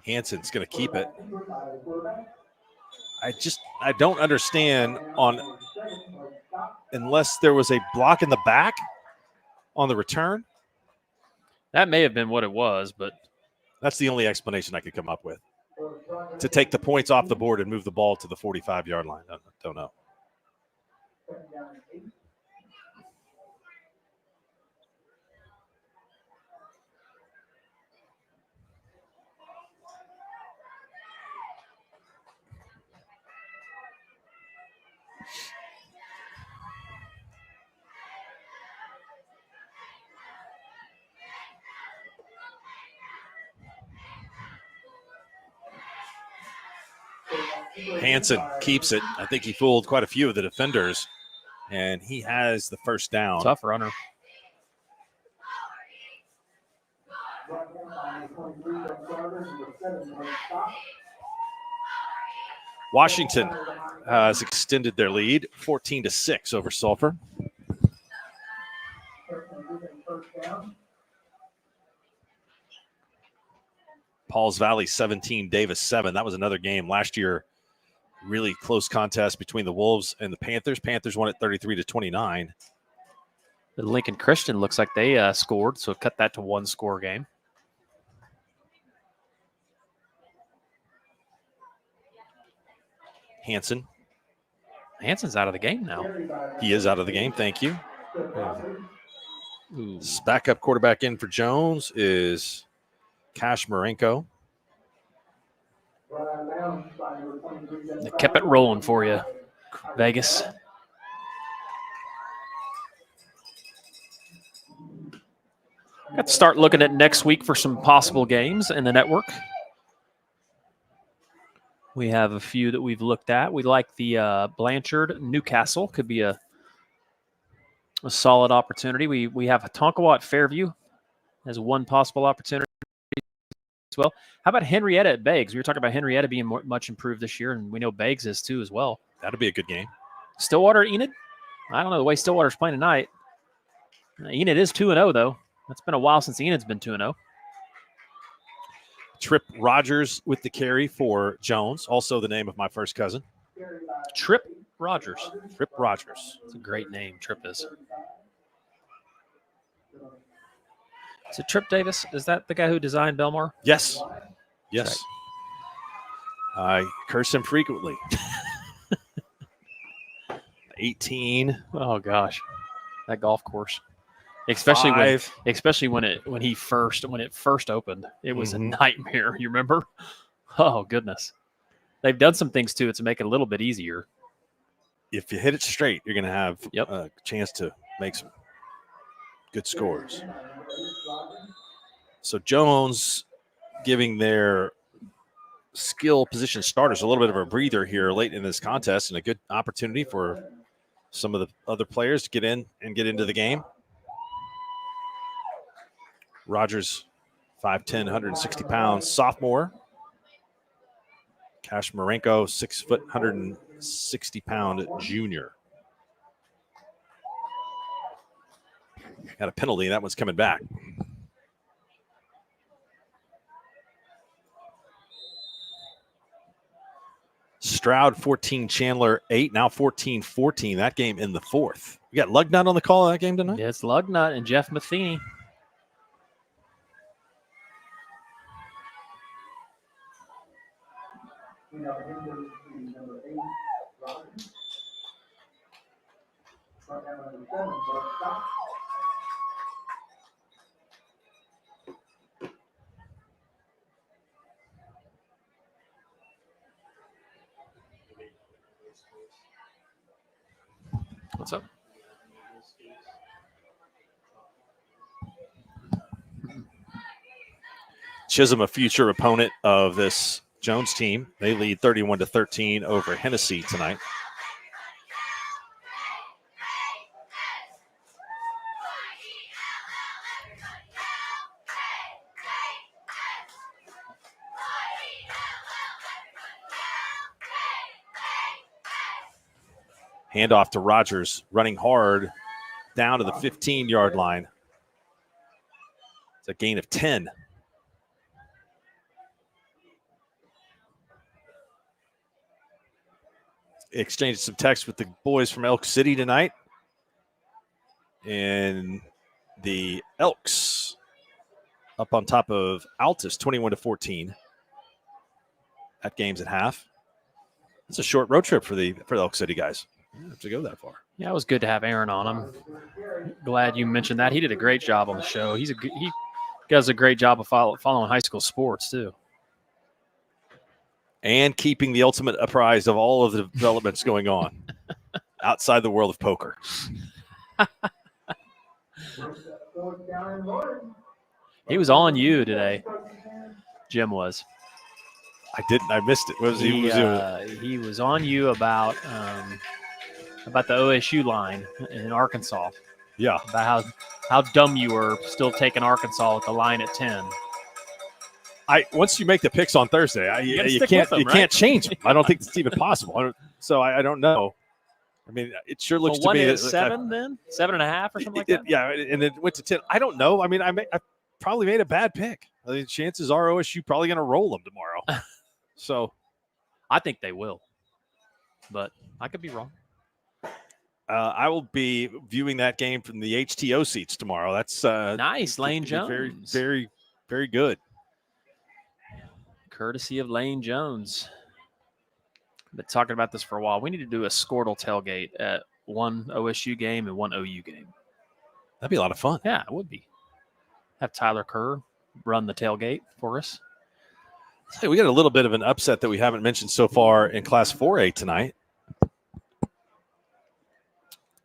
Hanson's going to keep it. I don't understand unless there was a block in the back on the return. That may have been what it was, but that's the only explanation I could come up with. To take the points off the board and move the ball to the 45-yard line. I don't know. Hanson keeps it. I think he fooled quite a few of the defenders, and he has the first down. Tough runner. Washington has extended their lead 14-6 over Sulphur. Pauls Valley 17, Davis 7. That was another game last year. Really close contest between the Wolves and the Panthers. Panthers won it 33-29. The Lincoln Christian looks like they scored, so cut that to one score game. Hanson's out of the game now. He is out of the game. Thank you. Backup quarterback in for Jones is Cash Marenko. They kept it rolling for you, Vegas. Got to start looking at next week for some possible games in the network. We have a few that we've looked at. We like the Blanchard Newcastle. Could be a solid opportunity. We have Tonkawa at Fairview as one possible opportunity as well. How about Henrietta at Beggs? We were talking about Henrietta being much improved this year, and we know Beggs is too as well. That'll be a good game. Stillwater, Enid? I don't know the way Stillwater's playing tonight. Enid is 2-0, though. It's been a while since Enid's been 2-0. Trip Rogers with the carry for Jones, also the name of my first cousin. Trip Rogers. Trip Rogers. It's a great name, Trip is. So Trip Davis, is that the guy who designed Belmar? Yes. Yes. I curse him frequently. 18. Oh gosh, that golf course, especially when it first opened, it was a nightmare. You remember? Oh goodness, they've done some things to it to make it a little bit easier. If you hit it straight, you're going to have a chance to make some good scores. So Jones giving their skill position starters a little bit of a breather here late in this contest, and a good opportunity for some of the other players to get in and get into the game. Rogers, 5'10", 160 pounds, sophomore. Cash Marenko, 6 foot, 160 pound junior. Got a penalty. That one's coming back. Stroud 14, Chandler 8, now 14-14. That game in the fourth. We got Lugnut on the call of that game tonight? Yeah, it's Lugnut and Jeff Matheny. What's up? Chisholm, a future opponent of this Jones team. They lead 31-13 over Hennessy tonight. Handoff to Rogers, running hard down to the 15-yard line. It's a gain of 10. Exchanged some text with the boys from Elk City tonight. And the Elks up on top of Altus, 21-14. That game's at half. It's a short road trip for the Elk City guys. You don't have to go that far. Yeah, it was good to have Aaron on him. Glad you mentioned that. He did a great job on the show. He does a great job of following high school sports too, and keeping the ultimate apprised of all of the developments going on outside the world of poker. He was on you today. Jim was. I didn't. I missed it. What was he was doing? He was on you about the OSU line in Arkansas. Yeah. About how dumb you were still taking Arkansas with the line at 10. Once you make the picks on Thursday, you can't change them. I don't think it's even possible. So I don't know. I mean, it sure looks to me that 7 then 7.5 or something like that. Yeah, and it went to 10. I don't know. I mean, I probably made a bad pick. I mean, chances are OSU probably going to roll them tomorrow. So, I think they will, but I could be wrong. I will be viewing that game from the HTO seats tomorrow. That's nice, Lane Jones. Very, very, very good. Courtesy of Lane Jones. Been talking about this for a while. We need to do a Squirtle tailgate at one OSU game and one OU game. That'd be a lot of fun. Yeah, it would be. Have Tyler Kerr run the tailgate for us. Hey, we got a little bit of an upset that we haven't mentioned so far in Class 4A tonight.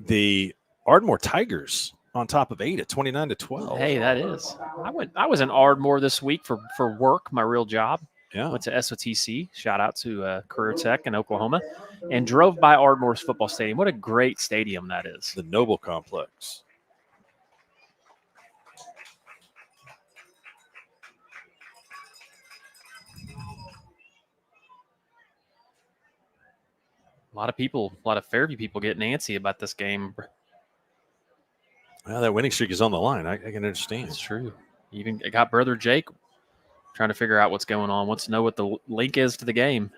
The Ardmore Tigers on top of 8 at 29-12. Hey, that is. I was in Ardmore this week for work, my real job. Yeah. Went to SOTC. Shout out to Career Tech in Oklahoma, and drove by Ardmore's football stadium. What a great stadium that is. The Noble Complex. A lot of Fairview people get antsy about this game. Well, that winning streak is on the line. I can understand. It's true. Even got brother Jake trying to figure out what's going on. Wants to know what the link is to the game.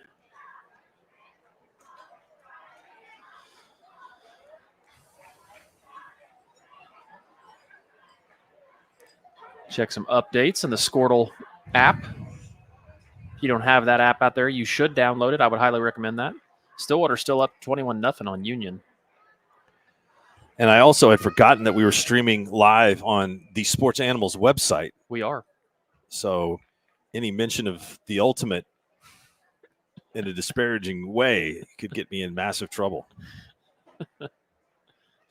Check some updates in the Squirtle app. If you don't have that app out there, you should download it. I would highly recommend that. Stillwater still up 21-0 on Union. And I also had forgotten that we were streaming live on the Sports Animals website. We are. So any mention of the ultimate in a disparaging way could get me in massive trouble. I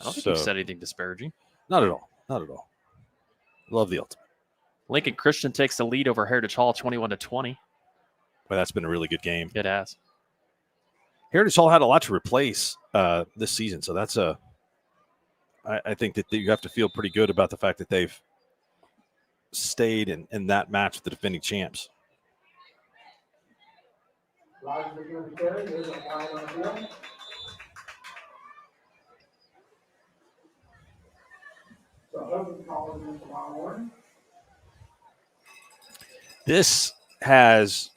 don't think you've said anything disparaging. Not at all. Not at all. Love the ultimate. Lincoln Christian takes the lead over Heritage Hall 21-20. Well, that's been a really good game. It has. Heritage Hall had a lot to replace this season, so that's I think that you have to feel pretty good about the fact that they've stayed in that match with the defending champs. This has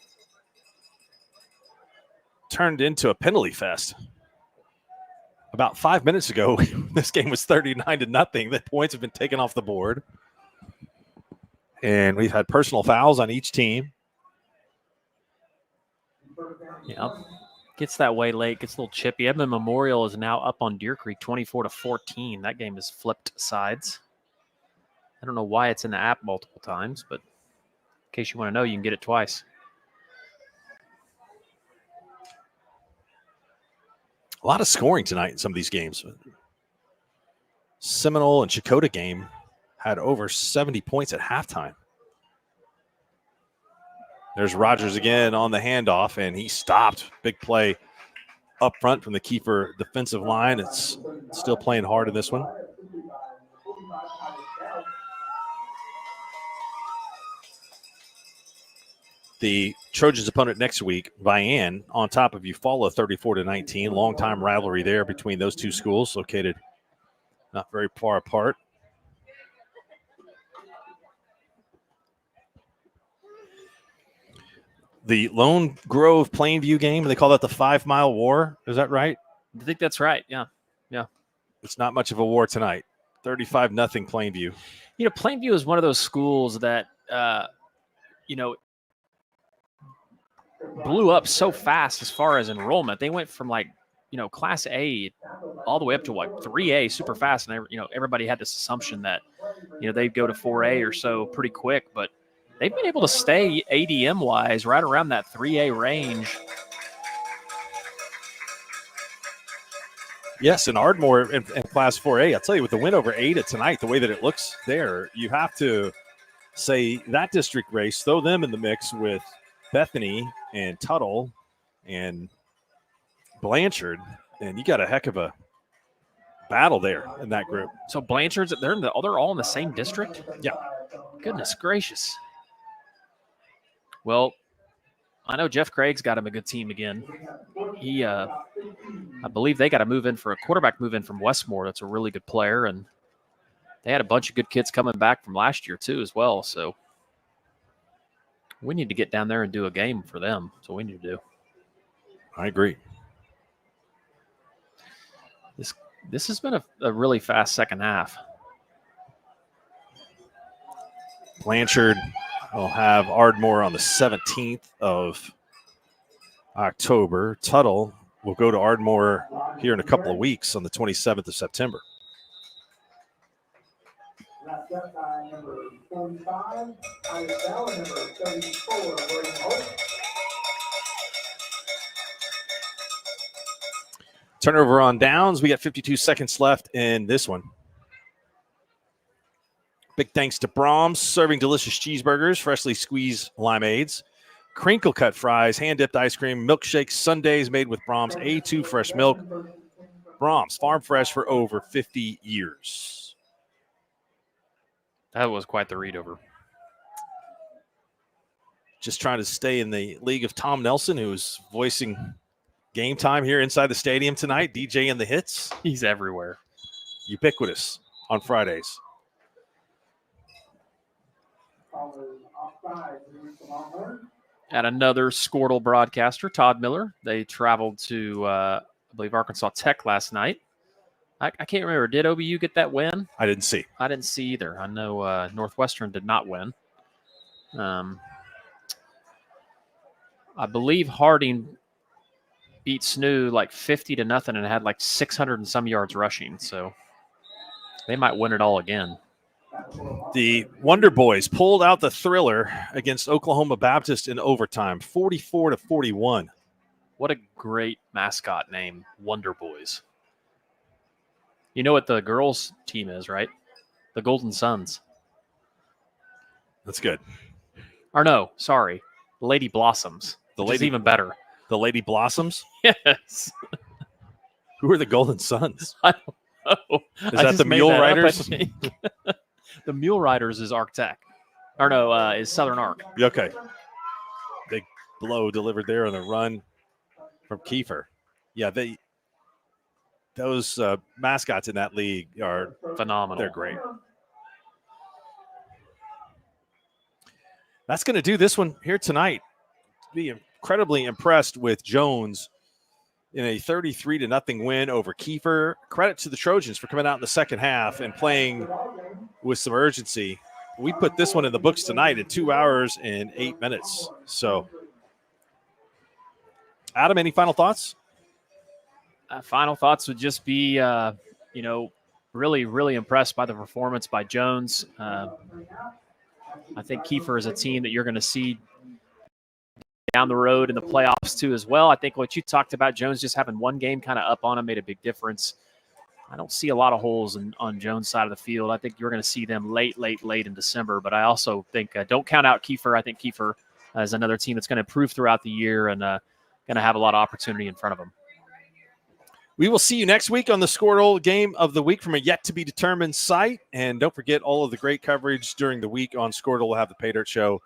turned into a penalty fest. About 5 minutes ago, this game was 39-0. The points have been taken off the board. And we've had personal fouls on each team. Yeah, gets that way late, gets a little chippy. Edmond Memorial is now up on Deer Creek 24-14. That game is flipped sides. I don't know why it's in the app multiple times, but in case you want to know, you can get it twice. A lot of scoring tonight in some of these games. Seminole and Chakotah game had over 70 points at halftime. There's Rogers again on the handoff, and he stopped. Big play up front from the Kiefer defensive line. It's still playing hard in this one. The Trojans' opponent next week, Vian, on top of Eufaula, 34-19. Long-time rivalry there between those two schools, located not very far apart. The Lone Grove Plainview game, they call that the 5 Mile War. Is that right? I think that's right. Yeah. It's not much of a war tonight. 35-0 Plainview. You know, Plainview is one of those schools that, blew up so fast as far as enrollment. They went from Class A all the way up to 3A super fast. And, everybody had this assumption that, they'd go to 4A or so pretty quick, but they've been able to stay ADM wise right around that 3A range. Yes, and Ardmore in Class 4A. I'll tell you, with the win over Ada tonight, the way that it looks there, you have to say that district race, throw them in the mix with Bethany and Tuttle and Blanchard, and you got a heck of a battle there in that group. So Blanchard's, they're all in the same district? Yeah. Goodness gracious. Well, I know Jeff Craig's got him a good team again. He, I believe they got a quarterback move in from Westmore. That's a really good player, and they had a bunch of good kids coming back from last year too as well. So we need to get down there and do a game for them. That's what we need to do. I agree. This has been a really fast second half. Blanchard will have Ardmore on the 17th of October. Tuttle will go to Ardmore here in a couple of weeks on the 27th of September. Wrapped up by number 45, ISL, and number 74, William Holt. Turnover on downs. We got 52 seconds left in this one. Big thanks to Brahms, serving delicious cheeseburgers, freshly squeezed limeades, crinkle cut fries, hand-dipped ice cream, milkshakes, sundaes made with Brahms A2 fresh milk. Brahms, farm fresh for over 50 years. That was quite the read over. Just trying to stay in the league of Tom Nelson, who's voicing game time here inside the stadium tonight, DJing the hits. He's everywhere. Ubiquitous on Fridays. At another Squirtle broadcaster, Todd Miller. They traveled to, I believe, Arkansas Tech last night. I can't remember. Did OBU get that win? I didn't see. I didn't see either. I know Northwestern did not win. I believe Harding beat SNU like 50-0 and had like 600 and some yards rushing. So they might win it all again. The Wonder Boys pulled out the thriller against Oklahoma Baptist in overtime, 44-41. What a great mascot name, Wonder Boys. You know what the girls' team is, right? The Golden Suns. That's good. Or no, sorry, the Lady Blossoms. Which is even better. The Lady Blossoms? Yes. Who are the Golden Suns? I don't know. Is that the Mule Riders? The Mule Riders is Arc Tech. Or no, is Southern Arc. Okay. Big blow delivered there on the run from Kiefer. Yeah, those mascots in that league are phenomenal. They're great. That's going to do this one here tonight. Be incredibly impressed with Jones in a 33-0 win over Kiefer. Credit to the Trojans for coming out in the second half and playing with some urgency. We put this one in the books tonight in 2 hours and 8 minutes. So, Adam, any final thoughts? Final thoughts would just be, really, really impressed by the performance by Jones. I think Kiefer is a team that you're going to see down the road in the playoffs too as well. I think what you talked about, Jones just having one game kind of up on him made a big difference. I don't see a lot of holes on Jones' side of the field. I think you're going to see them late in December. But I also think don't count out Kiefer. I think Kiefer is another team that's going to improve throughout the year and going to have a lot of opportunity in front of them. We will see you next week on the Squirtle Game of the Week from a yet-to-be-determined site. And don't forget all of the great coverage during the week on Squirtle. We'll have the Pay Dirt Show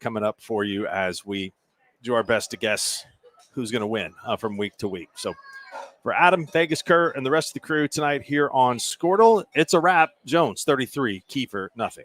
coming up for you as we do our best to guess who's going to win from week to week. So for Adam, Vegas, Kerr, and the rest of the crew tonight here on Squirtle, it's a wrap. Jones 33, Kiefer, nothing.